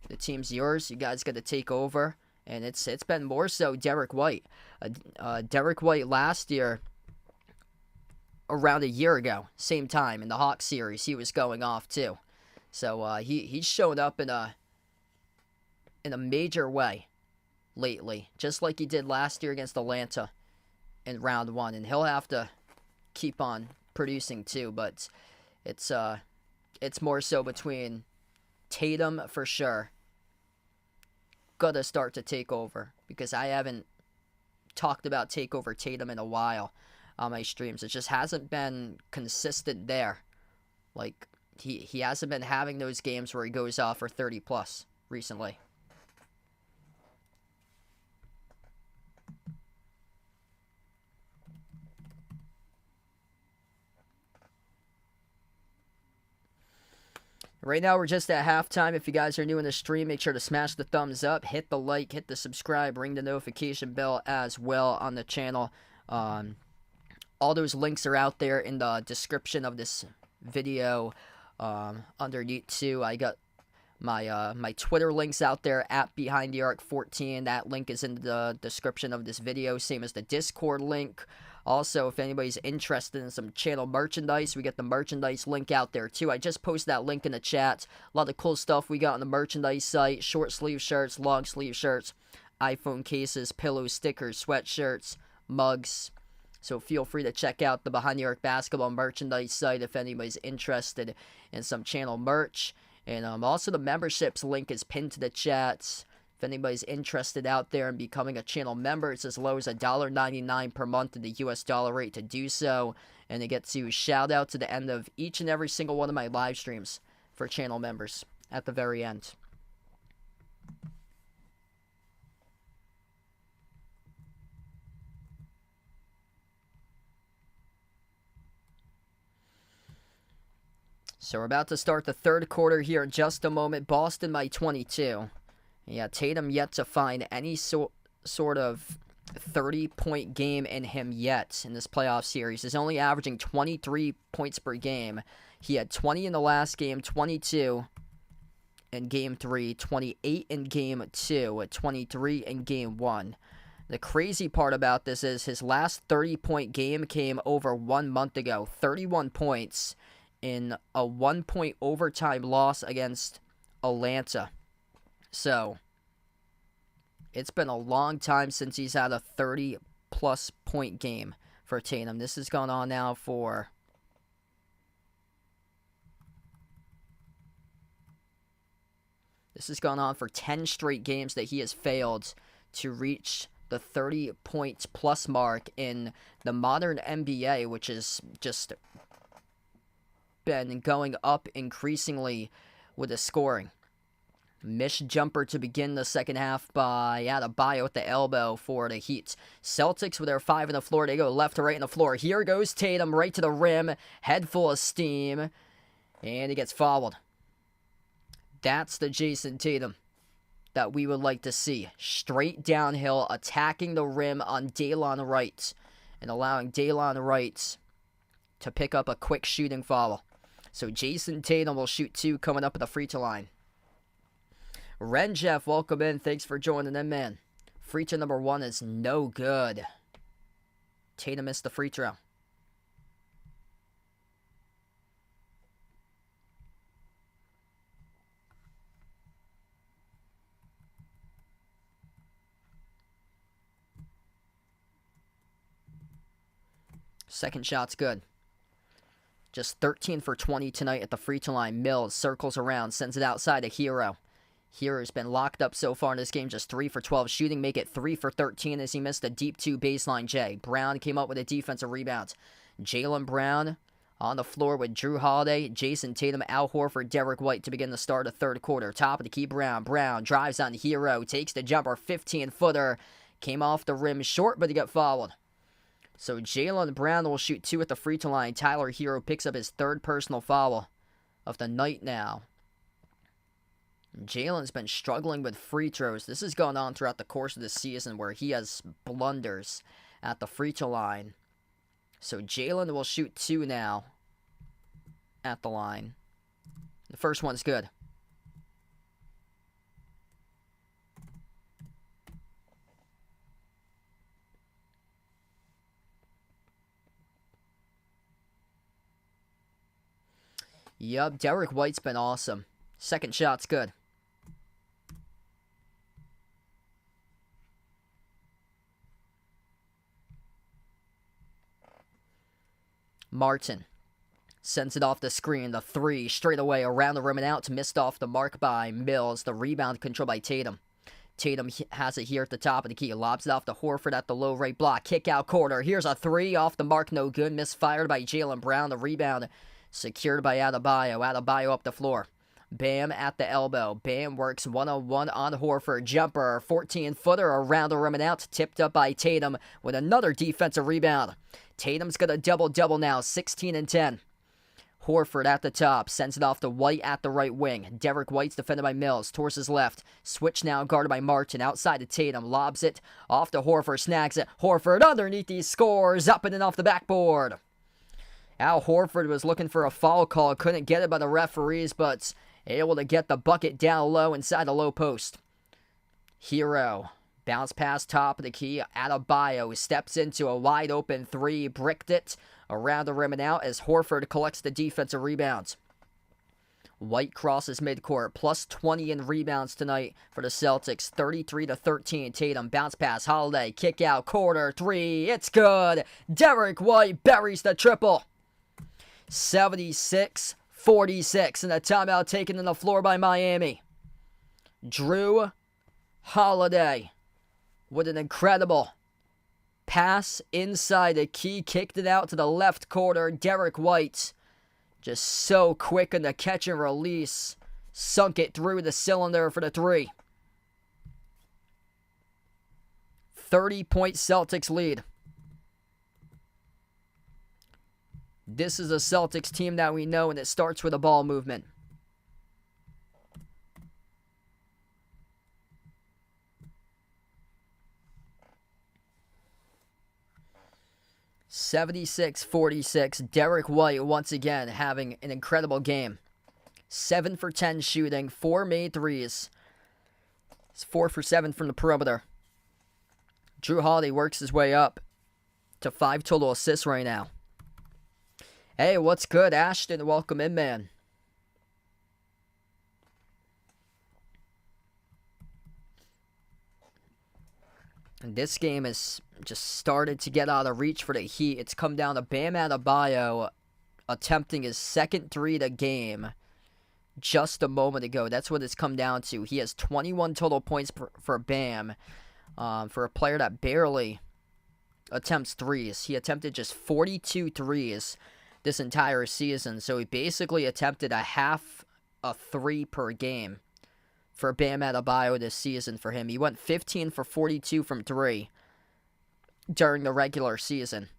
the team's yours. You guys got to take over. And it's been more so Derek White. Derek White last year, around a year ago, same time in the Hawks series, he was going off too. So he's shown up in a major way lately, just like he did last year against Atlanta in round one. And he'll have to keep on producing too. But it's more so between Tatum for sure. Gotta start to take over, because I haven't talked about takeover Tatum in a while on my streams. It just hasn't been consistent there. Like, he hasn't been having those games where he goes off for 30 plus recently. Right now, we're just at halftime. If you guys are new in the stream, make sure to smash the thumbs up, hit the like, hit the subscribe, ring the notification bell as well on the channel. All those links are out there in the description of this video underneath too. I got my Twitter links out there at BehindTheArc14. That link is in the description of this video, same as the Discord link. Also, if anybody's interested in some channel merchandise, we got the merchandise link out there too. I just posted that link in the chat. A lot of cool stuff we got on the merchandise site. Short sleeve shirts, long sleeve shirts, iPhone cases, pillows, stickers, sweatshirts, mugs. So feel free to check out the Behind the Arc basketball merchandise site if anybody's interested in some channel merch. And also the memberships link is pinned to the chat. If anybody's interested out there in becoming a channel member, it's as low as $1.99 per month in the US dollar rate to do so. And it gets you shout out to the end of each and every single one of my live streams for channel members at the very end. So we're about to start the third quarter here in just a moment. Boston by 22. Yeah, Tatum yet to find any sort of 30-point game in him yet in this playoff series. He's only averaging 23 points per game. He had 20 in the last game, 22 in Game 3, 28 in Game 2, 23 in Game 1. The crazy part about this is his last 30-point game came over 1 month ago. 31 points in a 1-point overtime loss against Atlanta. So, it's been a long time since he's had a 30-plus point game for Tatum. This has gone on now for... This has gone on for 10 straight games that he has failed to reach the 30 points plus mark in the modern NBA, which has just been going up increasingly with the scoring. Missed jumper to begin the second half by Adebayo at the elbow for the Heat. Celtics with their 5 on the floor. They go left to right on the floor. Here goes Tatum right to the rim. Head full of steam. And he gets fouled. That's the Jason Tatum that we would like to see. Straight downhill, attacking the rim on Delon Wright. And allowing Delon Wright to pick up a quick shooting foul. So Jason Tatum will shoot 2 coming up at the free throw line. Ren Jeff, welcome in. Thanks for joining in, man. Free throw number 1 is no good. Tatum missed the free throw. Second shot's good. Just 13 for 20 tonight at the free throw line. Mills circles around, sends it outside to Hero. Hero's been locked up so far in this game, just 3 for 12 shooting, make it 3 for 13 as he missed a deep 2 baseline J. Brown came up with a defensive rebound. Jaylen Brown on the floor with Drew Holiday, Jason Tatum, Al Horford, Derek White to begin the start of third quarter. Top of the key, Brown. Brown drives on Hero, takes the jumper, 15-footer. Came off the rim short, but he got fouled. So Jaylen Brown will shoot 2 at the free throw line. Tyler Hero picks up his 3rd personal foul of the night now. Jaylen's been struggling with free throws. This has gone on throughout the course of the season where he has blunders at the free throw line. So Jaylen will shoot 2 now at the line. The first one's good. Yup, Derek White's been awesome. Second shot's good. Martin sends it off the screen. The 3 straight away around the rim and out. Missed off the mark by Mills. The rebound controlled by Tatum. Tatum has it here at the top of the key. Lobs it off to Horford at the low right block. Kick out corner. Here's a 3 off the mark. No good. Misfired by Jaylen Brown. The rebound secured by Adebayo. Adebayo up the floor. Bam at the elbow. Bam works one-on-one on Horford. Jumper, 14-footer around the rim and out. Tipped up by Tatum with another defensive rebound. Tatum's got a double-double now, 16 and 10. Horford at the top, sends it off to White at the right wing. Derek White's defended by Mills, towards his left. Switch now guarded by Martin, outside to Tatum, lobs it off to Horford, snags it. Horford underneath these scores, up and off the backboard. Al Horford was looking for a foul call, couldn't get it by the referees, but able to get the bucket down low inside the low post. Hero. Bounce pass top of the key. Adebayo steps into a wide open 3. Bricked it around the rim and out as Horford collects the defensive rebounds. White crosses midcourt. Plus 20 in rebounds tonight for the Celtics. 33-13. Tatum bounce pass. Holiday kick out corner 3. It's good. Derek White buries the triple. 76-46 and a timeout taken on the floor by Miami. Drew Holiday with an incredible pass inside the key, kicked it out to the left corner. Derek White, just so quick in the catch and release, sunk it through the cylinder for the 3. 30-point Celtics lead. This is a Celtics team that we know, and it starts with a ball movement. 76-46. Derek White once again having an incredible game. 7 for 10 shooting, 4 made threes. It's 4 for 7 from the perimeter. Drew Holiday works his way up to 5 total assists right now. Hey, what's good, Ashton? Welcome in, man. And this game has just started to get out of reach for the Heat. It's come down to Bam Adebayo attempting his second three of the game just a moment ago. That's what it's come down to. He has 21 total points for Bam. For a player that barely attempts threes. He attempted just 42 threes this entire season. So he basically attempted a half a three per game for Bam Adebayo this season for him. He went 15 for 42 from three during the regular season.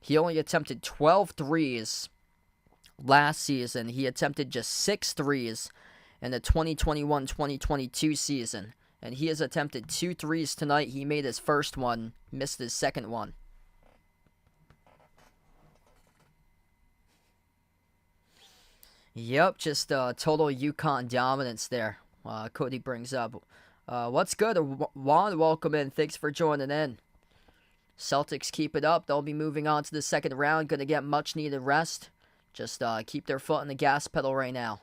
He only attempted 12 threes last season. He attempted just 6 threes in the 2021-2022 season. And he has attempted 2 threes tonight. He made his first one, missed his second one. Yep, just total UConn dominance there. Cody brings up. What's good? Juan, welcome in. Thanks for joining in. Celtics keep it up. They'll be moving on to the second round. Going to get much needed rest. Just keep their foot on the gas pedal right now.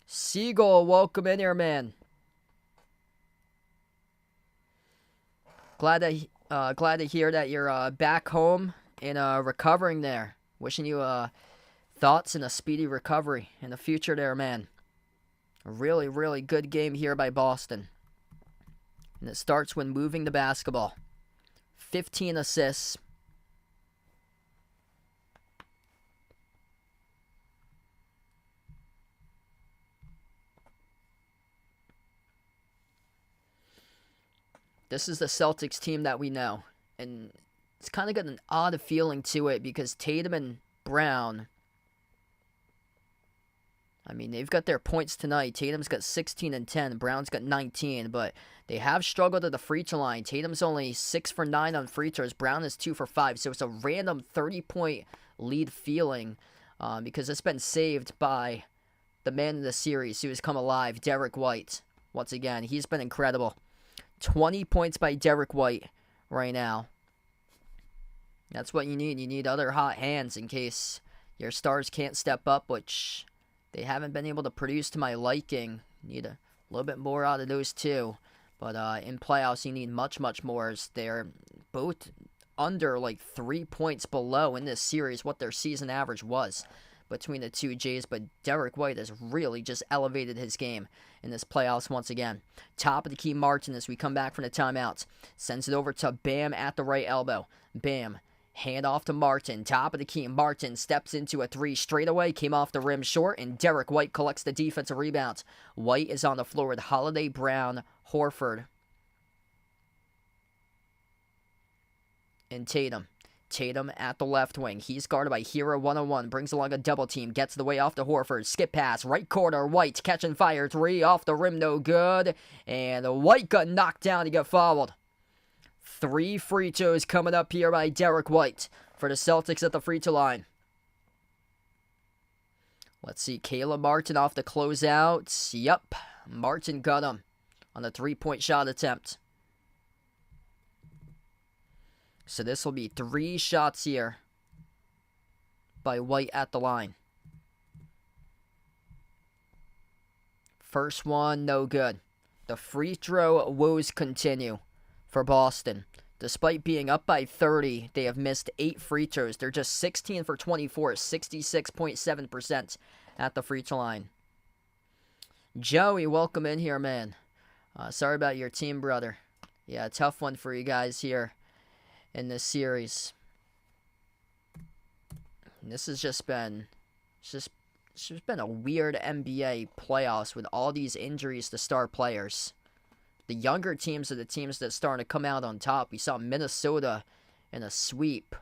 Siegel, welcome in here, man. Glad to hear that you're back home and recovering there. Wishing you thoughts and a speedy recovery in the future there, man. A really, really good game here by Boston. And it starts when moving the basketball. 15 assists. This is the Celtics team that we know. And it's kind of got an odd feeling to it because Tatum and Brown, I mean, they've got their points tonight. Tatum's got 16 and 10. Brown's got 19, but they have struggled at the free throw line. Tatum's only 6 for 9 on free throws. Brown is 2 for 5. So it's a random 30-point lead feeling because it's been saved by the man of the series who has come alive, Derek White. Once again, he's been incredible. 20 points by Derek White right now. That's what you need. You need other hot hands in case your stars can't step up, which they haven't been able to produce to my liking. Need a little bit more out of those two. But in playoffs, you need much, much more. As they're both under like 3 points below in this series what their season average was between the two Jays. But Derek White has really just elevated his game in this playoffs once again. Top of the key, Martin, as we come back from the timeouts. Sends it over to Bam at the right elbow. Bam. Hand off to Martin. Top of the key. Martin steps into a three straight away. Came off the rim short, and Derek White collects the defensive rebounds. White is on the floor with Holiday, Brown, Horford, and Tatum. Tatum at the left wing. He's guarded by Hero 101. Brings along a double team. Gets the way off to Horford. Skip pass. Right corner. White catching fire. Three off the rim. No good. And White got knocked down. He got fouled. 3 free throws coming up here by Derek White for the Celtics at the free throw line. Let's see. Caleb Martin off the closeout. Yep. Martin got him on the 3-point shot attempt. So this will be 3 shots here by White at the line. First one, no good. The free throw woes continue for Boston. Despite being up by 30, they have missed 8 free throws. They're just 16 for 24, 66.7% at the free throw line. Joey, welcome in here, man. Sorry about your team, brother. Yeah, tough one for you guys here in this series. And this has just been it's just been a weird NBA playoffs with all these injuries to star players. The younger teams are the teams that are starting to come out on top. We saw Minnesota in a sweep.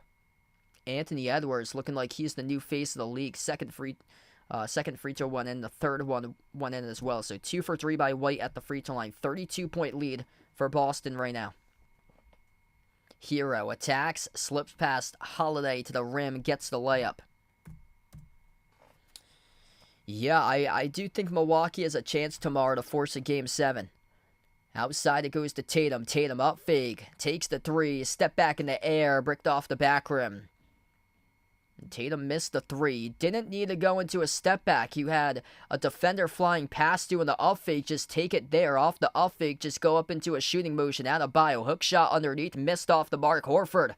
Anthony Edwards looking like he's the new face of the league. Second free throw went in. The third one went in as well. So 2 for 3 by White at the free throw line. 32-point lead for Boston right now. Hero attacks, slips past Holiday to the rim, gets the layup. Yeah, I do think Milwaukee has a chance tomorrow to force a Game 7. Outside it goes to Tatum. Tatum up fake. Takes the three. Step back in the air. Bricked off the back rim. Tatum missed the three. Didn't need to go into a step back. You had a defender flying past you in the up fake. Just take it there. Off the up fake. Just go up into a shooting motion. Adebayo. Hook shot underneath. Missed off the mark. Horford,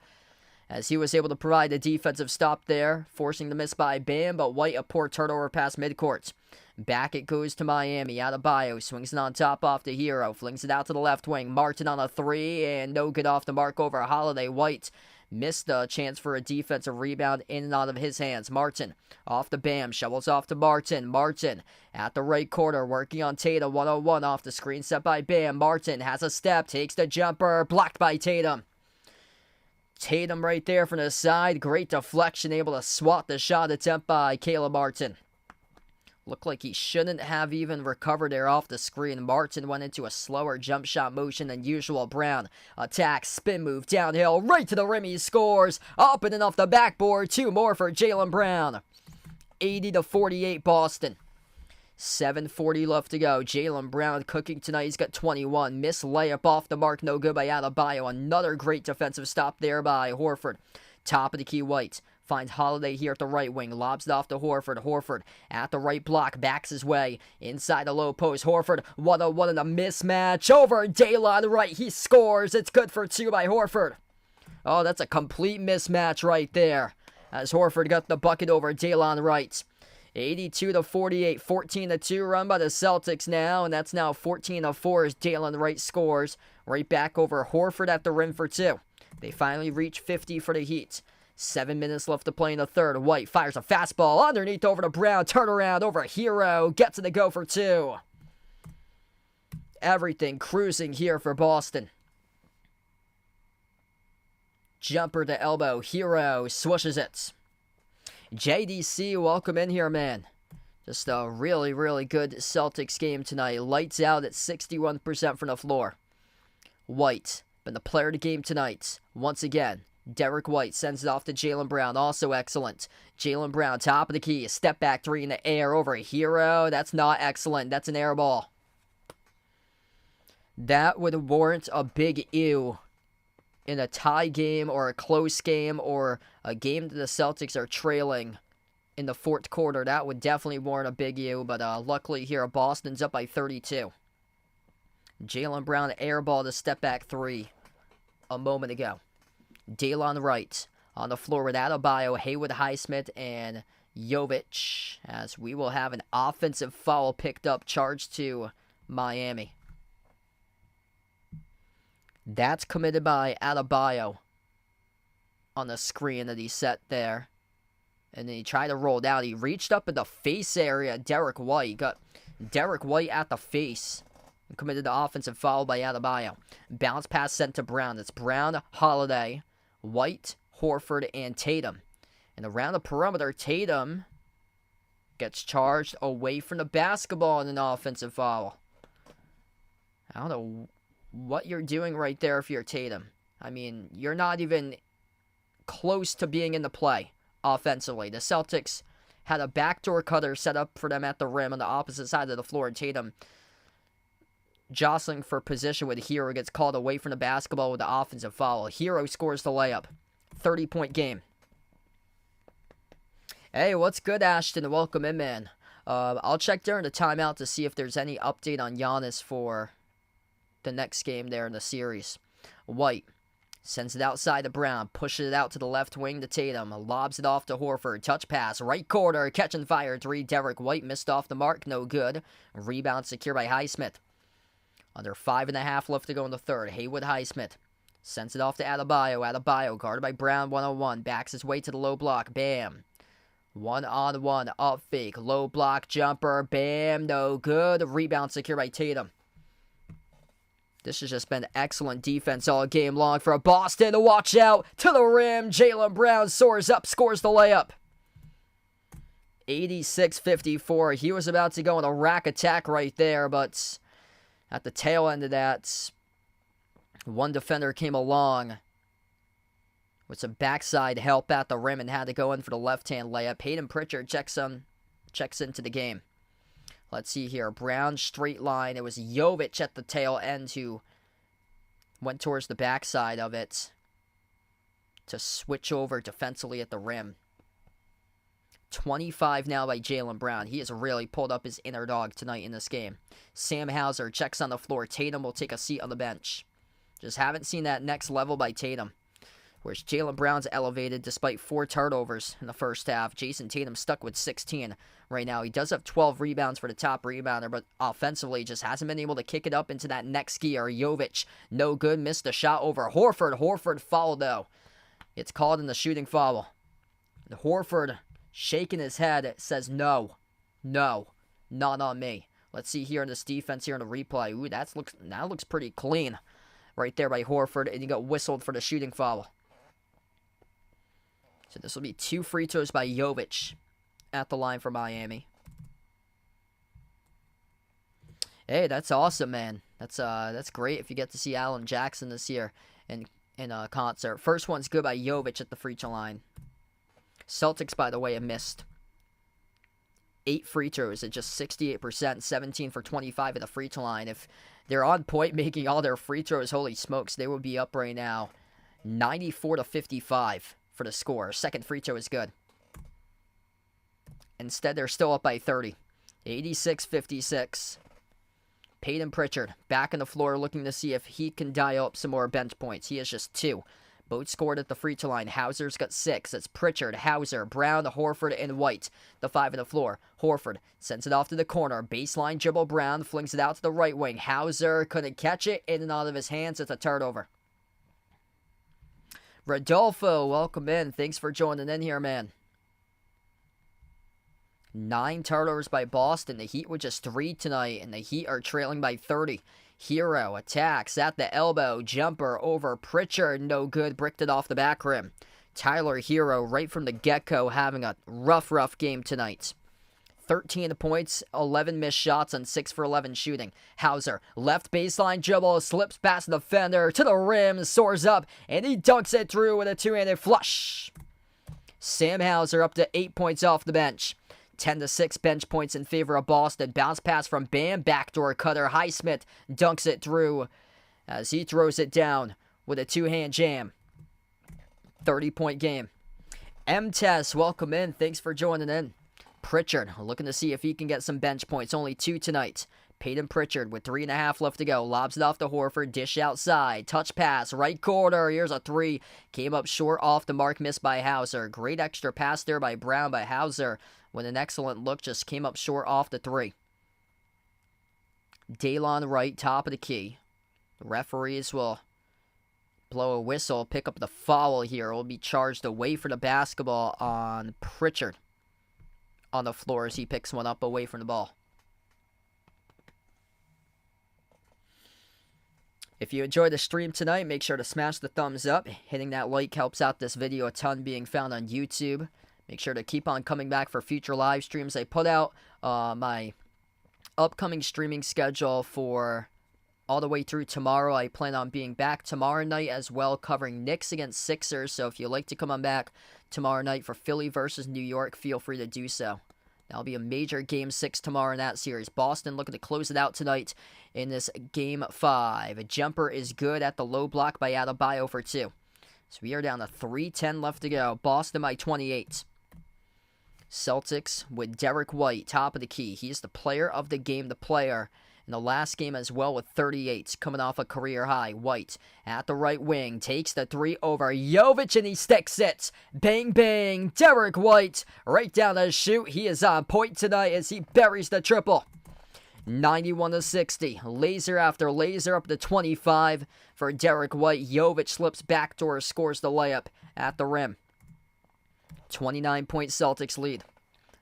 as he was able to provide a defensive stop there, forcing the miss by Bam, but White a poor turnover past midcourt. Back it goes to Miami. Adebayo swings it on top off the Hero. Flings it out to the left wing. Martin on a three, and no good off the mark over Holiday. White missed the chance for a defensive rebound in and out of his hands. Martin off the Bam. Shovels off to Martin. Martin at the right corner, working on Tatum. 1-on-1 off the screen set by Bam. Martin has a step, takes the jumper, blocked by Tatum. Tatum right there from the side. Great deflection, able to swat the shot attempt by Caleb Martin. Looked like he shouldn't have even recovered there off the screen. Martin went into a slower jump shot motion than usual. Brown attacks, spin move, downhill, right to the rim. He scores. Up and off the backboard. Two more for Jaylen Brown. 80-48 Boston. 7:40 left to go. Jaylen Brown cooking tonight. He's got 21. Missed layup off the mark. No good by Adebayo. Another great defensive stop there by Horford. Top of the key, White finds Holiday here at the right wing. Lobs it off to Horford. Horford at the right block. Backs his way. Inside the low post. Horford 1-on-1 in a mismatch. Over Day'Lon Wright. He scores. It's good for two by Horford. Oh, that's a complete mismatch right there, as Horford got the bucket over Day'Lon Wright. 82-48, 14-2 run by the Celtics now, and that's now 14-4 as Day'Lon Wright scores. Right back over Horford at the rim for two. They finally reach 50 for the Heat. 7 minutes left to play in the third. White fires a fastball underneath over to Brown. Turnaround over Hero. Gets it to go for two. Everything cruising here for Boston. Jumper to elbow. Hero swishes it. JDC, welcome in here, man. Just a really, really good Celtics game tonight. Lights out at 61% from the floor. White, been the player of the game tonight. Once again, Derek White sends it off to Jaylen Brown. Also excellent. Jaylen Brown, top of the key. A step back three in the air over a Hero. That's not excellent. That's an air ball. That would warrant a big ew in a tie game or a close game or a game that the Celtics are trailing in the fourth quarter. That would definitely warrant a big U, but luckily here, Boston's up by 32. Jaylen Brown airball to step back three a moment ago. Day'Lon Wright on the floor with Adebayo, Haywood Highsmith, and Jovic, as we will have an offensive foul picked up, charged to Miami. That's committed by Adebayo on the screen that he set there. And then he tried to roll down. He reached up in the face area. Derek White got Derek White at the face and committed the offensive foul by Adebayo. Bounce pass sent to Brown. It's Brown, Holiday, White, Horford, and Tatum. And around the perimeter, Tatum gets charged away from the basketball in an offensive foul. I don't know what you're doing right there if you're Tatum. I mean, you're not even close to being in the play offensively. The Celtics had a backdoor cutter set up for them at the rim on the opposite side of the floor, and Tatum jostling for position with Hero gets called away from the basketball with the offensive foul. Hero scores the layup. 30-point game. Hey, what's good, Ashton? Welcome in, man. I'll check during the timeout to see if there's any update on Giannis for the next game there in the series. White sends it outside to Brown, pushes it out to the left wing to Tatum, lobs it off to Horford, touch pass, right corner, catch and fire three. Derek White missed off the mark, no good. Rebound secured by Highsmith. Under 5.5 left to go in the third. Haywood Highsmith sends it off to Adebayo. Adebayo guarded by Brown, 1-on-1, backs his way to the low block. Bam. 1-on-1, up fake, low block jumper. Bam, no good. Rebound secured by Tatum. This has just been excellent defense all game long for Boston. To watch out to the rim. Jaylen Brown soars up, scores the layup. 86-54. He was about to go on a rack attack right there, but at the tail end of that, one defender came along with some backside help at the rim and had to go in for the left-hand layup. Peyton Pritchard checks into the game. Let's see here. Brown straight line. It was Jovic at the tail end who went towards the backside of it to switch over defensively at the rim. 25 now by Jaylen Brown. He has really pulled up his inner dog tonight in this game. Sam Hauser checks on the floor. Tatum will take a seat on the bench. Just haven't seen that next level by Tatum. Whereas Jaylen Brown's elevated despite 4 turnovers in the first half. Jason Tatum stuck with 16 right now. He does have 12 rebounds for the top rebounder, but offensively just hasn't been able to kick it up into that next gear. Jovic, no good, missed a shot over Horford. Horford fouled though. It's called in the shooting foul. Horford shaking his head, says no, not on me. Let's see here in this defense here in the replay. Ooh, that looks pretty clean right there by Horford, and he got whistled for the shooting foul. So this will be 2 free throws by Jovic at the line for Miami. Hey, that's awesome, man. That's great if you get to see Alan Jackson this year in a concert. First one's good by Jovic at the free throw line. Celtics, by the way, have missed 8 free throws at just 68%, 17 for 25 at the free throw line. If they're on point making all their free throws, holy smokes, they would be up right now 94-55 for the score. Second free throw is good. Instead, they're still up by 30. 86-56. Peyton Pritchard back on the floor looking to see if he can dial up some more bench points. He has just 2. Both scored at the free throw line. Hauser's got 6. It's Pritchard, Hauser, Brown, Horford, and White. The 5 on the floor. Horford sends it off to the corner. Baseline dribble. Brown flings it out to the right wing. Hauser couldn't catch it. In and out of his hands. It's a turnover. Rodolfo, welcome in. Thanks for joining in here, man. 9 turnovers by Boston. The Heat were just 3 tonight, and the Heat are trailing by 30. Hero attacks at the elbow. Jumper over Pritchard. No good. Bricked it off the back rim. Tyler Hero right from the get-go having a rough game tonight. 13 points, 11 missed shots on 6 for 11 shooting. Hauser, left baseline dribble, slips past the defender to the rim, soars up, and he dunks it through with a 2-handed flush. Sam Hauser up to 8 points off the bench. 10-6 bench points in favor of Boston. Bounce pass from Bam, backdoor cutter. Highsmith dunks it through as he throws it down with a 2-hand jam. 30-point game. M-Tess, welcome in. Thanks for joining in. Pritchard looking to see if he can get some bench points. Only 2 tonight. Peyton Pritchard with 3.5 left to go. Lobs it off to Horford. Dish outside. Touch pass. Right corner. Here's a 3. Came up short off the mark. Missed by Hauser. Great extra pass there by Brown by Hauser. With an excellent look. Just came up short off the 3. Daylon Wright, top of the key. The referees will blow a whistle. Pick up the foul here. Will be charged away for the basketball on Pritchard. On the floor as he picks one up away from the ball. If you enjoyed the stream tonight, make sure to smash the thumbs up. Hitting that like helps out this video a ton being found on YouTube. Make sure to keep on coming back for future live streams. I put out my upcoming streaming schedule for all the way through tomorrow. I plan on being back tomorrow night as well, covering Knicks against Sixers. So if you'd like to come on back tomorrow night for Philly versus New York, feel free to do so. That'll be a major Game 6 tomorrow in that series. Boston looking to close it out tonight in this Game 5. A jumper is good at the low block by Adebayo for 2. So we are down to 3:10 left to go. Boston by 28. Celtics with Derek White, top of the key. He's the player of the game, the player in the last game as well with 38, coming off a career high. White at the right wing, takes the 3 over Jovic, and he sticks it. Bang, bang. Derek White right down the chute. He is on point tonight as he buries the triple. 91-60. Laser after laser up to 25 for Derek White. Jovic slips backdoor, scores the layup at the rim. 29-point Celtics lead.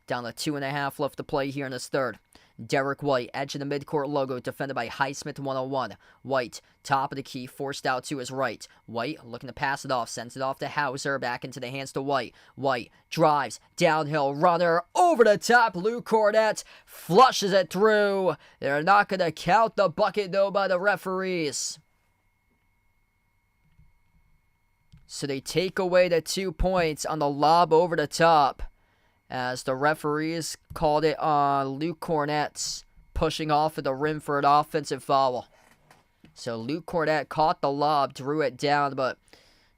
Down to 2.5 left to play here in this third. Derek White, edge of the midcourt logo, defended by Highsmith 101. White, top of the key, forced out to his right. White looking to pass it off, sends it off to Hauser, back into the hands to White. White drives, downhill runner, over the top. Lou Cornett flushes it through. They're not going to count the bucket though by the referees. So they take away the 2 points on the lob over the top, as the referees called it on Luke Cornett's pushing off of the rim for an offensive foul. So Luke Cornett caught the lob, drew it down, but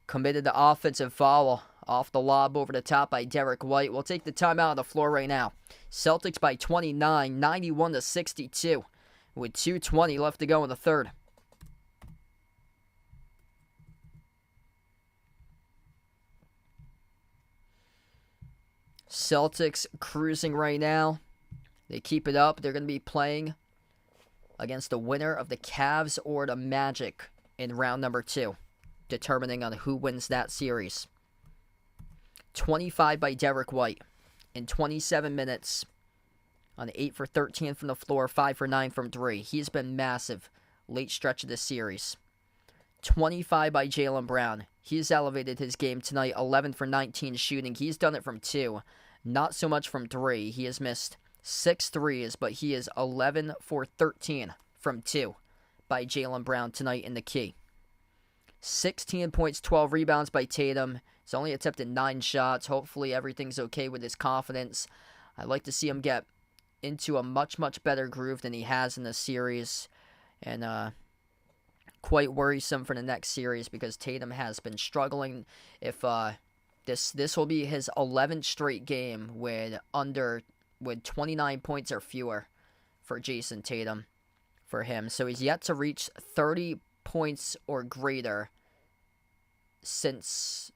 committed the offensive foul off the lob over the top by Derek White. We'll take the timeout on the floor right now. Celtics by 29, 91-62, with 2:20 left to go in the third. Celtics cruising right now. They keep it up. They're going to be playing against the winner of the Cavs or the Magic in round number 2, determining on who wins that series. 25 by Derek White in 27 minutes on 8 for 13 from the floor, 5 for 9 from 3. He's been massive late stretch of this series. 25 by Jaylen Brown. He's elevated his game tonight, 11 for 19 shooting. He's done it from 2, not so much from 3. He has missed 6 threes, but he is 11 for 13 from 2 by Jaylen Brown tonight in the key. 16 points, 12 rebounds by Tatum. He's only attempted 9 shots. Hopefully everything's okay with his confidence. I'd like to see him get into a much, much better groove than he has in this series. And quite worrisome for the next series because Tatum has been struggling. If this will be his 11th straight game with 29 points or fewer for Jason Tatum for him. So he's yet to reach 30 points or greater since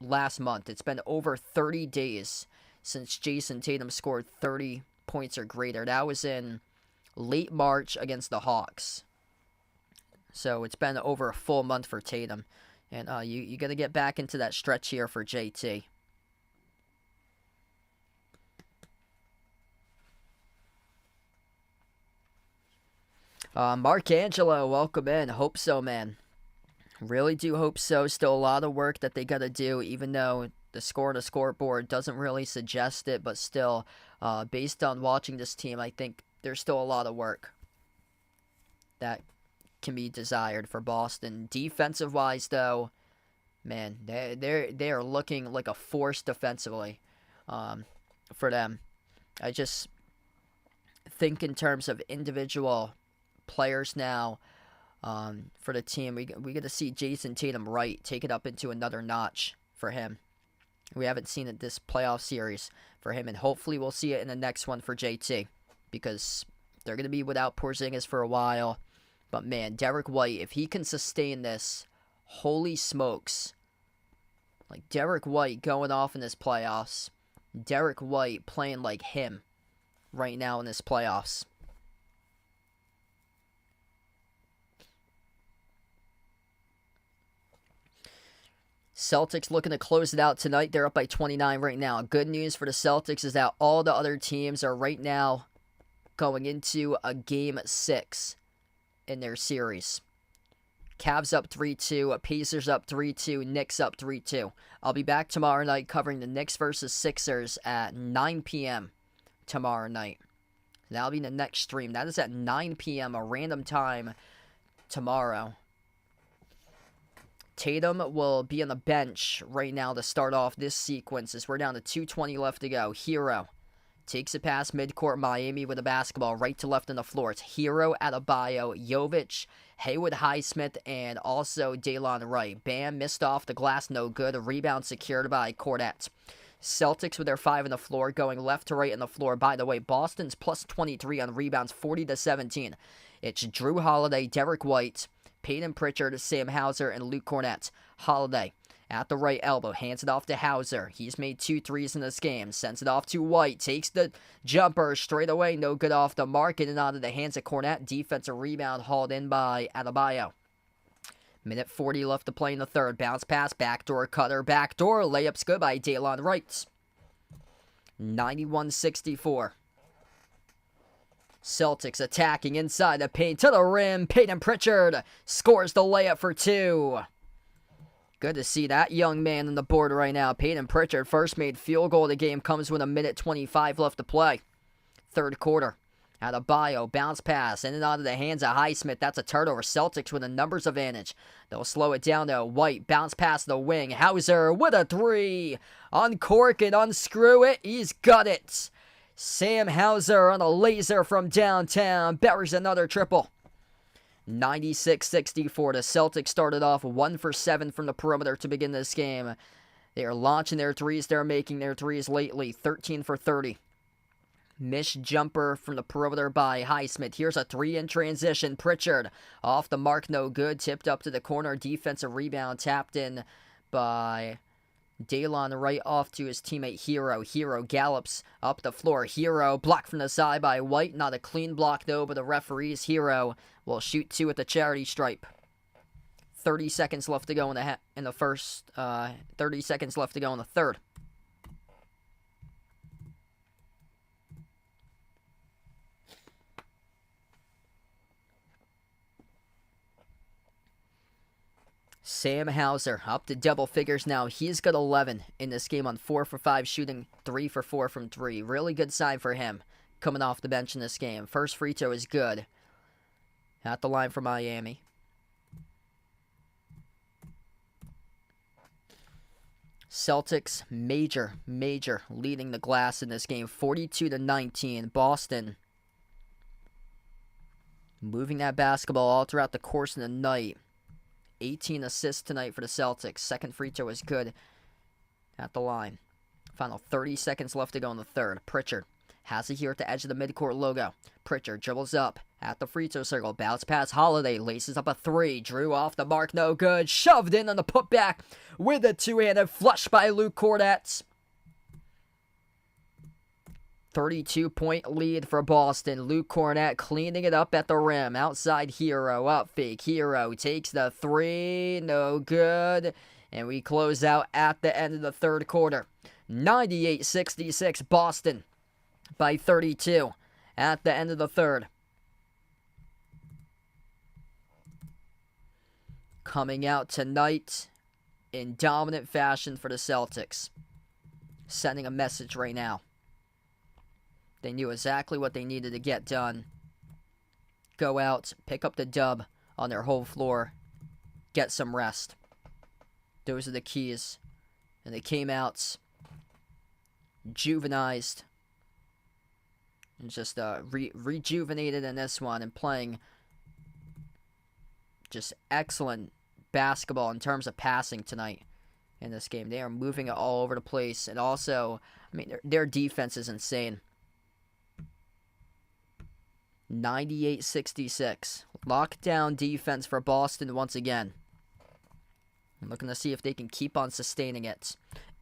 last month. It's been over 30 days since Jason Tatum scored 30 points or greater. That was in late March against the Hawks. So it's been over a full month for Tatum. And you got to get back into that stretch here for JT. Mark Angelo, welcome in. Hope so, man. Really do hope so. Still a lot of work that they got to do, even though the score on the scoreboard doesn't really suggest it. But still, based on watching this team, I think there's still a lot of work that can be desired for Boston. Defensive-wise, though, man, they are looking like a force defensively for them. I just think in terms of individual players now for the team, we get to see Jason Tatum Wright take it up into another notch for him. We haven't seen it this playoff series for him, and hopefully we'll see it in the next one for JT because they're going to be without Porzingis for a while. But man, Derek White, if he can sustain this, holy smokes. Like Derek White going off in this playoffs. Derek White playing like him right now in this playoffs. Celtics looking to close it out tonight. They're up by 29 right now. Good news for the Celtics is that all the other teams are right now going into a Game 6 in their series. Cavs up 3-2, Pacers up 3-2, Knicks up 3-2. I'll be back tomorrow night covering the Knicks versus Sixers at 9 p.m. tomorrow night. That'll be the next stream. That is at 9 p.m., a random time tomorrow. Tatum will be on the bench right now to start off this sequence as we're down to 2:20 left to go. Hero takes it past midcourt. Miami with the basketball right to left on the floor. It's Hero, Adebayo, Jovic, Haywood Highsmith, and also Delon Wright. Bam missed off the glass, no good. A rebound secured by Cornette. Celtics with their 5 on the floor, going left to right on the floor. By the way, Boston's plus 23 on rebounds, 40-17. It's Drew Holiday, Derek White, Peyton Pritchard, Sam Hauser, and Luke Cornette. Holiday at the right elbow, hands it off to Hauser. He's made 2 threes in this game. Sends it off to White. Takes the jumper straight away. No good off the mark. Getting out of the hands of Cornette. Defensive rebound hauled in by Adebayo. Minute 40 left to play in the third. Bounce pass, backdoor cutter, backdoor. Layup's good by Delon Wright. 91-64. Celtics attacking inside the paint to the rim. Peyton Pritchard scores the layup for 2. Good to see that young man on the board right now. Peyton Pritchard, first made field goal of the game, comes with a minute 25 left to play. Third quarter. Out of Bio, bounce pass, in and out of the hands of Highsmith. That's a turnover. Celtics with a numbers advantage. They'll slow it down though. White, bounce pass the wing. Hauser with a three. Uncork it, unscrew it. He's got it. Sam Hauser on a laser from downtown. Buries another triple. 96-64. The Celtics started off 1 for 7 from the perimeter to begin this game. They are launching their threes. They're making their threes lately. 13 for 30. Missed jumper from the perimeter by Highsmith. Here's a three in transition. Pritchard off the mark, no good. Tipped up to the corner. Defensive rebound tapped in by Dalon right off to his teammate Hero. Hero gallops up the floor. Hero blocked from the side by White. Not a clean block though, but the referee's Hero will shoot two at the charity stripe. 30 seconds left to go in the first. 30 seconds left to go in the third. Sam Hauser up to double figures now. He's got 11 in this game on 4 for 5 shooting, 3 for 4 from 3. Really good sign for him coming off the bench in this game. First free throw is good. At the line for Miami. Celtics major leading the glass in this game. 42-19. Boston moving that basketball all throughout the course of the night. 18 assists tonight for the Celtics. Second free throw is good at the line. Final 30 seconds left to go in the third. Pritchard has it here at the edge of the midcourt logo. Pritchard dribbles up at the free throw circle. Bounce pass. Holiday laces up a three. Drew off the mark. No good. Shoved in on the putback with a two-handed flush by Luke Cornett. 32-point lead for Boston. Luke Cornett cleaning it up at the rim. Outside Hero. Up fake. Hero takes the three. No good. And we close out at the end of the third quarter. 98-66. Boston by 32 at the end of the third. Coming out tonight in dominant fashion for the Celtics. Sending a message right now. They knew exactly what they needed to get done. Go out, pick up the dub on their home floor, get some rest. Those are the keys. And they came out rejuvenized and just rejuvenated in this one and playing just excellent basketball in terms of passing tonight in this game. They are moving it all over the place. And also, I mean, their defense is insane. 98-66. Lockdown defense for Boston once again. I'm looking to see if they can keep on sustaining it.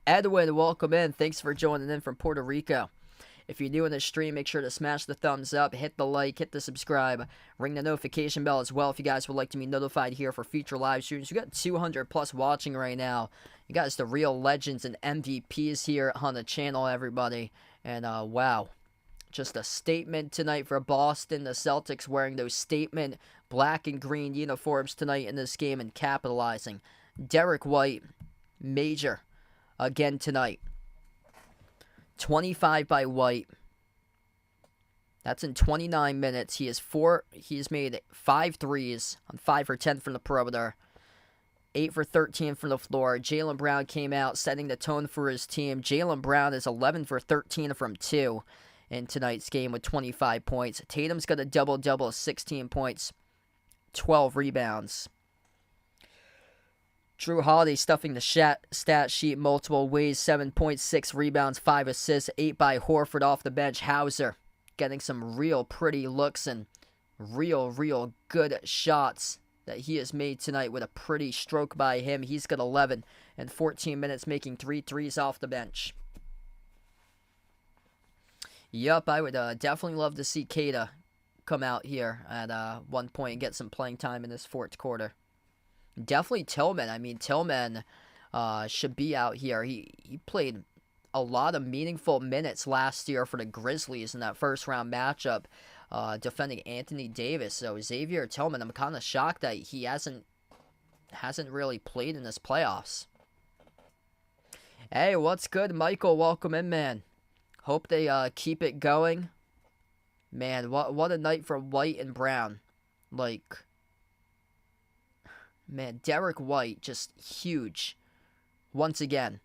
Edwin, welcome in. Thanks for joining in from Puerto Rico. If you're new in the stream, make sure to smash the thumbs up, hit the like, hit the subscribe, ring the notification bell as well if you guys would like to be notified here for future live streams. We got 200 plus watching right now. You guys, the real legends and MVPs here on the channel, everybody. And wow. Just a statement tonight for Boston. The Celtics wearing those statement black and green uniforms tonight in this game and capitalizing. Derek White, major, again tonight. 25 by White. That's in 29 minutes. He's made 5 threes on 5 for 10 from the perimeter. 8 for 13 from the floor. Jaylen Brown came out setting the tone for his team. Jaylen Brown is 11 for 13 from 2. In tonight's game with 25 points. Tatum's got a double-double, 16 points, 12 rebounds. Drew Holiday stuffing the stat sheet multiple ways, 7.6 rebounds, 5 assists, 8 by Horford off the bench. Hauser getting some real pretty looks and real good shots that he has made tonight with a pretty stroke by him. He's got 11 in 14 minutes, making 3 threes off the bench. Yup, I would definitely love to see Kata come out here at one point and get some playing time in this fourth quarter. Definitely Tillman. I mean, Tillman should be out here. He played a lot of meaningful minutes last year for the Grizzlies in that first round matchup defending Anthony Davis. So Xavier Tillman, I'm kind of shocked that he hasn't really played in this playoffs. Hey, what's good, Michael? Welcome in, man. Hope they keep it going. Man, what a night for White and Brown. Like, man, Derek White just huge once again.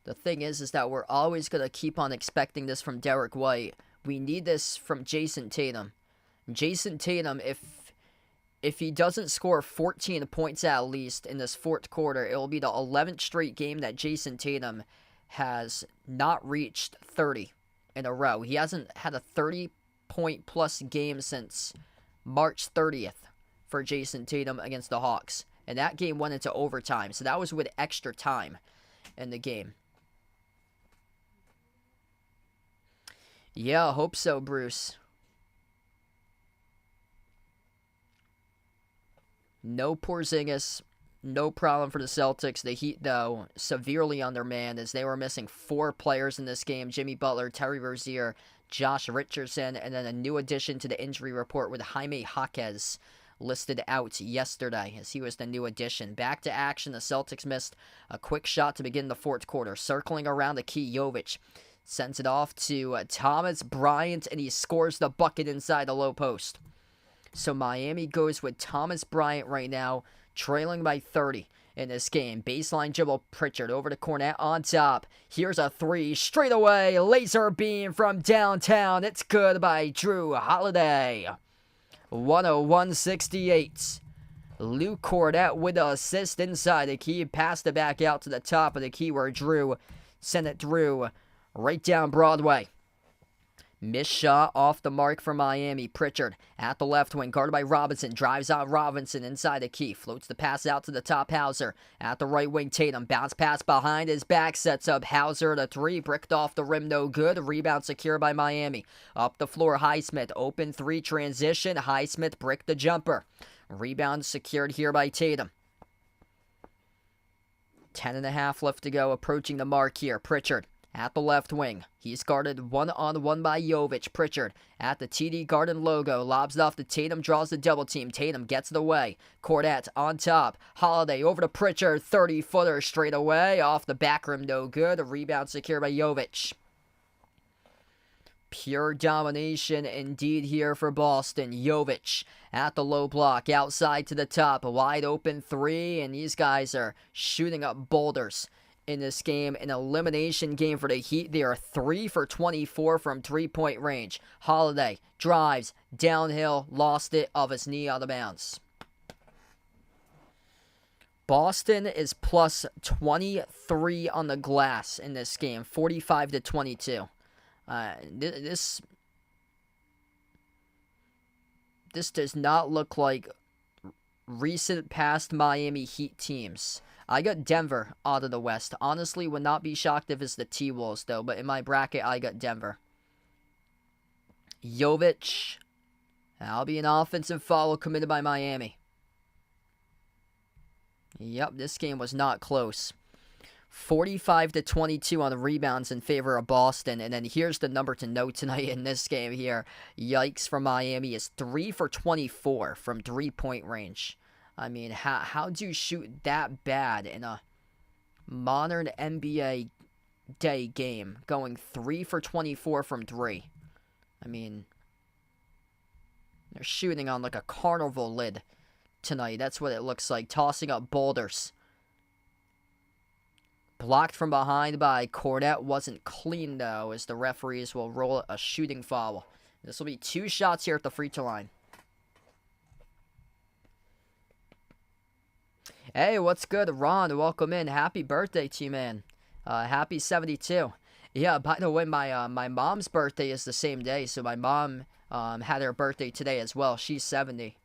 The thing is that we're always going to keep on expecting this from Derek White. We need this from Jason Tatum. Jason Tatum, if he doesn't score 14 points at least in this fourth quarter, it will be the 11th straight game that Jason Tatum has not reached 30 in a row. He hasn't had a 30-point plus game since March 30th for Jason Tatum against the Hawks. And that game went into overtime, so that was with extra time in the game. Yeah, I hope so, Bruce. No Porzingis, no problem for the Celtics. The Heat, though, severely undermanned as they were missing 4 players in this game. Jimmy Butler, Terry Rozier, Josh Richardson, and then a new addition to the injury report with Jaime Jaquez listed out yesterday as he was the new addition. Back to action, the Celtics missed a quick shot to begin the fourth quarter. Circling around the key, Jovic sends it off to Thomas Bryant, and he scores the bucket inside the low post. So Miami goes with Thomas Bryant right now, trailing by 30 in this game. Baseline dribble, Pritchard over to Cornette on top. Here's a 3 straight away. Laser beam from downtown. It's good by Drew Holiday. 101-68. Luke Cornette with the assist inside the key. Passed it back out to the top of the key where Drew sent it through right down Broadway. Missed shot off the mark for Miami. Pritchard at the left wing, guarded by Robinson. Drives on Robinson inside the key. Floats the pass out to the top. Hauser at the right wing. Tatum bounce pass behind his back. Sets up Hauser to 3. Bricked off the rim. No good. Rebound secure by Miami. Up the floor. Highsmith. Open 3 transition. Highsmith bricked the jumper. Rebound secured here by Tatum. 10.5 left to go. Approaching the mark here. Pritchard at the left wing. He's guarded one-on-one by Jovic. Pritchard at the TD Garden logo. Lobs it off to Tatum. Draws the double team. Tatum gets it away. Cornette on top. Holiday over to Pritchard. 30-footer straight away. Off the back rim. No good. A rebound secured by Jovic. Pure domination indeed here for Boston. Jovic at the low block. Outside to the top. A wide open 3. And these guys are shooting up boulders in this game. An elimination game for the Heat. They are 3 for 24 from 3-point range. Holiday drives downhill, lost it off his knee out of bounds. Boston is plus 23 on the glass in this game, 45-22. This does not look like recent past Miami Heat teams. I got Denver out of the West. Honestly, would not be shocked if it's the T-Wolves, though. But in my bracket, I got Denver. Jovic. That'll be an offensive foul committed by Miami. Yep, this game was not close. 45-22 on the rebounds in favor of Boston. And then here's the number to note tonight in this game here. Yikes for Miami is 3 for 24 from 3-point range. I mean, how do you shoot that bad in a modern NBA day game, going 3 for 24 from 3? I mean, they're shooting on like a carnival lid tonight. That's what it looks like, tossing up boulders. Blocked from behind by Cornette. Wasn't clean, though, as the referees will roll a shooting foul. This will be 2 shots here at the free throw line. Hey, what's good, Ron? Welcome in. Happy birthday to you, man. Happy 72. Yeah, by the way, my mom's birthday is the same day, so my mom had her birthday today as well. She's 70.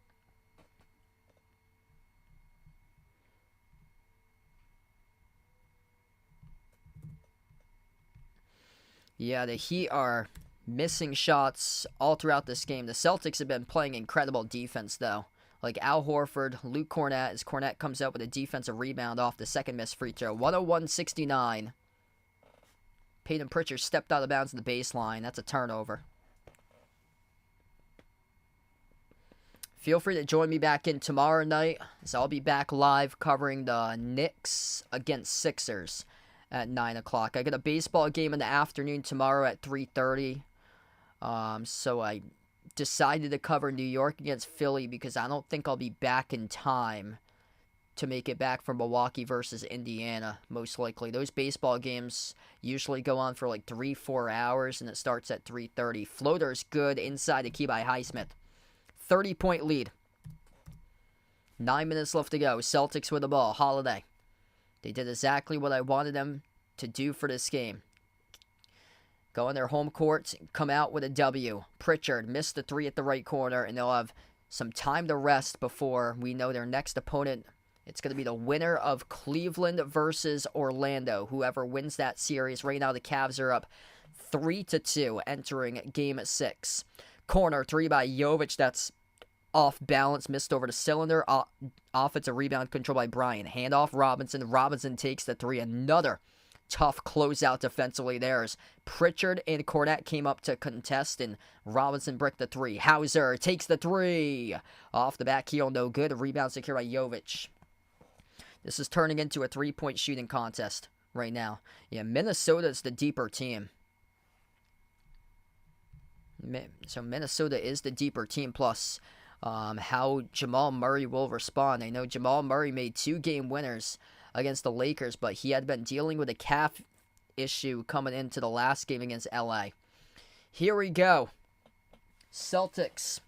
Yeah, the Heat are missing shots all throughout this game. The Celtics have been playing incredible defense, though. Like Al Horford, Luke Cornette, as Cornette comes out with a defensive rebound off the second missed free throw. 101-69. Peyton Pritchard stepped out of bounds in the baseline. That's a turnover. Feel free to join me back in tomorrow night, as I'll be back live covering the Knicks against Sixers at 9 o'clock. I got a baseball game in the afternoon tomorrow at 3:30. So I decided to cover New York against Philly because I don't think I'll be back in time to make it back for Milwaukee versus Indiana, most likely. Those baseball games usually go on for like 3-4 hours, and it starts at 3:30. Floater's good inside the key by Highsmith. 30-point lead. 9 minutes left to go. Celtics with the ball. Holiday. They did exactly what I wanted them to do for this game. Go on their home court, come out with a W. Pritchard missed the three at the right corner, and they'll have some time to rest before we know their next opponent. It's going to be the winner of Cleveland versus Orlando. Whoever wins that series. Right now the Cavs are up 3-2 entering Game 6. Corner three by Jovic. That's off balance. Missed over the cylinder. Offensive rebound controlled by Bryant. Handoff Robinson. Robinson takes the three. Another tough closeout defensively there as Pritchard and Cornette came up to contest, and Robinson bricked the three. Hauser takes the three. Off the back heel, no good. A rebound secured by Jovic. This is turning into a three-point shooting contest right now. Yeah, Minnesota's the deeper team. So Minnesota is the deeper team, plus how Jamal Murray will respond. I know Jamal Murray made 2 game winners against the Lakers, but he had been dealing with a calf issue coming into the last game against LA. Here we go. Celtics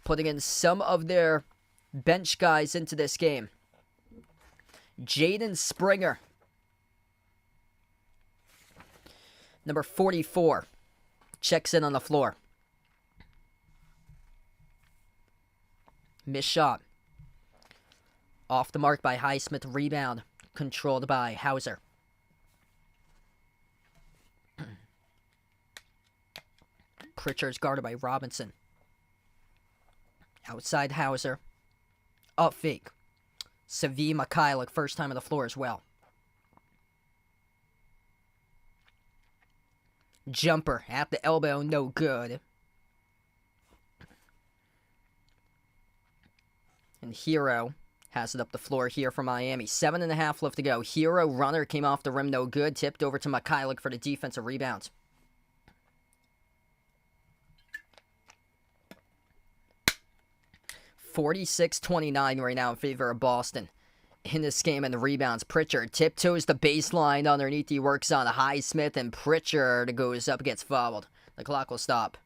putting in some of their bench guys into this game. Jaden Springer, number 44, checks in on the floor. Missed shot. Off the mark by Highsmith. Rebound controlled by Hauser. Pritchard's guarded by Robinson. Outside Hauser. Up fake. Savi Mikhailuk, first time on the floor as well. Jumper at the elbow, no good. And Hero has it up the floor here for Miami. 7.5 left to go. Hero runner came off the rim, no good. Tipped over to Mikhailuk for the defensive rebound. $46-29 right now in favor of Boston in this game, and the rebounds. Pritchard tiptoes the baseline underneath. He works on Highsmith, and Pritchard goes up, gets fouled. The clock will stop.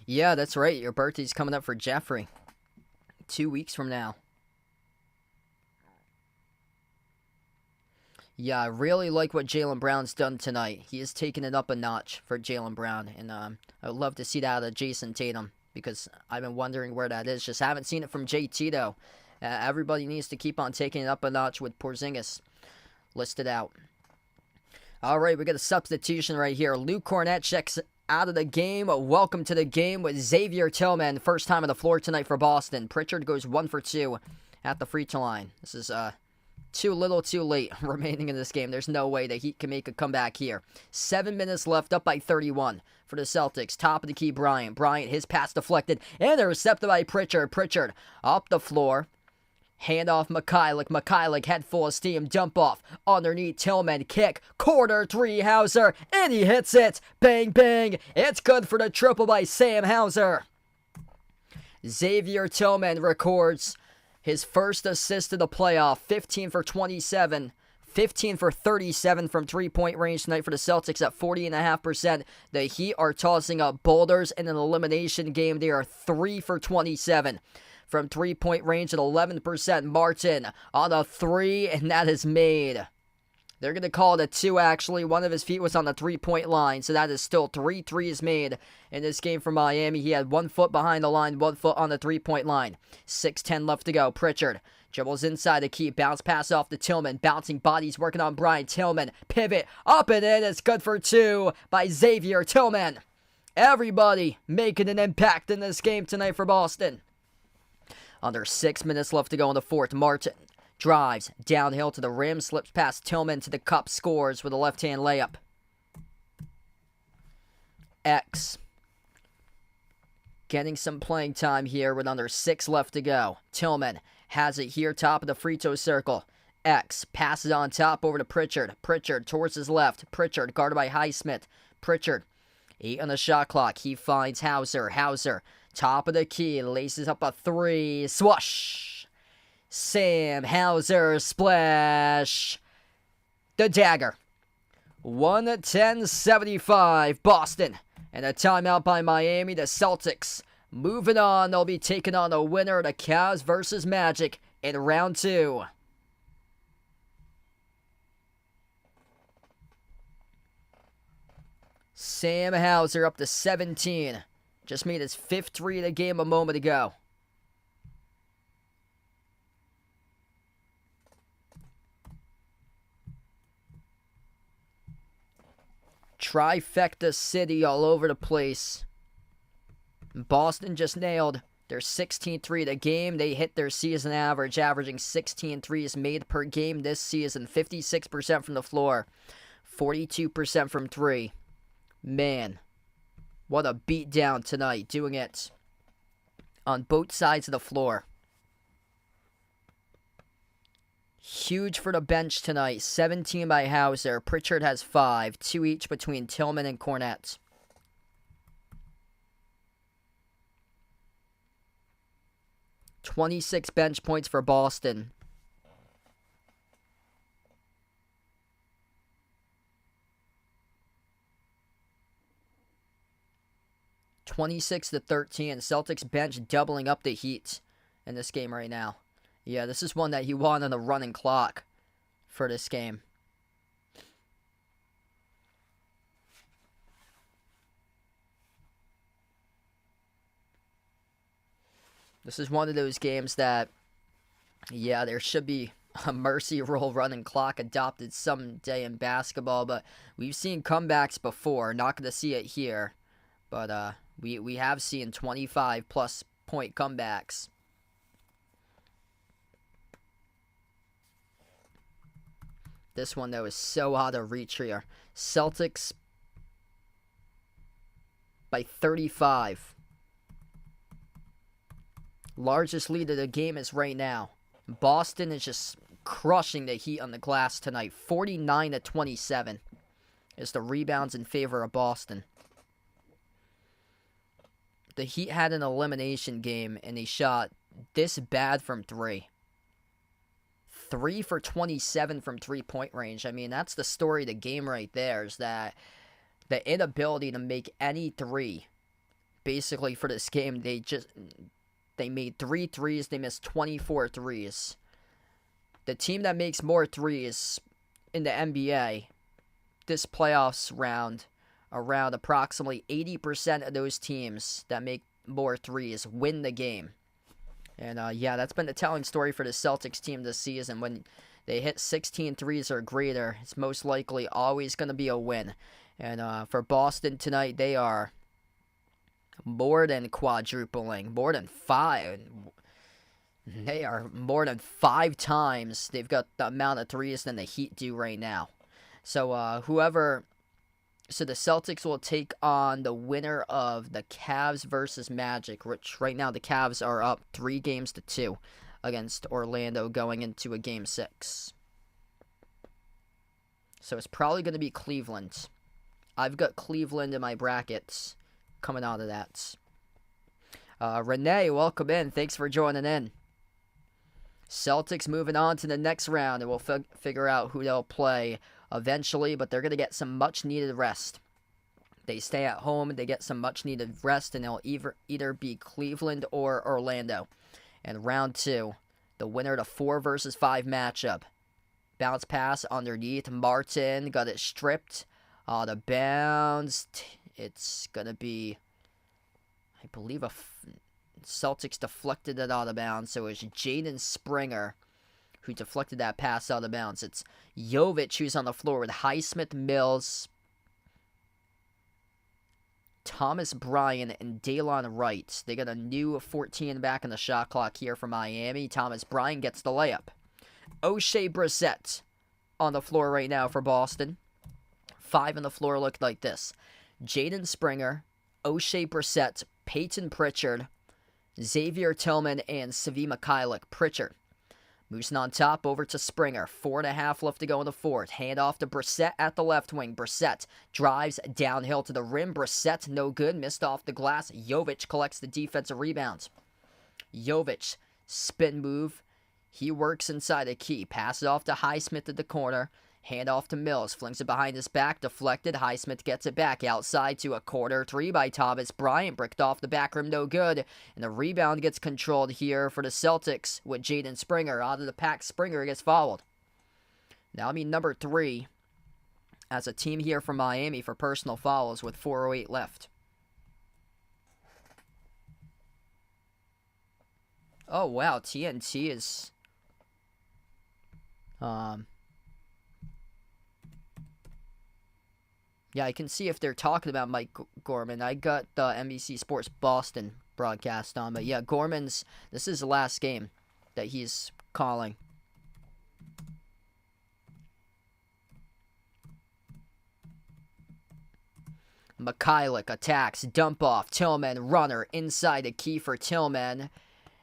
Yeah, that's right. Your birthday's coming up for Jeffrey. 2 weeks from now. Yeah, I really like what Jaylen Brown's done tonight. He has taken it up a notch for Jaylen Brown. And I would love to see that out of Jason Tatum, because I've been wondering where that is. Just haven't seen it from JT, though. Everybody needs to keep on taking it up a notch with Porzingis listed out. All right, we got a substitution right here. Luke Cornette checks out of the game. Welcome to the game with Xavier Tillman. First time on the floor tonight for Boston. Pritchard goes 1 for 2 at the free throw line. This is too little too late remaining in this game. There's no way the Heat can make a comeback here. 7 minutes left, up by 31 for the Celtics. Top of the key, Bryant. His pass deflected. Intercepted by Pritchard. Pritchard up the floor. Hand off Mikhailuk. Mikhailuk head full of steam. Dump off. Underneath Tillman. Kick. Corner three. Hauser. And he hits it. Bang, bang. It's good for the triple by Sam Hauser. Xavier Tillman records his first assist of the playoff. 15 for 27. 15 for 37 from three-point range tonight for the Celtics at 40.5%. The Heat are tossing up boulders in an elimination game. They are 3 for 27 from three-point range at 11%. Martin on a 3, and that is made. They're going to call it a 2, actually. One of his feet was on the three-point line, so that is still 3 threes made in this game for Miami. He had 1 foot behind the line, 1 foot on the three-point line. 6:10 left to go. Pritchard dribbles inside the key. Bounce pass off to Tillman. Bouncing bodies working on Brian Tillman. Pivot up and in. It's good for 2 by Xavier Tillman. Everybody making an impact in this game tonight for Boston. Under 6 minutes left to go in the fourth. Martin drives downhill to the rim, slips past Tillman to the cup, scores with a left-hand layup. X getting some playing time here with under 6 left to go. Tillman has it here, top of the free throw circle. X passes on top over to Pritchard. Pritchard towards his left. Pritchard guarded by Highsmith. Pritchard, 8 on the shot clock. He finds Hauser. Hauser, top of the key, laces up a 3. Swoosh! Sam Hauser, splash! The dagger. 110-75, Boston. And a timeout by Miami. The Celtics moving on. They'll be taking on the winner of the Cavs versus Magic in round 2. Sam Hauser up to 17. Just made his 5th 3 of the game a moment ago. Trifecta City all over the place. Boston just nailed their 16th 3 of the game. They hit their season average, averaging 16 threes made per game this season. 56% from the floor, 42% from 3. Man, what a beatdown tonight, doing it on both sides of the floor. Huge for the bench tonight. 17 by Hauser. Pritchard has 5. 2 each between Tillman and Cornette. $26 bench points for Boston. (26-13). Celtics bench doubling up the Heat in this game right now. Yeah, this is one that he won on the running clock for this game. This is one of those games that, yeah, there should be a mercy rule running clock adopted someday in basketball, but we've seen comebacks before. Not going to see it here, but we have seen 25-plus point comebacks. This one, though, is so out of reach here. Celtics by 35. Largest lead of the game is right now. Boston is just crushing the Heat on the glass tonight. 49-27 is the rebounds in favor of Boston. The Heat had an elimination game, and they shot this bad from 3. 3 for 27 from 3-point range. I mean, that's the story of the game right there, is that the inability to make any 3. Basically, for this game, they made 3 threes. They missed 24 threes. The team that makes more threes in the NBA this playoffs round, around approximately 80% of those teams that make more threes win the game. And, yeah, that's been the telling story for the Celtics team this season. When they hit 16 threes or greater, it's most likely always going to be a win. And for Boston tonight, they are more than quadrupling, more than 5. They are more than 5 times. They've got the amount of threes than the Heat do right now. So, So the Celtics will take on the winner of the Cavs versus Magic, which right now the Cavs are up 3-2 against Orlando going into a Game 6. So it's probably going to be Cleveland. I've got Cleveland in my brackets coming out of that. Renee, welcome in. Thanks for joining in. Celtics moving on to the next round, and we'll figure out who they'll play eventually, but they're going to get some much-needed rest. They stay at home, they get some much-needed rest, and they'll either be Cleveland or Orlando. And round 2, the winner of the 4 versus 5 matchup. Bounce pass underneath. Martin got it stripped out of bounds. It's going to be, I believe, Celtics deflected it out of bounds, so it's Jaden Springer who deflected that pass out of bounds. It's Jovic who's on the floor with Highsmith, Mills, Thomas Bryant, and Daylon Wright. They got a new 14 back in the shot clock here for Miami. Thomas Bryant gets the layup. O'Shea Brissett on the floor right now for Boston. 5 on the floor look like this. Jaden Springer, O'Shea Brissett, Peyton Pritchard, Xavier Tillman, and Svi Mikhailuk. Pritchard moves on top over to Springer. 4.5 left to go in the fourth. Hand off to Brissett at the left wing. Brissett drives downhill to the rim. Brissett, no good. Missed off the glass. Jovic collects the defensive rebound. Jovic, spin move. He works inside the key. Passes off to Highsmith at the corner. Hand off to Mills. Flings it behind his back. Deflected. Highsmith gets it back. Outside to a corner three by Thomas Bryant. Bricked off the back rim. No good. And the rebound gets controlled here for the Celtics with Jaden Springer. Out of the pack, Springer gets fouled. Now I mean number 3 as a team here from Miami for personal fouls with 4:08 left. Oh, wow. TNT is... Yeah, I can see if they're talking about Mike Gorman. I got the NBC Sports Boston broadcast on, but yeah, Gorman's, this is the last game that he's calling. Mikhailuk attacks, dump off, Tillman, runner, inside the key for Tillman,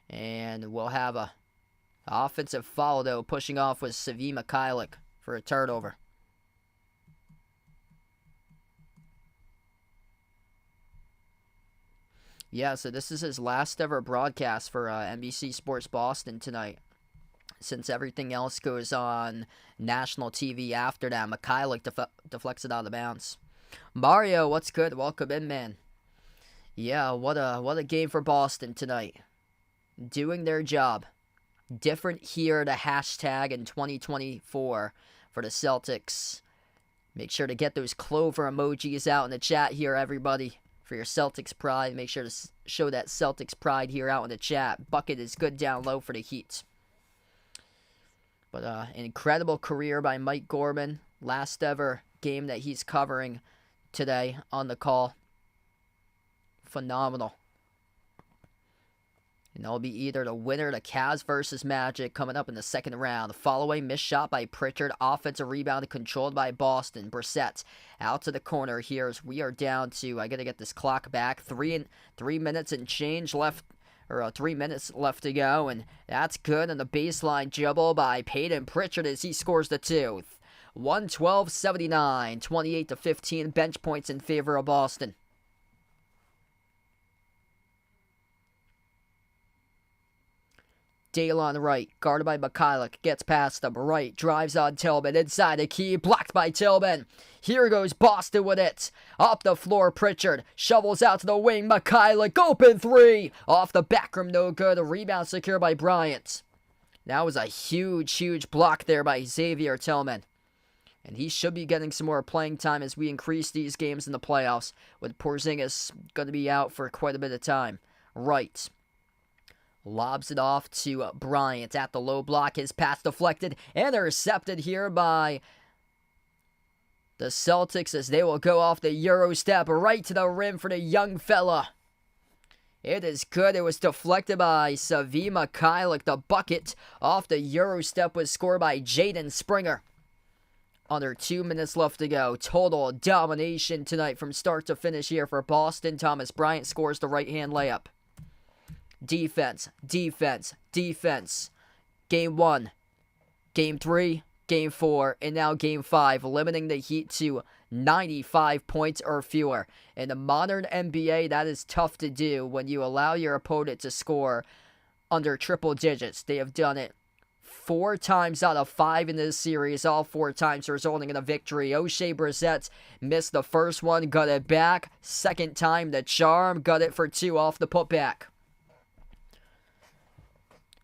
and we'll have a offensive foul, though, pushing off with Svi Mikhailuk for a turnover. Yeah, so this is his last ever broadcast for NBC Sports Boston tonight. Since everything else goes on national TV after that, Mikhailuk deflects it out of bounds. Mario, what's good? Welcome in, man. Yeah, what a game for Boston tonight. Doing their job. Different here, the hashtag in 2024 for the Celtics. Make sure to get those clover emojis out in the chat here, everybody. For your Celtics pride, make sure to show that Celtics pride here out in the chat. Bucket is good down low for the Heat. But an incredible career by Mike Gorman. Last ever game that he's covering today on the call. Phenomenal. And that'll be either the winner, the Cavs versus Magic, coming up in the second round. The follow-away missed shot by Pritchard. Offensive rebound controlled by Boston. Brissett out to the corner here as we are down to, I got to get this clock back, 3 minutes and change left, or 3 minutes left to go. And that's good. And the baseline dribble by Peyton Pritchard as he scores the 2. 112-79, 28-15, bench points in favor of Boston. Dale on the right, guarded by Mikhailuk, gets past him, right, drives on Tillman, inside the key, blocked by Tillman. Here goes Boston with it. Off the floor, Pritchard shovels out to the wing, Mikhailuk, open 3. Off the back rim, no good, a rebound secured by Bryant. That was a huge block there by Xavier Tillman. And he should be getting some more playing time as we increase these games in the playoffs, with Porzingis going to be out for quite a bit of time. Right. Lobs it off to Bryant at the low block. His pass deflected. Intercepted here by the Celtics as they will go off the Euro step right to the rim for the young fella. It is good. It was deflected by Svi Mikhailuk. The bucket off the Euro step was scored by Jaden Springer. Under 2 minutes left to go. Total domination tonight from start to finish here for Boston. Thomas Bryant scores the right-hand layup. Defense. Game 1, Game 3, Game 4, and now Game 5, limiting the Heat to 95 points or fewer. In the modern NBA, that is tough to do when you allow your opponent to score under triple digits. They have done it 4 times out of 5 in this series, all 4 times resulting in a victory. O'Shea Brissett missed the first one, got it back. Second time, the charm, got it for 2 off the putback.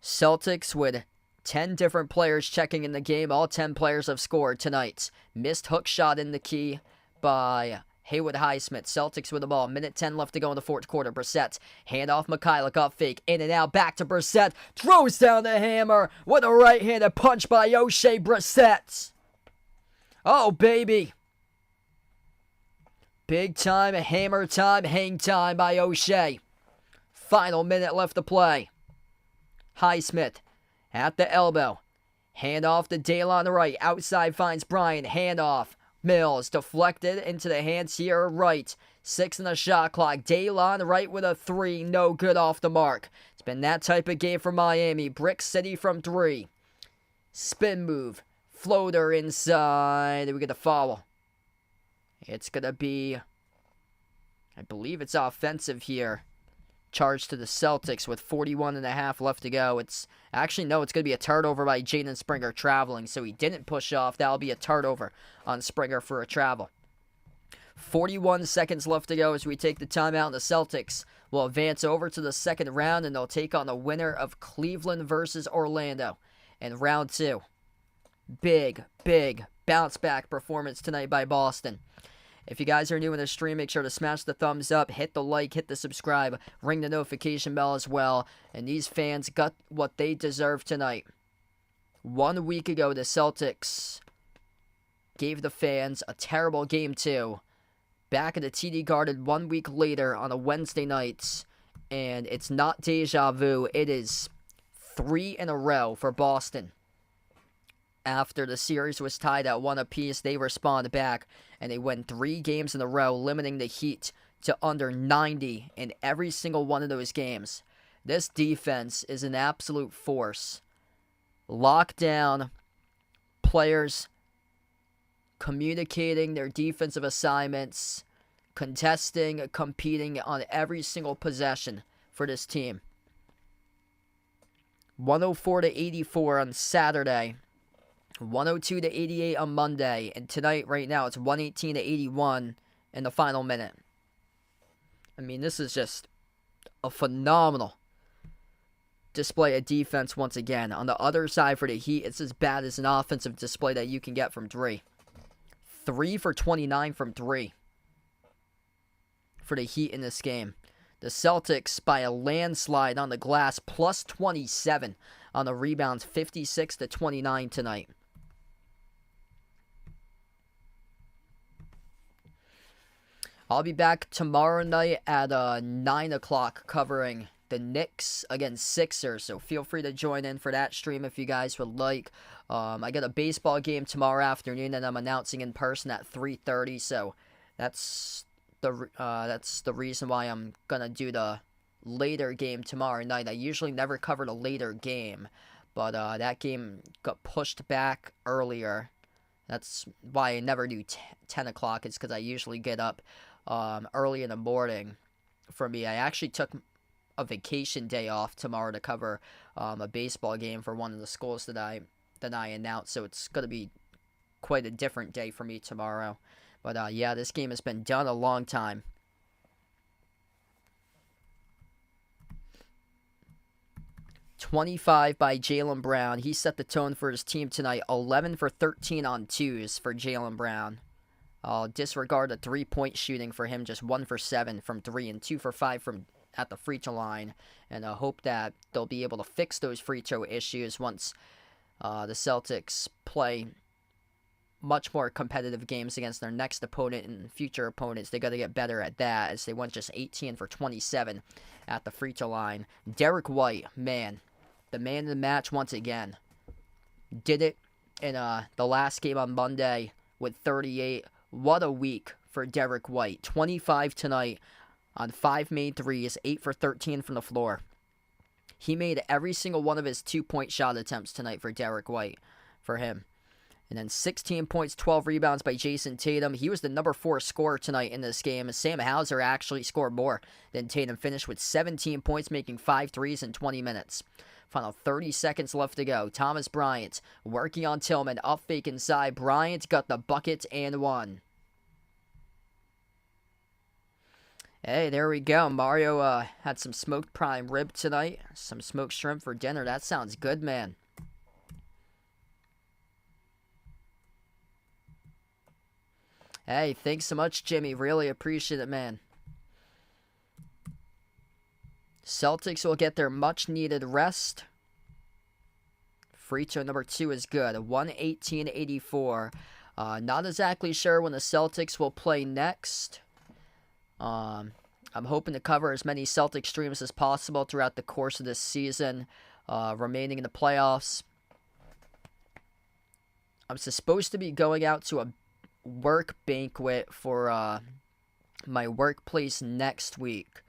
Celtics with 10 different players checking in the game. All 10 players have scored tonight. Missed hook shot in the key by Haywood Highsmith. Celtics with the ball. Minute 10 left to go in the fourth quarter. Brissett. Hand off Mikhailuk. Up fake. In and out. Back to Brissett. Throws down the hammer with a right-handed punch by O'Shea Brissett. Oh, baby. Big time. Hammer time. Hang time by O'Shea. Final minute left to play. Highsmith at the elbow. Hand off to Dale on the right. Outside finds Bryant. Hand off. Mills deflected into the hands here right. 6 in the shot clock. Daylon right with a 3. No good off the mark. It's been that type of game for Miami. Brick City from 3. Spin move. Floater inside. We get the foul. It's going to be, I believe it's offensive here. Charge to the Celtics with 41.5 left to go. It's going to be a turnover by Jaden Springer traveling, so he didn't push off. That'll be a turnover on Springer for a travel. 41 seconds left to go as we take the timeout, and the Celtics will advance over to the second round, and they'll take on the winner of Cleveland versus Orlando in round 2. Big bounce back performance tonight by Boston. If you guys are new in the stream, make sure to smash the thumbs up, hit the like, hit the subscribe, ring the notification bell as well. And these fans got what they deserve tonight. 1 week ago, the Celtics gave the fans a terrible game 2. Back at the TD Garden 1 week later on a Wednesday night. And it's not deja vu. It is 3 in a row for Boston. After the series was tied at 1 apiece, they respond back and they win 3 games in a row, limiting the Heat to under 90 in every single one of those games. This defense is an absolute force. Lockdown, players communicating their defensive assignments, contesting, competing on every single possession for this team. 104-84 on Saturday. 102-88 on Monday, and tonight, right now, it's 118-81 in the final minute. I mean, this is just a phenomenal display of defense once again. On the other side for the Heat, it's as bad as an offensive display that you can get from 3. 3 for 29 from 3 for the Heat in this game. The Celtics, by a landslide on the glass, plus 27 on the rebounds, 56-29 tonight. I'll be back tomorrow night at 9 o'clock covering the Knicks against Sixers, so feel free to join in for that stream if you guys would like. I got a baseball game tomorrow afternoon that I'm announcing in person at 3:30, so that's the reason why I'm gonna do the later game tomorrow night. I usually never cover the later game, but that game got pushed back earlier. That's why I never do 10 o'clock. It's because I usually get up early in the morning. For me, I actually took a vacation day off tomorrow to cover a baseball game for one of the schools that I announced, so it's going to be quite a different day for me tomorrow. But yeah, this game has been done a long time. .25 by Jaylen Brown. He set the tone for his team tonight. 11 for 13 on 2s for Jaylen Brown. I'll disregard the 3-point shooting for him. Just 1 for 7 from 3 and 2 for 5 from at the free throw line. And I hope that they'll be able to fix those free throw issues once the Celtics play much more competitive games against their next opponent and future opponents. They got to get better at that, as they went just 18 for 27 at the free throw line. Derek White, man, the man of the match once again. Did it in the last game on Monday with 38. What a week for Derek White. 25 tonight on 5 made threes, 8 for 13 from the floor. He made every single one of his 2-point shot attempts tonight for Derek White, for him. And then 16 points, 12 rebounds by Jason Tatum. He was the number 4 scorer tonight in this game. Sam Hauser actually scored more than Tatum. Finished with 17 points, making 5 threes in 20 minutes. Final 30 seconds left to go. Thomas Bryant working on Tillman. Up fake inside. Bryant got the bucket and one. Hey, there we go. Mario had some smoked prime rib tonight. Some smoked shrimp for dinner. That sounds good, man. Hey, thanks so much, Jimmy. Really appreciate it, man. Celtics will get their much-needed rest. Free throw number 2 is good. 118-84. Not exactly sure when the Celtics will play next. I'm hoping to cover as many Celtics streams as possible throughout the course of this season, remaining in the playoffs. I'm supposed to be going out to work banquet for my workplace next week.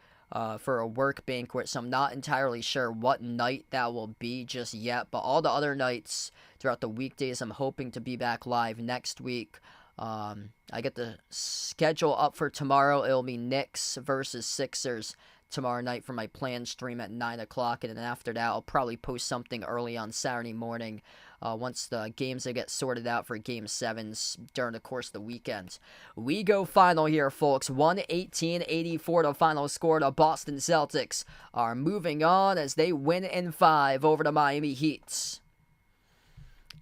For a work banquet, so I'm not entirely sure what night that will be just yet, but all the other nights throughout the weekdays, I'm hoping to be back live next week. I get the schedule up for tomorrow. It'll be Knicks versus Sixers tomorrow night for my planned stream at 9 o'clock, and then after that, I'll probably post something early on Saturday morning once the games get sorted out for Game 7s during the course of the weekend. We go final here, folks. 118-84 the final score. The Boston Celtics are moving on as they win in 5 over the Miami Heat.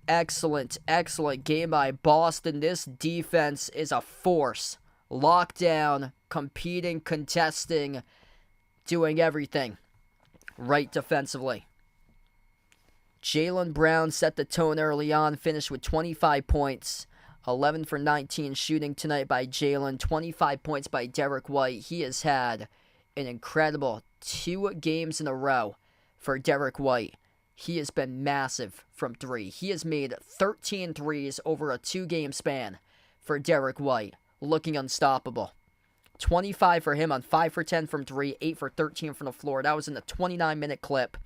Excellent game by Boston. This defense is a force. Lockdown, competing, contesting, doing everything right defensively. Jaylen Brown set the tone early on, finished with 25 points, 11 for 19 shooting tonight by Jaylen, 25 points by Derek White. He has had an incredible 2 games in a row for Derek White. He has been massive from 3. He has made 13 threes over a 2-game span for Derek White, looking unstoppable. 25 for him on 5 for 10 from 3, 8 for 13 from the floor. That was in the 29-minute clip.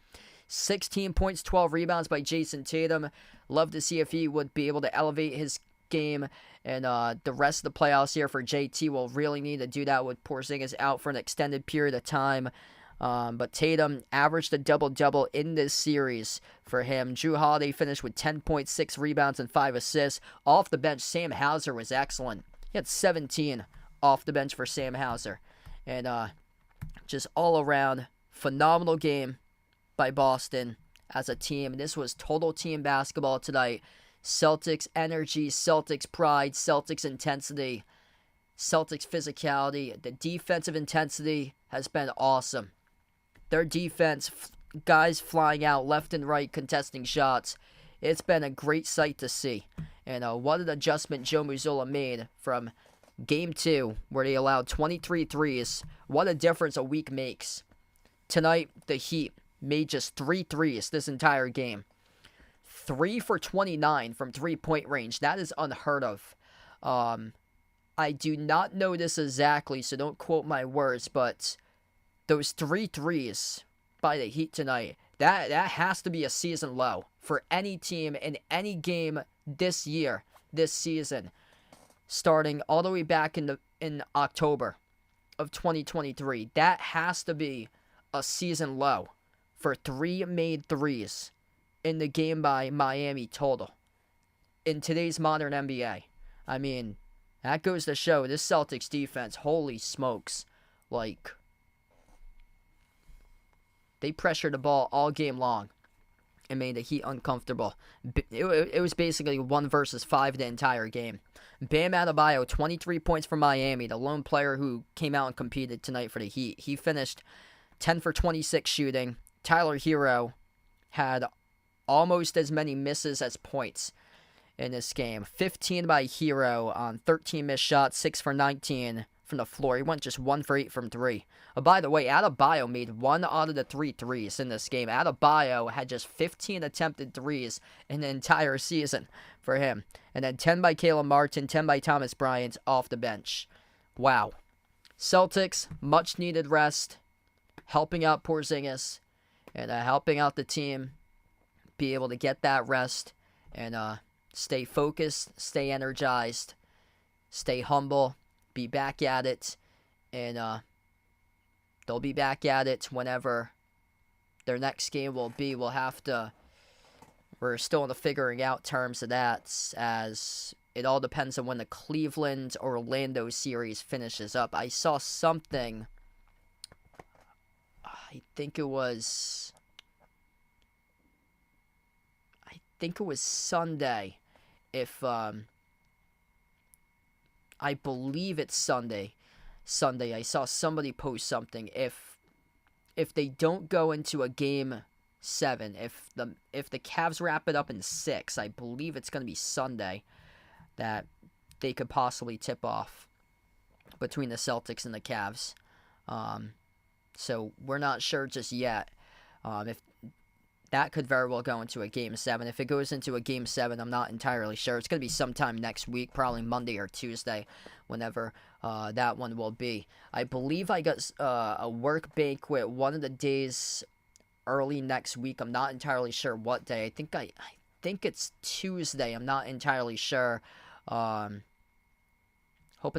16 points, 12 rebounds by Jason Tatum. Love to see if he would be able to elevate his game. And the rest of the playoffs here for JT will really need to do that with Porzingis out for an extended period of time. But Tatum averaged a double-double in this series for him. Jrue Holiday finished with 10.6 rebounds and 5 assists. Off the bench, Sam Hauser was excellent. He had 17 off the bench for Sam Hauser. And just all around, phenomenal game by Boston as a team. This was total team basketball tonight. Celtics energy, Celtics pride, Celtics intensity, Celtics physicality. The defensive intensity has been awesome. Their defense, guys flying out left and right, contesting shots. It's been a great sight to see. And what an adjustment Joe Mazzulla made from Game 2, where they allowed 23 threes. What a difference a week makes. Tonight, the Heat made just 3 threes this entire game. 3 for 29 from three-point range. That is unheard of. I do not know this exactly, so don't quote my words, but those 3 threes by the Heat tonight, that has to be a season low for any team in any game this year, this season, starting all the way back in October of 2023. That has to be a season low for 3 made threes in the game by Miami total in today's modern NBA. I mean, that goes to show this Celtics defense, holy smokes, like, they pressured the ball all game long and made the Heat uncomfortable. It was basically 1 versus 5 the entire game. Bam Adebayo, 23 points for Miami, the lone player who came out and competed tonight for the Heat. He finished 10 for 26 shooting. Tyler Hero had almost as many misses as points in this game. 15 by Hero on 13 missed shots, 6 for 19 from the floor. He went just 1 for 8 from 3. By the way, Adebayo made 1 out of the 3 threes in this game. Adebayo had just 15 attempted threes in the entire season for him. And then 10 by Caleb Martin, 10 by Thomas Bryant off the bench. Wow. Celtics, much needed rest, helping out Porzingis, and helping out the team be able to get that rest and stay focused, stay energized, stay humble, be back at it, and they'll be back at it whenever their next game will be. We're still in the figuring out terms of that, as it all depends on when the Cleveland-Orlando series finishes up. I saw something, I think it was Sunday. I believe it's Sunday. I saw somebody post something. If they don't go into a game 7, if the Cavs wrap it up in 6, I believe it's going to be Sunday that they could possibly tip off between the Celtics and the Cavs. So we're not sure just yet. If that could very well go into a Game 7. If it goes into a Game 7, I'm not entirely sure. It's going to be sometime next week, probably Monday or Tuesday, whenever that one will be. I believe I got a work banquet one of the days early next week. I'm not entirely sure what day. I think it's Tuesday. I'm not entirely sure. Hoping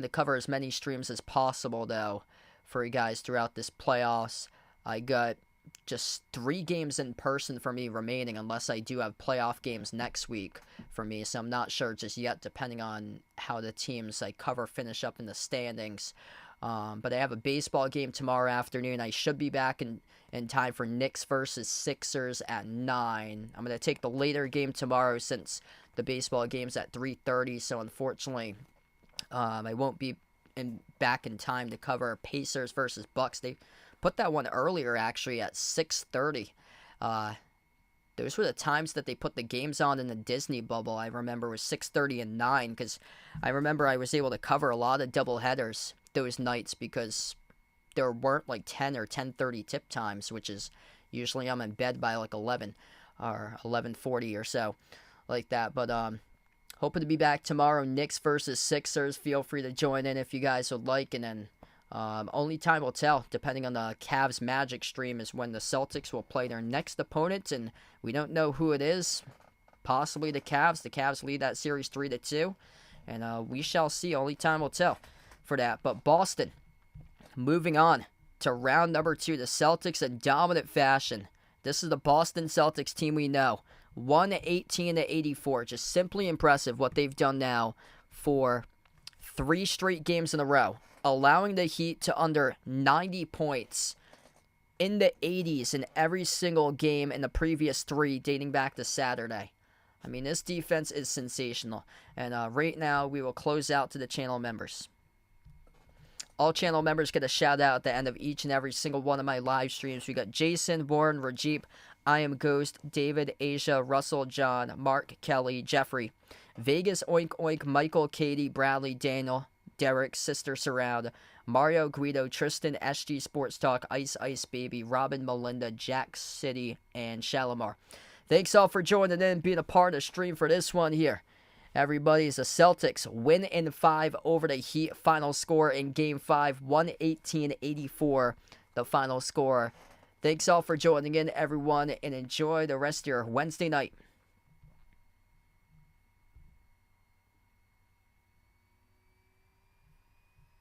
to cover as many streams as possible, though, for you guys throughout this playoffs. I got just 3 games in person for me remaining, unless I do have playoff games next week for me, so I'm not sure just yet, depending on how the teams I cover finish up in the standings. But I have a baseball game tomorrow afternoon. I should be back in time for Knicks versus Sixers at 9. I'm going to take the later game tomorrow since the baseball game's at 3:30, so unfortunately I won't be back in time to cover Pacers versus Bucks. They put that one earlier, actually, at 6:30. Those were the times that they put the games on in the Disney bubble. I remember was 6:30 and 9, because I remember I was able to cover a lot of doubleheaders those nights because there weren't like 10 or 10:30 tip times, which is usually I'm in bed by like 11 or 11:40 or so, like that. But hoping to be back tomorrow. Knicks versus Sixers. Feel free to join in if you guys would like, and then only time will tell, depending on the Cavs Magic stream, is when the Celtics will play their next opponent, and we don't know who it is. Possibly the Cavs. The Cavs lead that series 3-2, and we shall see. Only time will tell for that. But Boston, moving on to round number 2, the Celtics in dominant fashion. This is the Boston Celtics team we know. 118-84. Just simply impressive what they've done now for 3 straight games in a row, allowing the Heat to under 90 points, in the 80s in every single game in the previous 3 dating back to Saturday. I mean, this defense is sensational. And right now, we will close out to the channel members. All channel members get a shout out at the end of each and every single one of my live streams. We got Jason, Warren, Rajip, I Am Ghost, David, Asia, Russell, John, Mark, Kelly, Jeffrey, Vegas, Oink Oink, Michael, Katie, Bradley, Daniel, Derek, Sister Surround, Mario, Guido, Tristan, SG Sports Talk, Ice Ice Baby, Robin, Melinda, Jack City, and Shalimar. Thanks all for joining in, being a part of the stream for this one here. Everybody's the Celtics win in 5 over the Heat. Final score in Game 5, 118-84, the final score. Thanks all for joining in, everyone, and enjoy the rest of your Wednesday night.